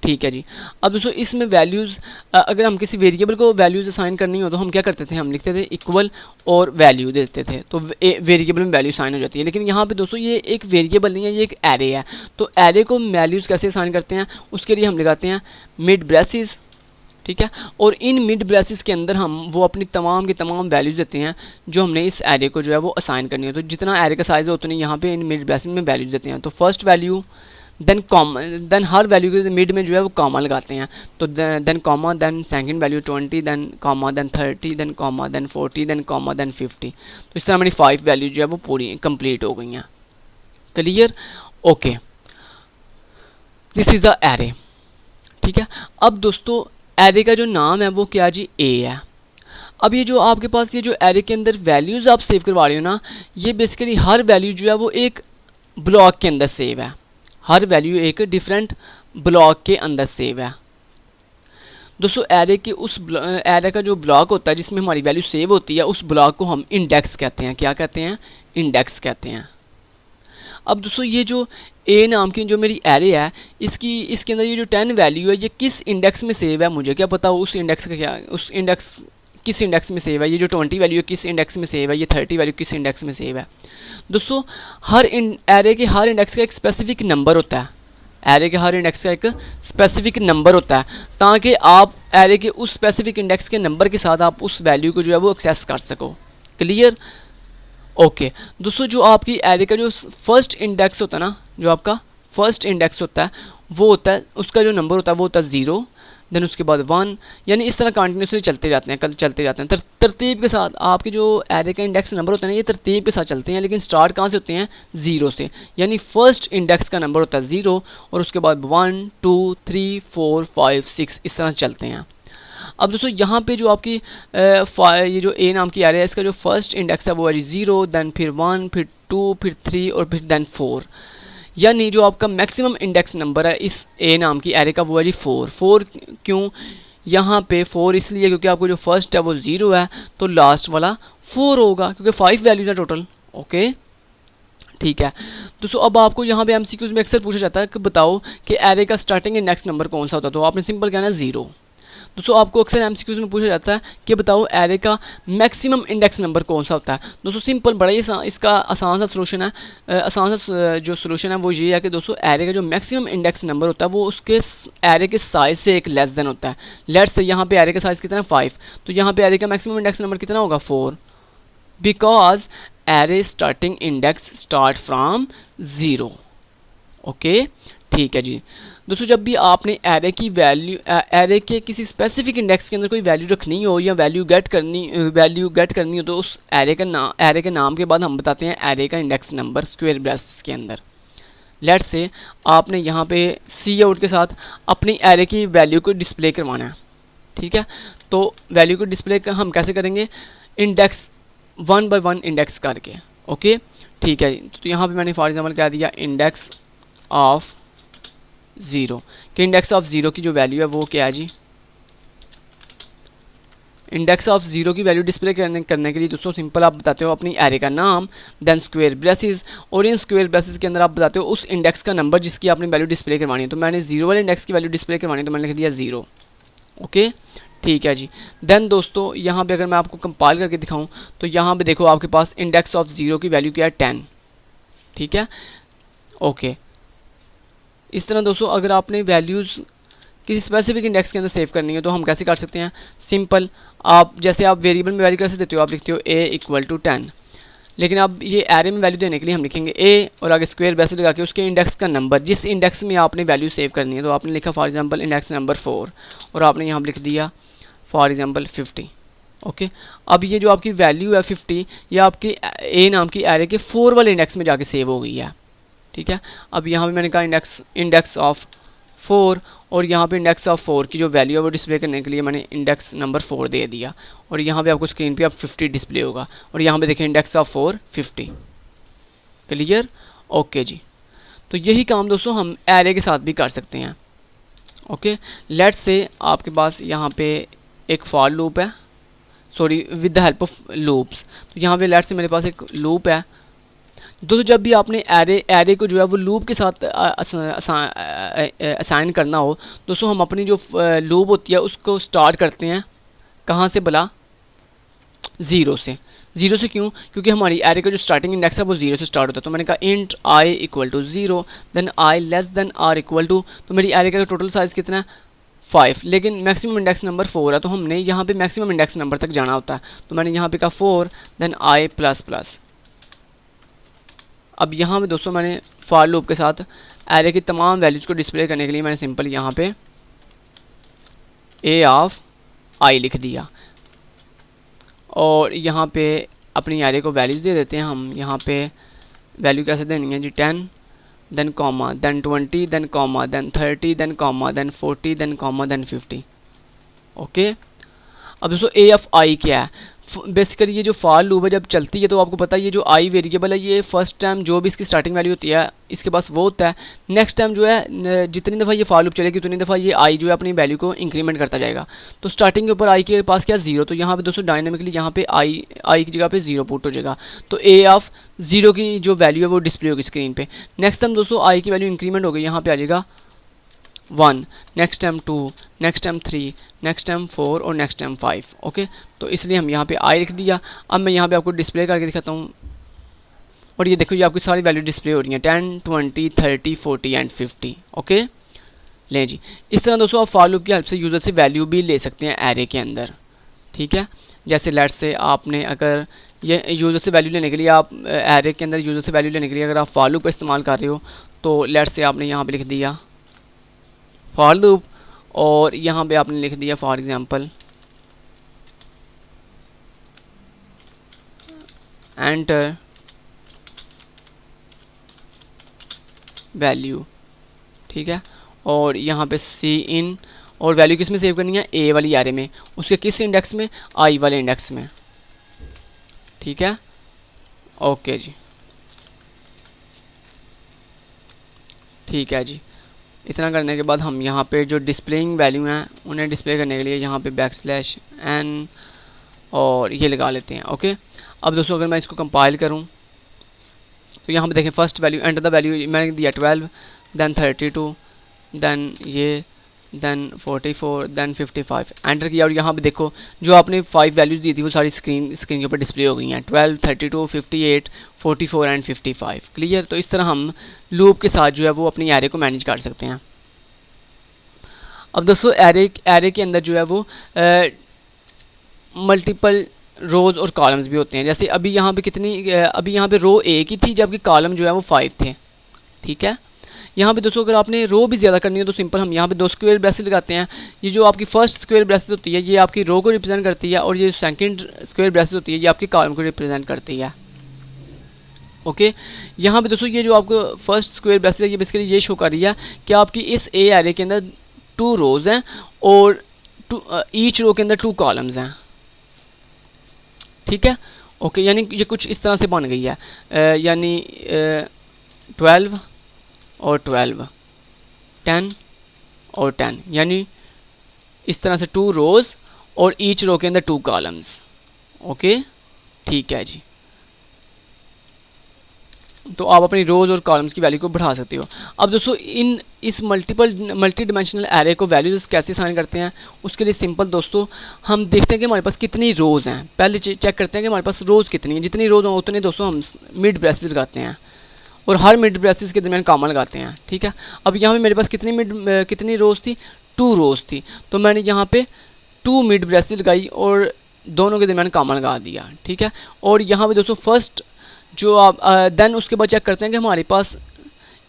ठीक है जी। अब दोस्तों इसमें वैल्यूज़ अगर हम किसी वेरिएबल को वैल्यूज़ असाइन करनी हो तो हम क्या करते थे, हम लिखते थे इक्वल और वैल्यू देते थे, तो वेरिएबल में वैल्यू असाइन हो जाती है। लेकिन यहाँ पे दोस्तों ये एक वेरिएबल नहीं है, ये एक एरे है। तो एरे को वैल्यूज़ कैसे असाइन करते हैं, उसके लिए हम लगाते हैं मिड ब्रेसेस, ठीक है। और इन मिड ब्रेसेस के अंदर हम वो अपनी तमाम की तमाम वैल्यूज़ देते हैं जो हमने इस एरे को जो है वो असाइन करनी है। तो जितना एरे का साइज़ है उतनी यहाँ पे इन मिड ब्रेसेस में वैल्यूज़ देते हैं। तो फर्स्ट वैल्यू, देन हर वैल्यू के मिड में जो है वो कॉमा लगाते हैं। तो then comma, then second value 20, then comma, then 30, then comma, then 40, then comma, then 50। तो इस तरह हमारी 5 वैल्यू जो है वो पूरी कंप्लीट हो गई हैं। Clear? Okay, this is a array, ठीक है। अब दोस्तों एरे का जो नाम है वो क्या जी, ए है। अब ये जो आपके पास ये जो एरे के अंदर वैल्यूज़ आप सेव करवा रहे हो ना, ये बेसिकली हर वैल्यू जो है वो एक ब्लॉक के अंदर सेव है। हर वैल्यू एक डिफरेंट ब्लॉक के अंदर सेव है। दोस्तों एरे के उस एरे का जो ब्लॉक होता है जिसमें हमारी वैल्यू सेव होती है, उस ब्लॉक को हम इंडेक्स कहते हैं। क्या कहते हैं? इंडेक्स कहते हैं। अब दोस्तों ये जो ए नाम की जो मेरी एरे है, इसके अंदर ये जो 10 वैल्यू है, ये किस इंडेक्स में सेव है मुझे क्या पता, उस इंडेक्स का क्या, उस इंडेक्स किस इंडेक्स में सेव है। ये जो 20 वैल्यू है किस इंडेक्स में सेव है, ये 30 वैल्यू किस इंडेक्स में सेव है। दोस्तों हर एरे के हर इंडेक्स का एक स्पेसिफिक नंबर होता है। एरे के हर इंडेक्स का एक स्पेसिफिक नंबर होता है, ताकि आप एरे के उस स्पेसिफिक इंडेक्स के नंबर के साथ आप उस वैल्यू को जो है वो एक्सेस कर सको। क्लियर? ओके दोस्तों, जो आपकी एरे का जो फर्स्ट इंडेक्स होता है ना, जो आपका फर्स्ट इंडेक्स होता है वो होता है, उसका जो नंबर होता है वो होता है 0, देन उसके बाद 1, यानी इस तरह कंटिन्यूसली चलते जाते हैं, कल चलते जाते हैं तरतीब के साथ। आपके जो एरे का इंडेक्स नंबर होता है ना, ये तरतीब के साथ चलते हैं, लेकिन स्टार्ट कहाँ से होते हैं? 0 से। यानी फर्स्ट इंडेक्स का नंबर होता है 0 और उसके बाद 1 2 3 4 5 6 इस तरह चलते हैं। अब दोस्तों यहाँ पे जो आपकी ये जो ए नाम की एरे है, इसका जो फर्स्ट इंडेक्स है वो है 0, देन फिर 1, फिर 2, फिर 3 और फिर देन 4। यानी जो आपका मैक्सिमम इंडेक्स नंबर है इस ए नाम की एरे का वो है जी 4। क्यों यहाँ पे 4? इसलिए क्योंकि आपको जो फर्स्ट है वो 0 है, तो लास्ट वाला 4 होगा, क्योंकि 5 वैल्यूज है टोटल। ओके ठीक है दोस्तों। अब आपको यहाँ पे एमसीक्यूज में अक्सर पूछा जाता है कि बताओ कि एरे का स्टार्टिंग इंडेक्स नंबर कौन सा होता है, तो आपने सिंपल कहना है 0। दोस्तों आपको अक्सर एमसीक्यूज में पूछा जाता है कि बताओ एरे का मैक्सिमम इंडेक्स नंबर कौन सा होता है। दोस्तों सिंपल, बड़ा ही इसका आसान सा सोल्यूशन है। आसान सा जो सोल्यूशन है वो ये है कि दोस्तों एरे का जो मैक्सिमम इंडेक्स नंबर होता है वो उसके एरे के साइज से एक लेस देन होता है। लेट्स से यहाँ पे एरे का साइज कितना है 5, तो यहाँ पे एरे का मैक्सिमम इंडेक्स नंबर कितना होगा 4, because array starting index start from 0। Okay ठीक है जी। दोस्तों जब भी आपने एरे की वैल्यू, एरे के किसी स्पेसिफिक इंडेक्स के अंदर कोई वैल्यू रखनी हो या वैल्यू गेट करनी हो, तो उस एरे के नाम के बाद हम बताते हैं एरे का इंडेक्स नंबर स्क्वायर ब्रेसेस के अंदर। लेट्स से आपने यहाँ पे सी आउट के साथ अपनी एरे की वैल्यू को डिस्प्ले करवाना है, ठीक है। तो वैल्यू को डिस्प्ले हम कैसे करेंगे? इंडेक्स 1 by 1 इंडेक्स करके। ओके ठीक है, तो यहाँ पे मैंने फॉर एग्जाम्पल क्या दिया, इंडेक्स ऑफ 0, कि इंडेक्स ऑफ 0 की जो वैल्यू है वो क्या है जी, इंडेक्स ऑफ 0 की वैल्यू डिस्प्ले करने के लिए दोस्तों सिंपल आप बताते हो अपनी एरे का नाम, देन स्क्वायर ब्रेसेस, और इन स्क्वायर ब्रेसेस के अंदर आप बताते हो उस इंडेक्स का नंबर जिसकी आपने वैल्यू डिस्प्ले करवानी है। तो मैंने 0 वाले इंडेक्स की वैल्यू डिस्प्ले करवानी है, तो मैंने लिख दिया 0। ओके ठीक है जी। देन दोस्तों यहाँ पे अगर मैं आपको कंपाइल करके दिखाऊँ तो यहाँ पे देखो आपके पास इंडेक्स ऑफ 0 की वैल्यू क्या है 10, ठीक है। ओके इस तरह दोस्तों अगर आपने वैल्यूज़ किसी स्पेसिफिक इंडेक्स के अंदर सेव करनी है तो हम कैसे कर सकते हैं? सिंपल, आप जैसे आप वेरिएबल में वैल्यू कैसे देते हो, आप लिखते हो a = 10, लेकिन अब ये एरे में वैल्यू देने के लिए हम लिखेंगे a और आगे स्क्वायर ब्रैकेट लगा के उसके इंडेक्स का नंबर, जिस इंडेक्स में आपने वैल्यू सेव करनी है। तो आपने लिखा फॉर एग्जांपल इंडेक्स नंबर 4 और आपने यहाँ लिख दिया फॉर एग्जांपल 50। ओके अब ये जो आपकी वैल्यू है 50, ये आपकी a नाम की एरे के 4 वाले इंडेक्स में जाके सेव हो गई है, ठीक है। अब यहाँ पे मैंने कहा इंडेक्स ऑफ 4, और यहाँ पे इंडेक्स ऑफ 4 की जो वैल्यू है वो डिस्प्ले करने के लिए मैंने इंडेक्स नंबर 4 दे दिया, और यहाँ पे आपको स्क्रीन पे अब 50 डिस्प्ले होगा, और यहाँ पे देखें इंडेक्स ऑफ 4 50। क्लियर? ओके जी। तो यही काम दोस्तों हम एरे के साथ भी कर सकते हैं। ओके लेट्स से आपके पास यहाँ पे एक फॉर लूप है, sorry with the help of loops. तो यहाँ पे लेट्स से मेरे पास एक लूप है दोस्तों जब भी आपने एरे को जो है वो लूप के साथ असाइन करना हो, दोस्तों हम अपनी जो लूप होती है उसको स्टार्ट करते हैं कहाँ से भला, ज़ीरो से। ज़ीरो से क्यों? क्योंकि हमारी एरे का जो स्टार्टिंग इंडेक्स है वो ज़ीरो से स्टार्ट होता है। तो मैंने कहा int i equal to zero, then i less than are equal to, तो मेरी एरे का टोटल साइज़ कितना है 5, लेकिन मैक्सिमम इंडेक्स नंबर 4 है, तो हमने यहाँ पे मैक्सिमम इंडेक्स नंबर तक जाना होता है। तो मैंने यहाँ पे कहा 4 देन आई प्लस प्लस। अब यहाँ पे दोस्तों मैंने फॉर लूप के साथ एरे की तमाम वैल्यूज़ को डिस्प्ले करने के लिए मैंने सिंपल यहाँ पे ए ऑफ आई लिख दिया, और यहाँ पे अपनी एरे को वैल्यूज़ दे देते हैं हम। यहाँ पे वैल्यू कैसे देनी है जी, 10 then comma then 20 then comma then 30 then comma then 40 then comma then 50। Okay, अब दोस्तों ए ऑफ आई क्या है? बेसिकली ये जो फॉर लूप है जब चलती है तो आपको पता है ये जो आई वेरिएबल है ये फर्स्ट टाइम जो भी इसकी स्टार्टिंग वैल्यू होती है इसके पास वो होता है। नेक्स्ट टाइम जो है जितनी दफ़ा ये फॉर लूप चलेगी उतनी दफ़ा ये आई जो है अपनी वैल्यू को इंक्रीमेंट करता जाएगा। तो स्टार्टिंग के ऊपर आई के पास क्या, ज़ीरो, तो यहाँ पे दोस्तों डायनामिकली यहाँ पे आई की जगह पे ज़ीरो पुट हो जाएगा। तो ए ऑफ ज़ीरो की जो वैल्यू है वो डिस्प्ले होगी स्क्रीन पे। नेक्स्ट टाइम दोस्तों आई की वैल्यू इंक्रीमेंट हो गई, यहाँ पे आ जाएगा 1, next time 2, next time 3, next time 4 और नेक्स्ट टाइम 5। ओके, तो इसलिए हम यहाँ पे आई लिख दिया। अब मैं यहाँ पे आपको डिस्प्ले करके दिखाता हूँ, और ये देखो ये आपकी सारी वैल्यू डिस्प्ले हो रही हैं 10, 20, 30, 40 एंड 50। ओके, लें जी, इस तरह दोस्तों आप फॉर लूप की हेल्प से यूज़र से वैल्यू भी ले सकते हैं एरे के अंदर। ठीक है, जैसे लेट्स से आपने अगर ये यूज़र से वैल्यू लेने के लिए आप एरे के अंदर यूज़र से वैल्यू लेने के लिए अगर आप फॉर लूप का इस्तेमाल कर रहे हो, तो लेट्स से आपने यहाँ पर लिख दिया फॉर लूप, और यहाँ पे आपने लिख दिया फॉर एग्जांपल एंटर वैल्यू। ठीक है, और यहाँ पे सी इन, और वैल्यू किस में सेव करनी है, ए वाली एरे में, उसके किस इंडेक्स में, आई वाले इंडेक्स में। ठीक है, ओके जी, ठीक है जी। इतना करने के बाद हम यहाँ पे जो डिस्प्लेइंग वैल्यू हैं उन्हें डिस्प्ले करने के लिए यहाँ पे \n और ये लगा लेते हैं। ओके, अब दोस्तों अगर मैं इसको कंपाइल करूँ तो यहाँ पे देखें first value enter the value मैंने दिया 12, देन 32, देन ये, देन 44, देन 55 एंटर किया, और यहाँ पे देखो जो आपने 5 वैल्यूज़ दी थी वो सारी स्क्रीन के ऊपर डिस्प्ले हो गई हैं, 12, 32, 58, 44 एंड 55। क्लियर? तो इस तरह हम लूप के साथ जो है वो अपनी एरे को मैनेज कर सकते हैं। अब दोस्तों एरे के अंदर जो है वो मल्टीपल रोज़ और कॉलम्स भी होते हैं। जैसे अभी यहाँ पे अभी यहाँ पे रो एक ही थी जबकि कॉलम जो है वो 5 थे। ठीक है, यहाँ पे दोस्तों अगर आपने रो भी ज़्यादा करनी है तो सिंपल हम यहाँ पे 2 स्क्वायर ब्रेसेस लगाते हैं। ये जो आपकी फर्स्ट स्क्वायर ब्रेसेस होती है ये आपकी रो को रिप्रेजेंट करती है, और ये सेकंड स्क्वायर ब्रेसेस होती है ये आपकी कॉलम को रिप्रेजेंट करती है। ओके, यहाँ पे दोस्तों ये जो आपको फर्स्ट स्क्वायर ब्रेसेस है ये बेसिकली ये शो कर रही है कि आपकी इस ए एरे के अंदर 2 रोज़ हैं और ईच रो के अंदर 2 कॉलम्स हैं। ठीक है, ओके, यानी ये कुछ इस तरह से बन गई है, यानी 12 और 12, 10 और 10, यानी इस तरह से 2 रोज़ और ईच रो के अंदर 2 कॉलम्स। ओके, ठीक है जी, तो आप अपनी रोज़ और कॉलम्स की वैल्यू को बढ़ा सकते हो। अब दोस्तों इस मल्टी डिमेंशनल एरे को वैल्यूज कैसे असाइन करते हैं, उसके लिए सिंपल दोस्तों हम देखते हैं कि हमारे पास कितनी रोज़ हैं। पहले चेक करते हैं कि हमारे पास रोज़ कितनी है, जितनी रोज़ हो उतने दोस्तों हम मिड ब्रेसेस लगाते हैं, और हर मिड ब्रेसेस के दरमियान कॉमा लगाते हैं। ठीक है, अब यहाँ पे मेरे पास कितनी रोज़ थी, 2 रोज़ थी, तो मैंने यहाँ पे 2 मिड ब्रेसेस लगाई और दोनों के दरमियान कॉमा लगा दिया। ठीक है, और यहाँ पे दोस्तों फर्स्ट जो आप देन उसके बाद चेक करते हैं कि हमारे पास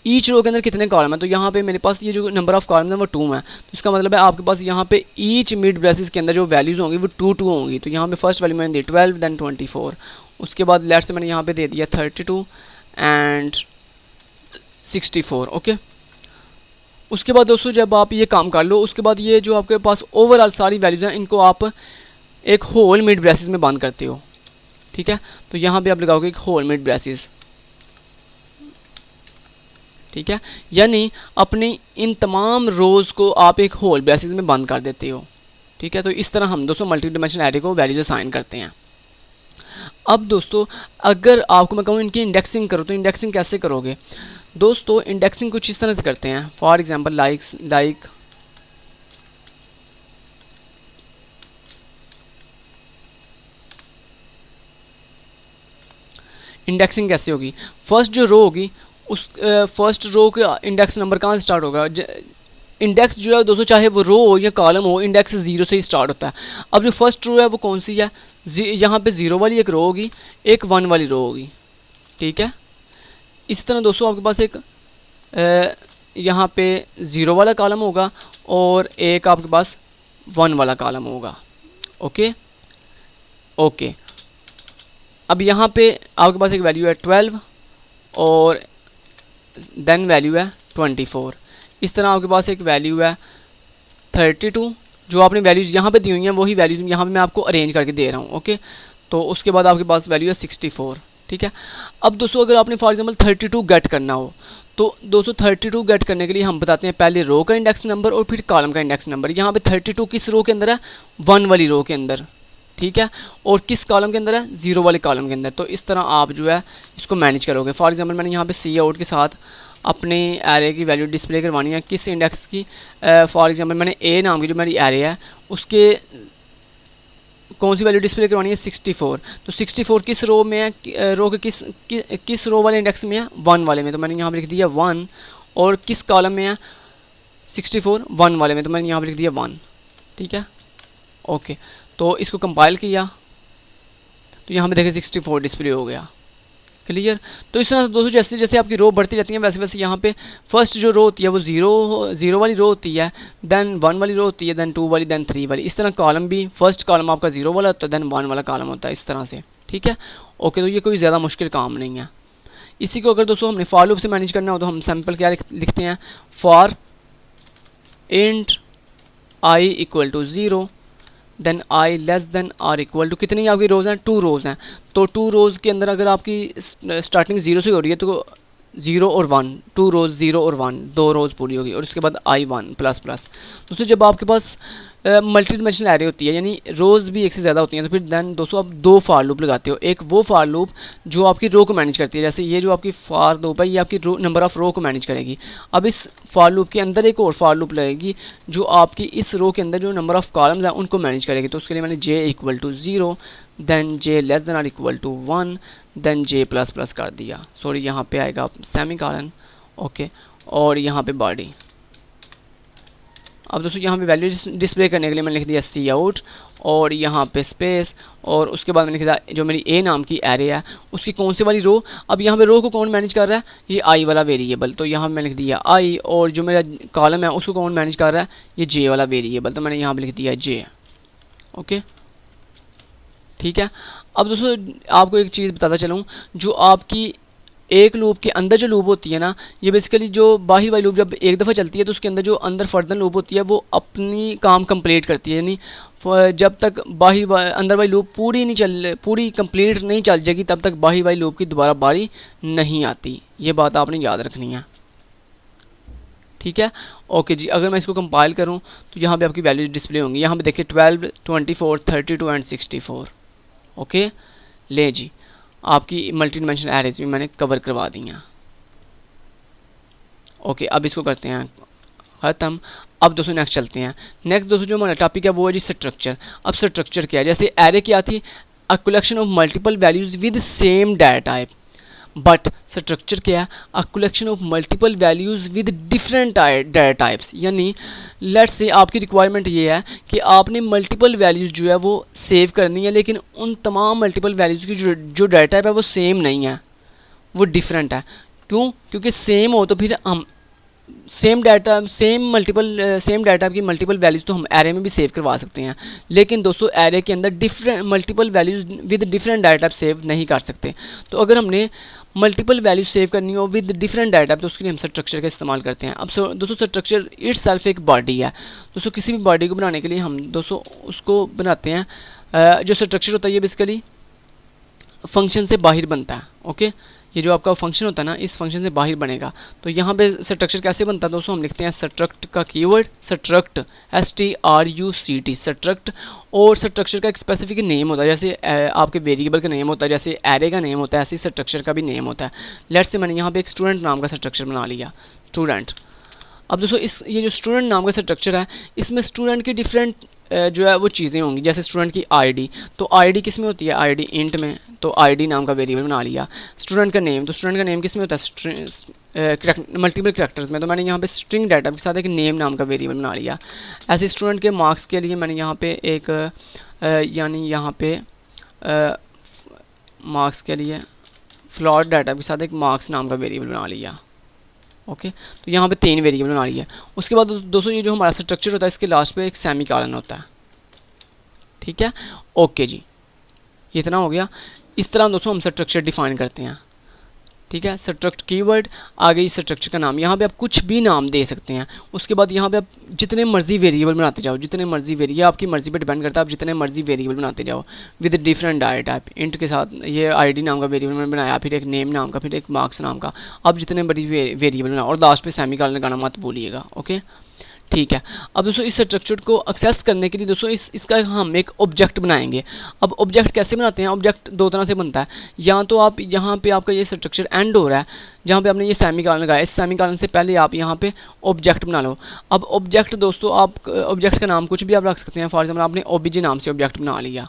ईच रो के अंदर कितने कॉलम है। तो यहाँ पे मेरे पास ये जो नंबर ऑफ़ कॉलम है वो 2 है, तो इसका मतलब है आपके पास यहाँ पे ईच मिड ब्रेसेस के अंदर जो वैल्यूज़ होंगी वो 2 होंगी। तो यहाँ पे फर्स्ट वैल्यू मैंने दी 12, देन 24, उसके बाद लेट्स से मैंने यहाँ पे दे दिया 32 एंड 64। ओके, उसके बाद दोस्तों जब आप ये काम कर लो उसके बाद ये जो आपके पास ओवरऑल सारी वैल्यूज़ हैं इनको आप एक होल मिड ब्रेसेस में बंद करते हो। ठीक है, तो यहाँ पे आप लगाओगे एक होल मिड ब्रेसेस। ठीक है, यानी अपनी इन तमाम रोज़ को आप एक होल ब्रेसेस में बंद कर देते हो। ठीक है, तो इस तरह हम दोस्तों मल्टी डिमेंशनल एरे को वैल्यूज असाइन करते हैं। अब दोस्तों अगर आपको मैं कहूँ इनकी इंडेक्सिंग करो तो इंडेक्सिंग कैसे करोगे दोस्तों, इंडेक्सिंग कुछ इस तरह से करते हैं। फॉर एग्जांपल लाइक इंडेक्सिंग कैसे होगी, फर्स्ट जो रो होगी उस फर्स्ट रो का इंडेक्स नंबर कहाँ से स्टार्ट होगा, इंडेक्स जो है दोस्तों चाहे वो रो हो या कॉलम हो, इंडेक्स 0 से ही स्टार्ट होता है। अब जो फर्स्ट रो है वो कौन सी है, यहाँ पे 0 वाली एक रो होगी, एक 1 वाली रो होगी, ठीक है। इस तरह दोस्तों आपके पास एक यहाँ पे 0 वाला कॉलम होगा और एक आपके पास 1 वाला कॉलम होगा। ओके ओके, अब यहाँ पे आपके पास एक वैल्यू है 12 और देन वैल्यू है 24। इस तरह आपके पास एक वैल्यू है 32, जो आपने वैल्यूज़ यहाँ पे दी हुई हैं वही वैल्यूज़ यहाँ पे मैं आपको अरेंज करके दे रहा हूँ। ओके, तो उसके बाद आपके पास वैल्यू है 64, ठीक है। अब दोस्तों अगर आपने फॉर एग्जांपल 32 गेट करना हो तो दोस्तों 32 गेट करने के लिए हम बताते हैं पहले रो का इंडेक्स नंबर और फिर कॉलम का इंडेक्स नंबर। यहाँ पे 32 किस रो के अंदर है, 1 वाली रो के अंदर, ठीक है, और किस कॉलम के अंदर है, 0 वाले कॉलम के अंदर। तो इस तरह आप जो है इसको मैनेज करोगे। फॉर एग्जांपल मैंने यहाँ पे सी आउट के साथ अपने एरे की वैल्यू डिस्प्ले करवानी है, किस इंडेक्स की, फॉर एग्जांपल मैंने ए नाम की जो मेरी एरे है उसके कौन सी वैल्यू डिस्प्ले करवानी है, 64। तो 64 किस रो में है, रो के किस रो वाले इंडेक्स में है, 1 वाले में, तो मैंने यहाँ पर लिख दिया 1। और किस कॉलम में है 64, 1 वाले में, तो मैंने यहाँ पर लिख दिया 1, ठीक है। ओके, तो इसको कंपाइल किया तो यहाँ पे देखिए 64 डिस्प्ले हो गया, क्लियर। तो इस तरह दोस्तों जैसे जैसे आपकी रो बढ़ती जाती है वैसे वैसे यहाँ पे फर्स्ट जो रो होती है वो 0 वाली रो होती है, देन 1 वाली रो होती है, देन 2 वाली, देन 3 वाली। इस तरह कॉलम भी फर्स्ट कॉलम आपका 0 वाला होता है, देन 1 वाला कॉलम होता है, इस तरह से, ठीक है। ओके, तो ये कोई ज़्यादा मुश्किल काम नहीं है। इसी को अगर दोस्तों हमने फॉर लूप से मैनेज करना हो तो हम सिंपल क्या लिखते हैं, for int i equal to 0 then i less than are equal to, कितनी आपकी रोज़ हैं, 2 रोज़ हैं। तो 2 रोज़ के अंदर अगर आपकी स्टार्टिंग 0 से हो रही है तो 0 और 1, 2 रोज़ 0 और 1, 2 रोज़ पूरी होगी, और उसके बाद आई 1 प्लस प्लस। दोस्तों जब आपके पास मल्टी डिमेंशनल एरे होती है यानी रोज़ भी एक से ज़्यादा होती हैं तो फिर देन दोस्तों आप 2 फॉर लूप लगाते हो। एक वो फॉर लूप जो आपकी रो को मैनेज करती है, जैसे ये जो आपकी फॉर लूप है ये आपकी नंबर ऑफ़ रो को मैनेज करेगी। अब इस फॉर लूप के अंदर एक और फॉर लूप लगेगी जो आपकी इस रो के अंदर जो नंबर ऑफ़ कॉलम्स हैं उनको मैनेज करेगी। तो उसके लिए मैंने j equal to 0 then j less than are equal to 1 then j plus plus कर दिया, सॉरी यहाँ पे आएगा सेमी कॉलन। ओके, और यहाँ पे बॉडी। अब दोस्तों यहाँ पे वैल्यू डिस्प्ले करने के लिए मैंने लिख दिया सी आउट और यहाँ पे स्पेस, और उसके बाद मैंने लिख दिया जो मेरी ए नाम की एरे है उसकी कौन सी वाली रो। अब यहाँ पे रो को कौन मैनेज कर रहा है, ये आई वाला वेरिएबल, तो यहाँ मैंने लिख दिया आई, और जो मेरा कॉलम है उसको कौन मैनेज कर रहा है, ये जे वाला वेरिएबल, तो मैंने यहाँ पे लिख दिया जे। ओके, ठीक है। अब दोस्तों आपको एक चीज़ बताता चलूँ, जो आपकी एक लूप के अंदर जो लूप होती है ना, ये बेसिकली जो बाहर वाली लूप जब एक दफ़ा चलती है तो उसके अंदर जो अंदर फर्दर लूप होती है वो अपनी काम कंप्लीट करती है, यानी जब तक अंदर वाली लूप पूरी कंप्लीट नहीं चल जाएगी तब तक बाहर वाली लूप की दोबारा बारी नहीं आती। ये बात आपने याद रखनी है, ठीक है। ओके जी, अगर मैं इसको कंपाइल करूँ तो यहाँ पे आपकी वैल्यूज डिस्प्ले होंगी। यहाँ पे देखिए 12, 24, 32 एंड 64। ओके, ले जी, आपकी मल्टी डिमेंशनल एरेज भी मैंने कवर करवा दी हैं। ओके, अब इसको करते हैं ख़त्म। अब दोस्तों नेक्स्ट चलते हैं। नेक्स्ट दोस्तों जो हमारा टॉपिक है वो है जी स्ट्रक्चर। अब स्ट्रक्चर क्या है, जैसे एरे क्या थी, a collection of multiple values with same data type, but structure क्या है, a collection of multiple values with different data types. यानी लेट्स से आपकी रिक्वायरमेंट ये है कि आपने मल्टीपल वैल्यूज़ जो है वो सेव करनी है, लेकिन उन तमाम मल्टीपल वैल्यूज़ की जो डाटा टाइप है वो सेम नहीं है, वो डिफरेंट है। क्यों? क्योंकि सेम हो तो फिर हम सेम डाटा की मल्टीपल वैल्यूज़ तो हम एरे में भी सेव करवा सकते हैं, लेकिन दोस्तों एरे के अंदर different multiple values with different data type save नहीं कर सकते। तो अगर हमने मल्टीपल वैल्यूज सेव करनी हो विद डिफरेंट डाटा तो उसके लिए हम स्ट्रक्चर का इस्तेमाल करते हैं। अब दोस्तों स्ट्रक्चर इटसेल्फ एक बॉडी है। दोस्तों किसी भी बॉडी को बनाने के लिए हम दोस्तों उसको बनाते हैं, जो स्ट्रक्चर होता है ये बेसिकली फंक्शन से बाहर बनता है। ओके, ये जो आपका फंक्शन होता है ना, इस फंक्शन से बाहर बनेगा। तो यहाँ पे स्ट्रक्चर कैसे बनता है दोस्तों, हम लिखते हैं स्ट्रक्ट का कीवर्ड स्ट्रक्ट, STRUCT स्ट्रक्ट, और स्ट्रक्चर का एक स्पेसिफिक नेम होता है, जैसे आपके वेरिएबल का नेम होता है, जैसे एरे का नेम होता है, ऐसे स्ट्रक्चर का भी नेम होता है। लेट्स से मैंने यहाँ पे एक स्टूडेंट नाम का स्ट्रक्चर बना लिया, स्टूडेंट। अब दोस्तों ये जो स्टूडेंट नाम का स्ट्रक्चर है, इसमें स्टूडेंट की डिफरेंट जो है वो चीज़ें होंगी, जैसे स्टूडेंट की आईडी, तो आईडी किस में होती है, आईडी इंट में, तो आईडी नाम का वेरिएबल बना लिया। स्टूडेंट का नेम, तो स्टूडेंट का नेम किस में होता है, मल्टीपल करैक्टर्स में, तो मैंने यहाँ पे स्ट्रिंग डाटा के साथ एक नेम नाम का वेरिएबल बना लिया। ऐसे स्टूडेंट के मार्क्स के लिए मैंने यहाँ पे एक यानी यहाँ पे मार्क्स के लिए फ्लोट डाटा के साथ एक मार्क्स नाम का वेरिएबल बना लिया। ओके, तो यहाँ पे 3 वेरिएबल बना लिया। उसके बाद दोस्तों ये जो हमारा स्ट्रक्चर होता है, इसके लास्ट पे एक सेमीकोलन होता है, ठीक है। ओके जी, ये इतना हो गया। इस तरह दोस्तों हम स्ट्रक्चर डिफाइन करते हैं, ठीक है। स्ट्रक्ट कीवर्ड, आगे इस स्ट्रक्चर का नाम, यहाँ पे आप कुछ भी नाम दे सकते हैं। उसके बाद यहाँ पे आप जितने मर्जी वेरिएबल बनाते जाओ, जितने मर्जी वेरिएबल, आपकी मर्जी पे डिपेंड करता है, आप जितने मर्जी वेरिएबल बनाते जाओ with different data type. Int के साथ ये आईडी नाम का वेरिएबल मैंने बनाया, फिर एक नेम नाम का, फिर एक मार्क्स नाम का, आप जितने बड़ी वेरिएबल बनाओ, और लास्ट पे सेमीकोलन लगाना मत भूलिएगा। ओके, ठीक है। अब दोस्तों इस स्ट्रक्चर को एक्सेस करने के लिए दोस्तों इसका हम एक ऑब्जेक्ट बनाएंगे। अब ऑब्जेक्ट कैसे बनाते हैं, ऑब्जेक्ट 2 तरह से बनता है। या तो आप यहाँ पे आपका ये स्ट्रक्चर एंड हो रहा है, जहाँ पे आपने ये सेमीकोलन लगाया, इस सेमीकोलन से पहले आप यहाँ पे ऑब्जेक्ट बना लो। अब ऑब्जेक्ट दोस्तों, आप ऑब्जेक्ट का नाम कुछ भी आप रख सकते हैं। फॉर एग्जाम्पल आपने OBJ नाम से ऑब्जेक्ट बना लिया।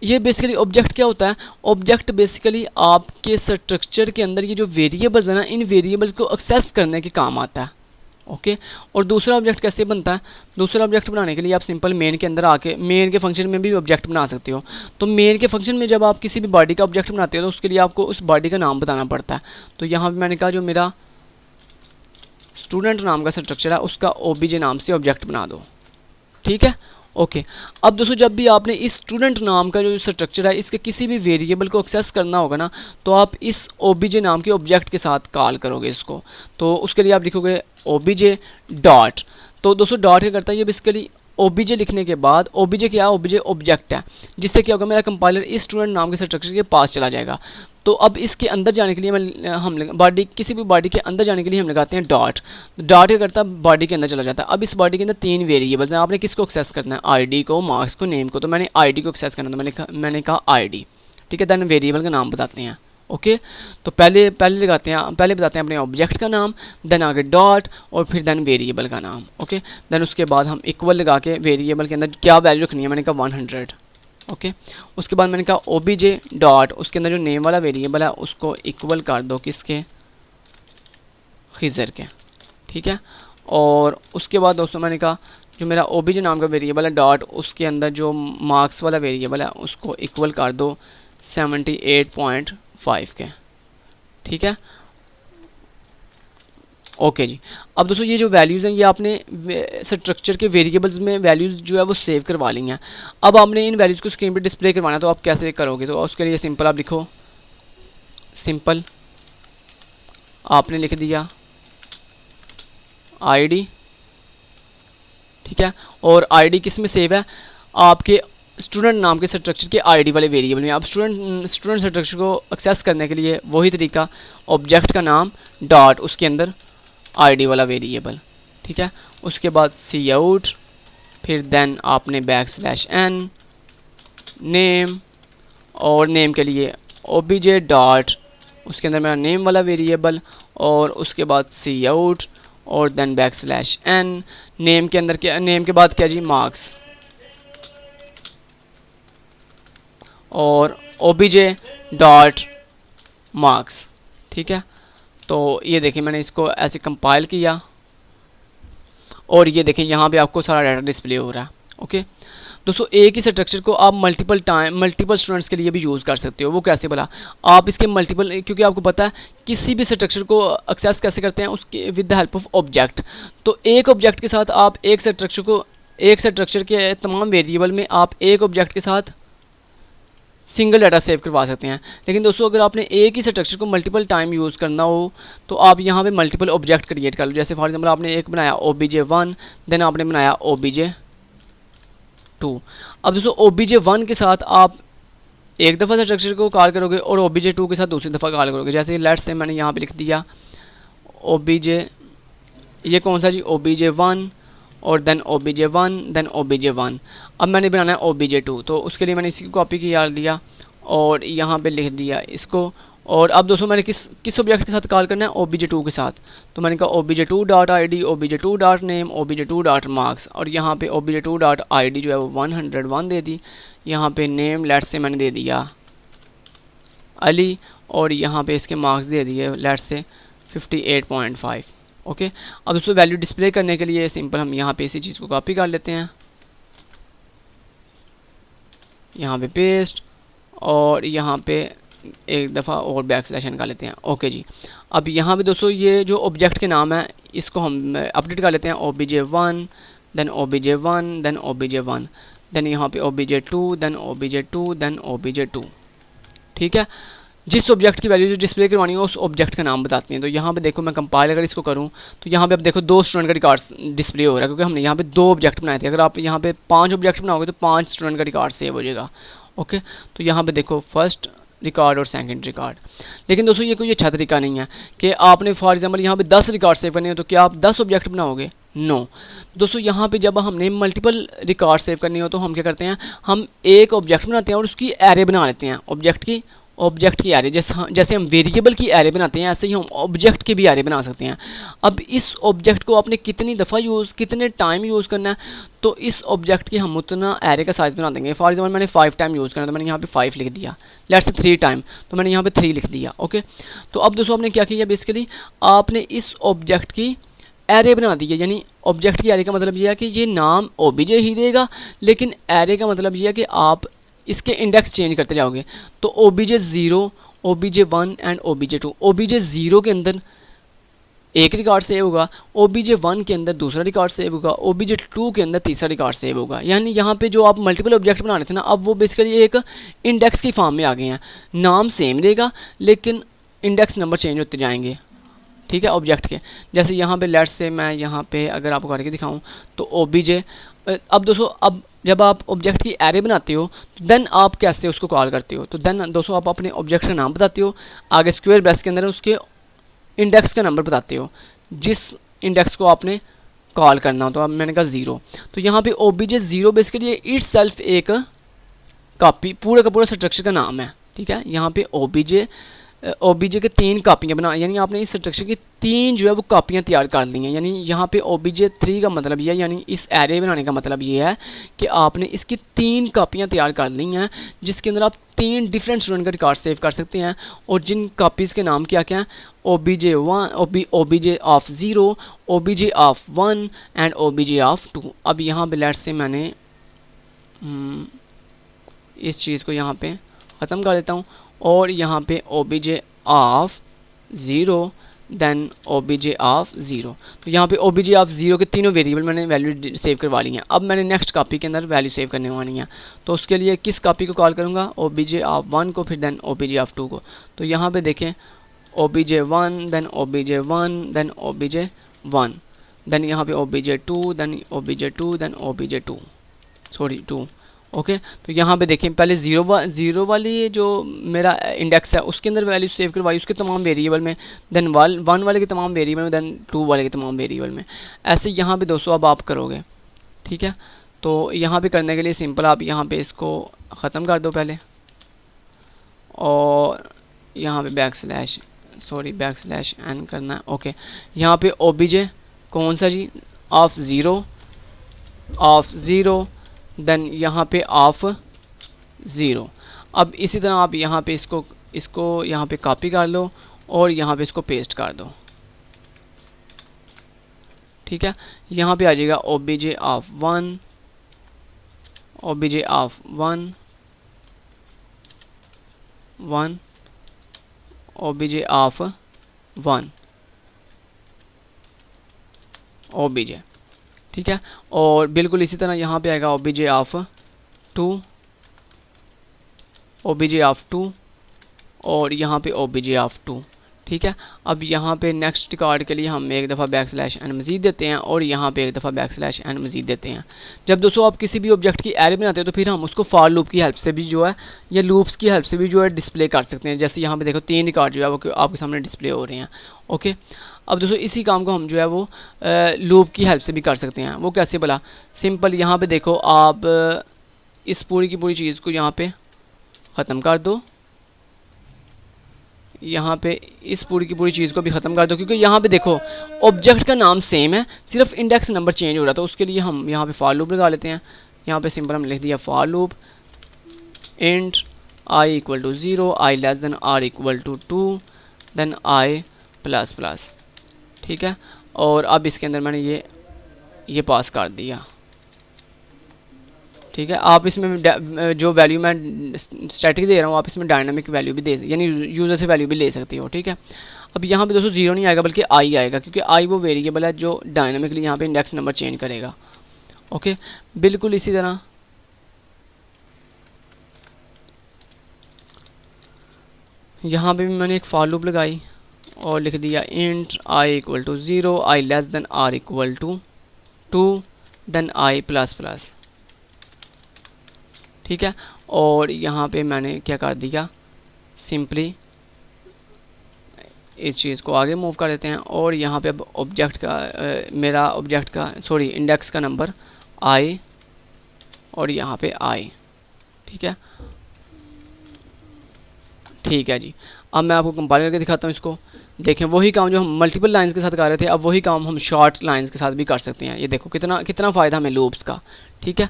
ये बेसिकली ऑब्जेक्ट क्या होता है, ऑब्जेक्ट बेसिकली आपके स्ट्रक्चर के अंदर ये जो वेरिएबल्स है ना, इन वेरिएबल्स को एक्सेस करने के काम आता है। ओके, और दूसरा ऑब्जेक्ट कैसे बनता है, दूसरा ऑब्जेक्ट बनाने के लिए आप सिंपल मेन के अंदर आके मेन के फंक्शन में भी ऑब्जेक्ट बना सकते हो। तो मेन के फंक्शन में जब आप किसी भी बॉडी का ऑब्जेक्ट बनाते हो, तो उसके लिए आपको उस बॉडी का नाम बताना पड़ता है। तो यहाँ पे मैंने कहा जो मेरा स्टूडेंट नाम का स्ट्रक्चर है, उसका OBJ नाम से ऑब्जेक्ट बना दो, ठीक है। ओके, अब दोस्तों जब भी आपने इस स्टूडेंट नाम का जो स्ट्रक्चर है, इसके किसी भी वेरिएबल को एक्सेस करना होगा ना, तो आप इस OBJ नाम के ऑब्जेक्ट के साथ कॉल करोगे इसको। तो उसके लिए आप लिखोगे OBJ डॉट। तो दोस्तों डॉट क्या करता है, ये बेसिकली OBJ लिखने के बाद, OBJ क्या है, OBJ ऑब्जेक्ट है, जिससे क्या होगा, मेरा कंपाइलर इस स्टूडेंट नाम के स्ट्रक्चर के पास चला जाएगा। तो अब इसके अंदर जाने के लिए हम बॉडी, किसी भी बॉडी के अंदर जाने के लिए हम लगाते हैं डॉट। डॉट क्या करता है, बॉडी के अंदर चला जाता है। अब इस बॉडी के अंदर 3 वेरिएबल्स हैं, आपने किसको एक्सेस करना है, आईडी को, मार्क्स को, नेम को। तो मैंने आईडी को एक्सेस करना था, मैंने कहा आईडी, ठीक है। देन वेरिएबल का नाम बताते हैं। ओके, तो पहले बताते हैं अपने ऑब्जेक्ट का नाम, देन आगे डॉट, और फिर देन वेरिएबल का नाम। ओके, देन उसके बाद हम इक्वल लगा के वेरिएबल के अंदर क्या वैल्यू रखनी है, मैंने कहा 100। ओके, उसके बाद मैंने कहा OBJ डॉट, उसके अंदर जो नेम वाला वेरिएबल है उसको इक्वल कर दो किसके, खिजर के, ठीक है। और उसके बाद दोस्तों मैंने कहा जो मेरा OBJ नाम का वेरिएबल है डॉट, उसके अंदर जो मार्क्स वाला वेरिएबल है उसको इक्वल कर दो 78.5 के, ठीक है। ओके जी, अब दोस्तों ये जो वैल्यूज़ हैं, ये आपने स्ट्रक्चर के वेरिएबल्स में वैल्यूज़ जो है वो सेव करवा ली हैं। अब आपने इन वैल्यूज़ को स्क्रीन पे डिस्प्ले करवाना है, तो आप कैसे करोगे, तो उसके लिए सिंपल आप लिखो, सिंपल आपने लिख दिया आईडी, ठीक है। और आईडी किस में सेव है, आपके स्टूडेंट नाम के स्ट्रक्चर के आईडी वाले वेरिएबल में। आप स्टूडेंट स्ट्रक्चर को एक्सेस करने के लिए वही तरीका, ऑब्जेक्ट का नाम डॉट, उसके अंदर आईडी वाला वेरिएबल, ठीक है। उसके बाद cout, फिर देन आपने \n नेम, और नेम के लिए OBJ डॉट, उसके अंदर मेरा नेम वाला वेरिएबल, और उसके बाद cout, और देन \n नेम के अंदर क्या, नेम के बाद क्या जी, मार्क्स, और OBJ डॉट मार्क्स, ठीक है। तो ये देखिए मैंने इसको ऐसे कंपाइल किया, और ये देखें यहाँ पे आपको सारा डाटा डिस्प्ले हो रहा है। ओके दोस्तों, एक ही स्ट्रक्चर को आप मल्टीपल स्टूडेंट्स के लिए भी यूज़ कर सकते हो। वो कैसे बोला, आप इसके मल्टीपल, क्योंकि आपको पता है किसी भी स्ट्रक्चर को एक्सेस कैसे करते हैं, उसके with the help of object. तो एक ऑब्जेक्ट के साथ आप एक स्ट्रक्चर के तमाम वेरिएबल में आप एक ऑब्जेक्ट के साथ सिंगल डाटा सेव करवा सकते हैं। लेकिन दोस्तों अगर आपने एक ही स्ट्रक्चर को मल्टीपल टाइम यूज़ करना हो, तो आप यहाँ पे मल्टीपल ऑब्जेक्ट क्रिएट कर लो। जैसे फॉर एग्जांपल आपने एक बनाया OBJ1, देन आपने बनाया OBJ2। अब दोस्तों OBJ1 के साथ आप एक दफ़ा स्ट्रक्चर को कॉल करोगे और obj2 के साथ दूसरी दफ़ा कॉल करोगे। जैसे लेट्स से मैंने यहाँ पे लिख दिया obj, ये कौन सा जी, obj1 और देन obj1 देन obj1। अब मैंने बनाना है obj2, तो उसके लिए मैंने इसी को कॉपी किया दिया और यहाँ पे लिख दिया इसको। और अब दोस्तों मैंने किस ऑब्जेक्ट के साथ कॉल करना है, obj2 के साथ। तो मैंने कहा obj2.id, obj2.name, obj2.marks, और यहाँ पे obj2.id जो है वो 101 दे दी। यहाँ पे नेम लेट्स से मैंने दे दिया अली, और यहाँ पे इसके मार्क्स दे दिए लेट्स से 58.5। ओके, अब उसको वैल्यू डिस्प्ले करने के लिए सिंपल हम यहाँ पे इसी चीज़ को कॉपी कर लेते हैं, यहाँ पे पेस्ट, और यहाँ पे एक दफ़ा और बैक स्लैश कर लेते हैं। ओके जी, अब यहाँ पे दोस्तों ये जो ऑब्जेक्ट के नाम है इसको हम अपडेट कर लेते हैं, obj1 then obj1 then obj1 then यहाँ पे obj2 then obj2 then obj2। ठीक है, जिस ऑब्जेक्ट की वैल्यू जो डिस्प्ले करवानी है उस ऑब्जेक्ट का नाम बताते हैं। तो यहाँ पे देखो मैं कंपाइल अगर इसको करूँ तो यहाँ पे अब देखो 2 स्टूडेंट का रिकॉर्ड डिस्प्ले हो रहा है, क्योंकि हमने यहाँ पे 2 ऑब्जेक्ट बनाए थे। अगर आप यहाँ पे 5 ऑब्जेक्ट बनाओगे तो 5 स्टूडेंट का रिकॉर्ड सेव हो जाएगा। ओके, तो यहाँ पे देखो फर्स्ट रिकॉर्ड और सेकंड रिकॉर्ड। लेकिन दोस्तों ये कोई अच्छा तरीका नहीं है कि आपने फॉर एग्जांपल यहाँ पे 10 रिकॉर्ड सेव करने हो तो क्या आप 10 ऑब्जेक्ट बनाओगे? नो दोस्तों, यहाँ पे जब हमने मल्टीपल रिकॉर्ड सेव करनी हो तो हम क्या करते हैं, हम एक ऑब्जेक्ट बनाते हैं और उसकी एरे बना लेते हैं, ऑब्जेक्ट की एरे। जैसे हम वेरिएबल की एरे बनाते हैं ऐसे ही हम ऑब्जेक्ट की भी एरे बना सकते हैं। अब इस ऑब्जेक्ट को आपने कितनी दफ़ा कितने टाइम यूज़ करना है, तो इस ऑब्जेक्ट की हम उतना एरे का साइज़ बना देंगे। फॉर एग्जांपल मैंने 5 टाइम यूज़ करना है तो मैंने यहाँ पे 5 लिख दिया। लेट्स से 3 टाइम तो मैंने यहाँ पे 3 लिख दिया। ओके, तो अब दोस्तों आपने क्या किया, बेसिकली आपने इस ऑब्जेक्ट की एरे बना दी है। यानी ऑब्जेक्ट की एरे का मतलब ये है कि ये नाम obj ही देगा, लेकिन एरे का मतलब ये है कि आप इसके इंडेक्स चेंज करते जाओगे। तो obj0, obj1 and obj2। obj0 के अंदर एक रिकॉर्ड सेव होगा, obj1 के अंदर दूसरा रिकॉर्ड सेव होगा, obj2 के अंदर तीसरा रिकॉर्ड सेव होगा। यानी यहाँ पे जो आप मल्टीपल ऑब्जेक्ट बना रहे थे ना, अब वो बेसिकली एक इंडेक्स की फॉर्म में आ गए हैं। नाम सेम रहेगा लेकिन इंडेक्स नंबर चेंज होते जाएंगे। ठीक है, ऑब्जेक्ट के। जैसे यहाँ पे लेट्स से मैं यहाँ पे अगर आपको करके दिखाऊँ तो obj। अब दोस्तों, अब जब आप ऑब्जेक्ट की एरे बनाते हो तो देन आप कैसे उसको कॉल करते हो, तो देन दोस्तों आप अपने ऑब्जेक्ट का नाम बताते हो, आगे स्क्वायर ब्रैकेट के अंदर उसके इंडेक्स का नंबर बताते हो जिस इंडेक्स को आपने कॉल करना हो। तो अब मैंने कहा 0, तो यहाँ पे obj0 बेसिकली इटसेल्फ एक कॉपी पूरा का पूरा स्ट्रक्चर का नाम है। ठीक है, यहाँ पे obj के 3 कापियाँ बना, यानी आपने इस स्ट्रक्चर की 3 जो है वो कापियाँ तैयार कर ली हैं। यानी यहाँ पे obj3 का मतलब ये है, यानी इस एरे बनाने का मतलब ये है कि आपने इसकी 3 कापियाँ तैयार कर ली हैं, जिसके अंदर आप 3 डिफरेंट स्टूडेंट का रिकॉर्ड सेव कर सकते हैं। और जिन कापीज़ के नाम क्या क्या हैं, obj1, obj of 0, obj of 1 and obj of 2। अब यहाँ पे लेट्स से मैंने इस चीज़ को यहाँ पे ख़त्म कर देता हूँ और यहाँ पे obj of 0 then obj of 0। तो यहाँ पे obj ऑफ 0 के तीनों वेरिएबल मैंने वैल्यू सेव करवा ली हैं। अब मैंने नेक्स्ट कॉपी के अंदर वैल्यू सेव करने वाली हैं, तो उसके लिए किस कॉपी को कॉल करूँगा, obj ऑफ 1 को, फिर देन obj ऑफ 2 को। तो यहाँ पे देखें obj1 then obj1 then obj1 then यहाँ पे obj2 then obj2 then obj2 2। Okay, तो यहाँ पे देखें पहले 0 वाली जो मेरा इंडेक्स है उसके अंदर वैल्यू सेव करवाई उसके तमाम वेरिएबल में, देन 1 वाले के तमाम वेरिएबल में, देन 2 वाले के तमाम वेरिएबल में। ऐसे यहाँ पे दोस्तों अब आप करोगे। ठीक है, तो यहाँ पे करने के लिए सिंपल आप यहाँ पे इसको ख़त्म कर दो पहले, और यहाँ पे बैक स्लैश एन करना है। ओके, यहाँ पे obj कौन सा जी, ऑफ 0 देन यहाँ पे ऑफ 0। अब इसी तरह आप यहाँ पे इसको यहाँ पे कॉपी कर लो और यहाँ पे इसको पेस्ट कर दो। ठीक है, यहाँ पे आ जाएगा obj of 1, obj of 1 obj of 1 obj। ठीक है, और बिल्कुल इसी तरह यहाँ पे आएगा obj ऑफ 2 और यहाँ पे obj ऑफ 2। ठीक है। अब यहाँ पे नेक्स्ट रिकॉर्ड के लिए हम एक दफ़ा \n मज़ीद देते हैं और यहाँ पे एक दफ़ा \n मज़ीद देते हैं। जब दोस्तों आप किसी भी ऑब्जेक्ट की एरे बनाते हैं तो फिर हम उसको फॉर लूप की हेल्प से भी जो है या लूप्स की हेल्प से भी जो है डिस्प्ले कर सकते हैं। जैसे यहाँ पे देखो 3 रिकॉर्ड जो है वो आपके सामने डिस्प्ले हो रहे हैं। ओके, अब दोस्तों इसी काम को हम जो है वो लूप की हेल्प से भी कर सकते हैं। वो कैसे भला? सिंपल, यहाँ पे देखो आप इस पूरी की पूरी चीज़ को यहाँ पे ख़त्म कर दो, यहाँ पे इस पूरी की पूरी चीज़ को भी ख़त्म कर दो, क्योंकि यहाँ पे देखो ऑब्जेक्ट का नाम सेम है, सिर्फ इंडेक्स नंबर चेंज हो रहा है। तो उसके लिए हम यहाँ पे फॉर लूप लगा लेते हैं। यहाँ पे सिंपल हम लिख दिया for loop int i equal to 0, i less than r equal to 2, then i plus plus. ठीक है, और अब इसके अंदर मैंने ये पास कर दिया। ठीक है, आप इसमें जो वैल्यू मैं स्टैटिक दे रहा हूँ आप इसमें डायनामिक वैल्यू भी दे, यानी यूज़र से वैल्यू भी ले सकती हो। ठीक है, अब यहाँ पे दोस्तों 0 नहीं आएगा बल्कि i आएगा, क्योंकि i वो वेरिएबल है जो डायनामिकली यहाँ पे इंडेक्स नंबर चेंज करेगा। ओके, बिल्कुल इसी तरह यहाँ पे भी मैंने एक फॉर लूप लगाई और लिख दिया int i equal to 0, i less than r equal to 2, then i plus plus. ठीक है, और यहाँ पे मैंने क्या कर दिया, सिंपली इस चीज़ को आगे मूव कर देते हैं और यहाँ पे अब ऑब्जेक्ट का मेरा ऑब्जेक्ट का सॉरी इंडेक्स का नंबर i और यहाँ पे i। ठीक है, ठीक है जी। अब मैं आपको कंपाइल करके दिखाता हूँ इसको। देखें, वही काम जो हम मल्टीपल लाइंस के साथ कर रहे थे, अब वही काम हम शॉर्ट लाइंस के साथ भी कर सकते हैं। ये देखो कितना फ़ायदा हमें लूप्स का। ठीक है,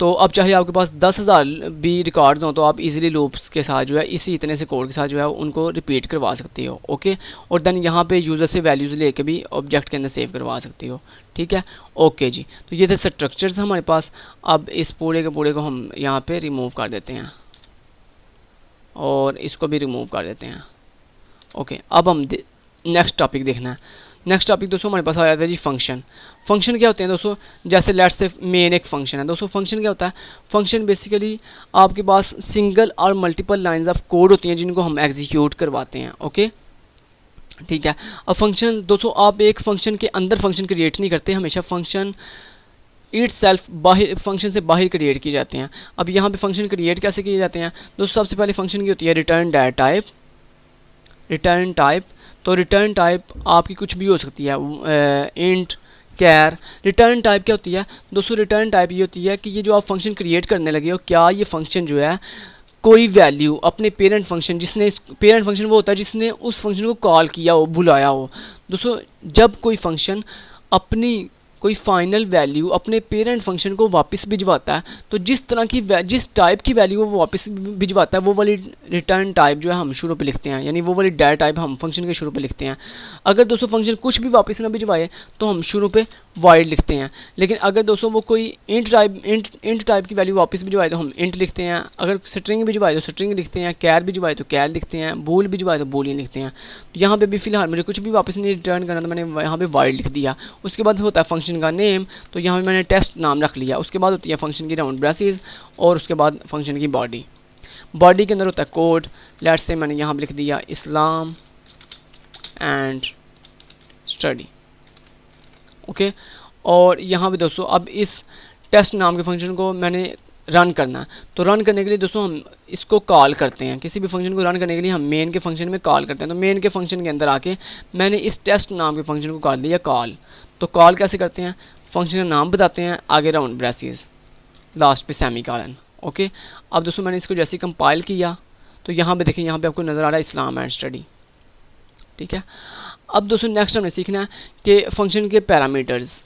तो अब चाहे आपके पास 10,000 भी रिकॉर्ड्स हों तो आप इजीली लूप्स के साथ जो है इसी इतने से कोड के साथ जो है उनको रिपीट करवा सकती हो। ओके, और देन यहाँ पे यूज़र से वैल्यूज़ लेके भी ऑब्जेक्ट के अंदर सेव करवा सकती हो। ठीक है, ओके जी। तो ये थे स्ट्रक्चर्स हमारे पास। अब इस पूरे के पूरे को हम यहाँ पे रिमूव कर देते हैं और इसको भी रिमूव कर देते हैं। ओके, अब हम नेक्स्ट टॉपिक देखना है। नेक्स्ट टॉपिक दोस्तों हमारे पास आ जाता है जी फंक्शन। फंक्शन क्या होते हैं दोस्तों? जैसे लेट्स से मेन एक फंक्शन है दोस्तों। फंक्शन क्या होता है? फंक्शन बेसिकली आपके पास सिंगल और मल्टीपल लाइंस ऑफ कोड होती हैं जिनको हम एग्जीक्यूट करवाते हैं। ओके, ठीक है। अब फंक्शन दोस्तों, आप एक फंक्शन के अंदर फंक्शन क्रिएट नहीं करते, हमेशा फंक्शन इट सेल्फ बाहर फंक्शन से बाहर क्रिएट किए जाते हैं। अब यहाँ पे फंक्शन क्रिएट कैसे किए जाते हैं दोस्तों? सबसे पहले फंक्शन की होती है return data type. Return type, तो रिटर्न टाइप आपकी कुछ भी हो सकती है, इंट, कैर। रिटर्न टाइप क्या होती है दोस्तों? रिटर्न टाइप ये होती है कि ये जो आप फंक्शन क्रिएट करने लगे हो, क्या ये फंक्शन जो है कोई वैल्यू अपने पेरेंट फंक्शन, जिसने पेरेंट फंक्शन वो होता है जिसने उस फंक्शन को कॉल किया हो, बुलाया हो। दोस्तों जब कोई फंक्शन अपनी कोई फाइनल वैल्यू अपने पेरेंट फंक्शन को वापस भिजवाता है, तो जिस तरह की जिस टाइप की वैल्यू वो वापस भिजवाता है वो वाली रिटर्न टाइप जो है हम शुरू पे लिखते हैं, यानी वो वाली डाटा टाइप हम फंक्शन के शुरू पे लिखते हैं। अगर दोस्तों फंक्शन कुछ भी वापस ना भिजवाए तो हम शुरू पे वाइड लिखते हैं। लेकिन अगर दोस्तों वो कोई इंट टाइप की वैल्यू वापस भिजवाए तो हम इंट लिखते हैं। अगर स्ट्रिंग भिजवाए तो स्ट्रिंग लिखते हैं, कैर भिजवाए तो कैर लिखते हैं, बूल भिजवाए तो बूलियन लिखते हैं। तो यहाँ पे भी फिलहाल मुझे कुछ भी वापस नहीं रिटर्न करना, तो मैंने यहाँ पे वाइड लिख दिया। उसके बाद होता है फंक्शन का नेम, तो यहाँ पे मैंने टेस्ट नाम रख लिया। उसके बाद होती है फंक्शन की राउंड ब्रेसेस और उसके बाद फंक्शन की बॉडी। बॉडी के अंदर होता है कोड। लेट्स से मैंने यहाँ पे लिख दिया इस्लाम एंड स्टडी। ओके, और यहाँ पे दोस्तों अब इस टेस्ट नाम के फंक्शन को मैंने रन करना है। तो रन करने के लिए दोस्तों हम इसको कॉल करते हैं। किसी भी फंक्शन को रन करने के लिए हम मेन के फंक्शन में कॉल करते हैं। तो मेन के फंक्शन के अंदर आके मैंने इस टेस्ट नाम के फंक्शन को कर दिया कॉल। तो कॉल कैसे करते हैं? फंक्शन का नाम बताते हैं, आगे राउंड ब्रेसेस, लास्ट पे सेमीकोलन। ओके, अब दोस्तों मैंने इसको जैसे कंपाइल किया तो यहाँ पे देखिए, यहाँ पे आपको नज़र आ रहा है इस्लाम एंड स्टडी। ठीक है, अब दोस्तों नेक्स्ट हमने सीखना है कि फंक्शन के पैरामीटर्स।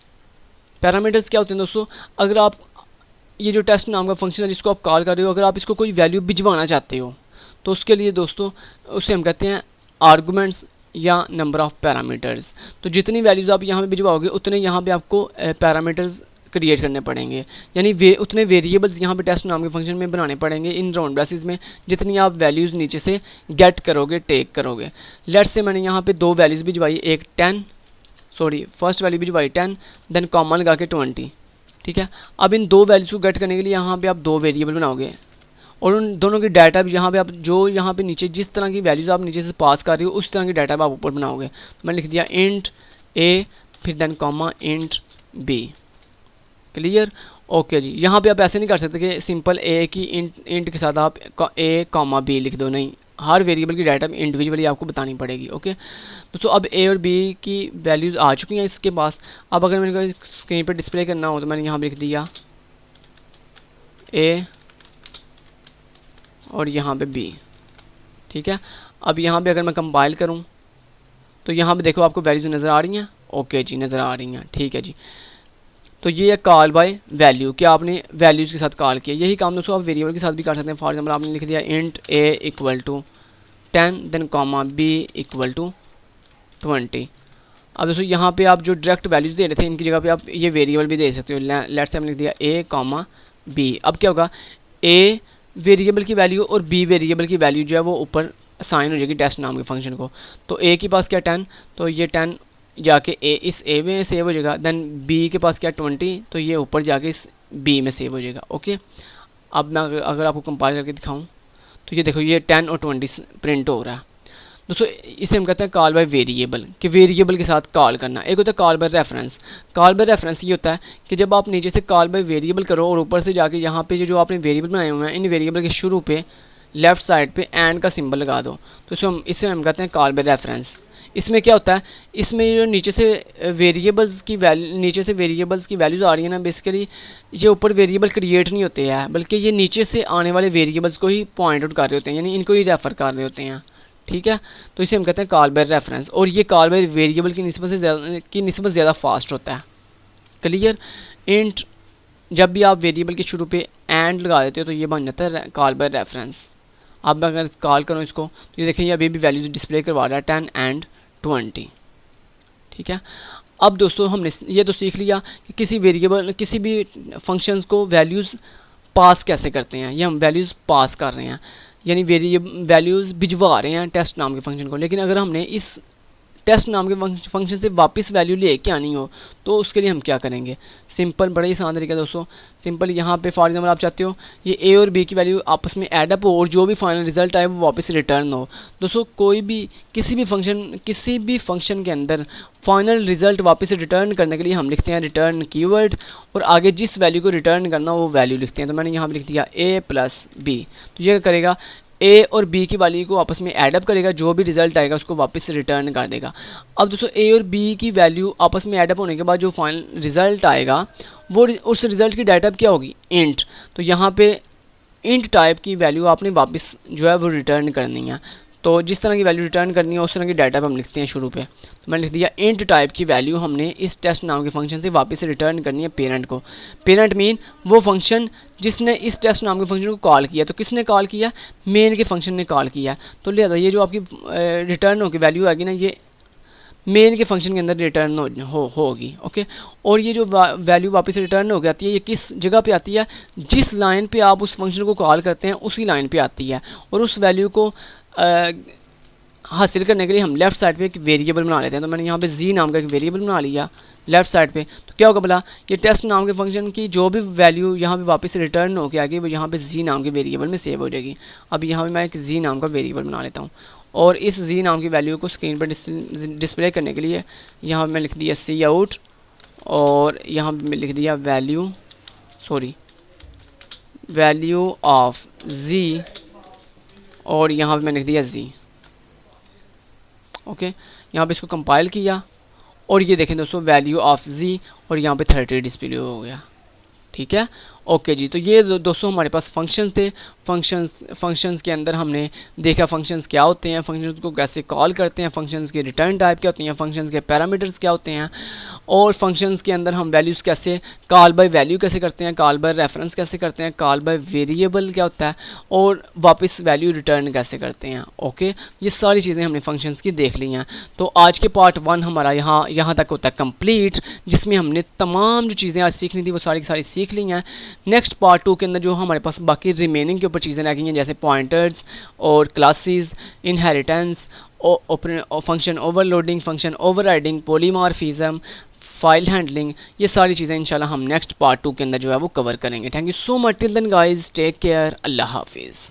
पैरामीटर्स क्या होते हैं दोस्तों? अगर आप ये जो टेस्ट नाम का फंक्शन है जिसको आप कॉल कर रहे हो, अगर आप इसको कोई वैल्यू भिजवाना चाहते हो तो उसके लिए दोस्तों उसे हम कहते हैं आर्गूमेंट्स या नंबर ऑफ़ पैरामीटर्स। तो जितनी वैल्यूज़ आप यहाँ पे भिजवाओगे उतने यहाँ पे आपको पैरामीटर्स क्रिएट करने पड़ेंगे, यानी उतने वेरिएबल्स यहाँ पे टेस्ट नाम के फंक्शन में बनाने पड़ेंगे इन राउंड ब्रेसेस में, जितनी आप वैल्यूज़ नीचे से गेट करोगे, टेक करोगे। लेट्स से मैंने यहाँ पे 2 वैल्यूज़ भिजवाई, एक 10 सॉरी फर्स्ट वैल्यू भिजवाई 10, देन कॉमा लगा के 20। ठीक है, अब इन 2 वैल्यूज़ को गेट करने के लिए यहाँ पे आप 2 वेरिएबल बनाओगे और उन दोनों की डाटा भी यहाँ पे आप जो यहाँ पे नीचे जिस तरह की वैल्यूज़ आप नीचे से पास कर रही हो उस तरह की डाटा आप ऊपर बनाओगे। तो मैंने लिख दिया इंट ए फिर then comma int b. Clear? Okay जी। यहाँ पे आप ऐसे नहीं कर सकते कि सिंपल ए की इंट के साथ आप ए कॉमा बी लिख दो, नहीं, हर वेरिएबल की डाटा इंडिविजुअली आपको बतानी पड़ेगी। ओके दोस्तों, अब ए और बी की वैल्यूज़ आ चुकी हैं इसके पास। अब अगर मेरे को स्क्रीन पर डिस्प्ले करना हो तो मैंने यहाँ पर लिख दिया ए और यहाँ पे बी। ठीक है, अब यहाँ पे अगर मैं कंपाइल करूँ तो यहाँ पे देखो आपको वैल्यूज़ नज़र आ रही हैं। ओके जी, नज़र आ रही हैं। ठीक है जी, तो ये है कॉल बाय वैल्यू कि आपने वैल्यूज़ के साथ कॉल किया। यही काम दोस्तों आप वेरिएबल के साथ भी कर सकते हैं। फॉर एग्जाम्पल आपने लिख दिया int a equal to 10 then comma b equal to 20। अब दोस्तों यहाँ पे आप जो डायरेक्ट वैल्यूज़ दे रहे थे इनकी जगह पे आप ये वेरिएबल भी दे सकते हो। लेट्स से हमने लिख दिया ए कॉमा बी। अब क्या होगा, ए वेरिएबल की वैल्यू और बी वेरिएबल की वैल्यू जो है वो ऊपर असाइन हो जाएगी टेस्ट नाम के फंक्शन को। तो ए के पास क्या 10, तो ये 10 जाके इस ए में सेव हो जाएगा। देन बी के पास क्या 20, तो ये ऊपर जाके इस बी में सेव हो जाएगा। ओके, अब मैं अगर आपको कंपाइल करके दिखाऊं तो ये देखो ये 10 और 20 प्रिंट हो रहा है। दोस्तों इसे हम कहते हैं कॉल बाय वेरिएबल, कि वेरिएबल के साथ कॉल करना। एक होता है call by reference. Call by reference ये होता है कि जब आप नीचे से कॉल बाय वेरिएबल करो और ऊपर से जाके यहाँ पे जो आपने वेरिएबल बनाए हुए हैं इन वेरिएबल के शुरू पे लेफ्ट साइड पे एंड का सिंबल लगा दो, तो इसे हम कहते हैं कॉल बाय रेफरेंस। इसमें क्या होता है, इसमें जो नीचे से वेरिएबल्स की वैल्यूज़ आ रही है ना, बेसिकली ये ऊपर वेरिएबल क्रिएट नहीं होते हैं, बल्कि ये नीचे से आने वाले वेरिएबल्स को ही पॉइंट आउट कर रहे होते हैं, यानी इनको ही रेफ़र कर रहे होते हैं। ठीक है, तो इसे हम कहते हैं कॉल बाय रेफरेंस, और ये कॉल बाय वेरिएबल की निस्बत ज़्यादा फास्ट होता है। क्लियर? इंट जब भी आप वेरिएबल के शुरू पे एंड लगा देते हो तो ये बन जाता है कॉल बाय रेफरेंस। अब मैं अगर कॉल करूँ इसको तो ये देखें, ये अभी भी वैल्यूज डिस्प्ले करवा रहा है 10 एंड 20। ठीक है, अब दोस्तों हमने ये तो सीख लिया कि किसी वेरिएबल किसी भी फंक्शंस को वैल्यूज़ पास कैसे करते हैं। ये हम वैल्यूज़ पास कर रहे हैं, यानी वैल्यूज़ भिजवा रहे हैं टेस्ट नाम के फंक्शन को। लेकिन अगर हमने इस टेस्ट नाम के फंक्शन से वापस वैल्यू लेके आनी हो तो उसके लिए हम क्या करेंगे। सिंपल, बड़ा ही आसान तरीका दोस्तों। सिंपल यहाँ पे फॉर एग्जांपल आप चाहते हो ये ए और बी की वैल्यू आपस में एडअप हो और जो भी फाइनल रिजल्ट आए वो वापस रिटर्न हो। दोस्तों कोई भी किसी भी फंक्शन के अंदर फाइनल रिजल्ट वापस रिटर्न करने के लिए हम लिखते हैं रिटर्न कीवर्ड, और आगे जिस वैल्यू को रिटर्न करना वो वैल्यू लिखते हैं। तो मैंने यहाँ पर लिख दिया ए प्लस बी, तो ये करेगा ए और बी की वैल्यू को आपस में ऐडअप करेगा, जो भी रिजल्ट आएगा उसको वापस रिटर्न कर देगा। अब दोस्तों ए और बी की वैल्यू आपस में ऐडअप होने के बाद जो फाइनल रिजल्ट आएगा वो उस रिजल्ट की डाटा क्या होगी, इंट। तो यहाँ पे इंट टाइप की वैल्यू आपने वापस जो है वो रिटर्न करनी है। तो जिस तरह की वैल्यू रिटर्न करनी है उस तरह की डाटा हम लिखते हैं शुरू पे। तो मैंने लिख दिया इंट टाइप की वैल्यू हमने इस टेस्ट नाम के फंक्शन से वापस रिटर्न करनी है पेरेंट को। पेरेंट मीन वो फंक्शन जिसने इस टेस्ट नाम के फंक्शन को कॉल किया। तो किसने कॉल किया, मेन के फंक्शन ने कॉल किया। तो लिहाजा ये जो आपकी रिटर्न होगी वैल्यू आएगी ना, ये मेन के फंक्शन के अंदर रिटर्न होगी। ओके, और ये जो वैल्यू वापस रिटर्न हो आती है ये किस जगह पे आती है, जिस लाइन पे आप उस फंक्शन को कॉल करते हैं उसी लाइन पे आती है। और उस वैल्यू को हासिल करने के लिए हम लेफ़्ट साइड पे एक वेरिएबल बना लेते हैं। तो मैंने यहाँ पे जी नाम का एक वेरिएबल बना लिया लेफ़्ट साइड पे। तो क्या होगा भला, ये टेस्ट नाम के फंक्शन की जो भी वैल्यू यहाँ पे वापस रिटर्न हो के आगे वो यहाँ पे जी नाम के वेरिएबल में सेव हो जाएगी। अब यहाँ पे मैं एक जी नाम का वेरिएबल बना लेता हूँ, और इस जी नाम की वैल्यू को स्क्रीन पर डिस्प्ले करने के लिए यहाँ पर मैं लिख दिया सी आउट, और यहाँ पर मैं लिख दिया वैल्यू ऑफ जी, और यहाँ पे मैंने लिख दिया जी। ओके, यहाँ पे इसको कंपाइल किया और ये देखें दोस्तों वैल्यू ऑफ जी, और यहाँ पे 30 डिस्प्ले हो गया। ठीक है, ओके जी। तो ये दोस्तों हमारे पास फंक्शंस थे। फंक्शंस के अंदर हमने देखा फंक्शंस क्या होते हैं, फंक्शंस को कैसे कॉल करते हैं, फंक्शंस के रिटर्न टाइप क्या होती हैं, फंक्शंस के पैरामीटर्स क्या होते हैं, और फंक्शंस के अंदर हम वैल्यूज़ कैसे कॉल बाय वैल्यू कैसे करते हैं, कॉल बाय रेफरेंस कैसे करते हैं, कॉल बाय वेरिएबल क्या होता है, और वापस वैल्यू रिटर्न कैसे करते हैं। ओके, ये सारी चीज़ें हमने फंक्शंस की देख ली हैं। तो आज के पार्ट 1 हमारा यहाँ तक होता है कंप्लीट, जिसमें हमने तमाम जो चीज़ें आज सीखनी थी वो सारी की सारी सीख ली हैं। नेक्स्ट पार्ट 2 के अंदर जो हमारे पास बाकी रिमेनिंग के ऊपर चीज़ें रह गई हैं, जैसे पॉइंटर्स और classes, inheritance, function overloading, function overriding, polymorphism, file handling, ये सारी चीज़ें इंशाल्लाह हम नेक्स्ट पार्ट 2 के अंदर जो है वो कवर करेंगे। Thank you so much, till then guys, take care, अल्लाह हाफिज़।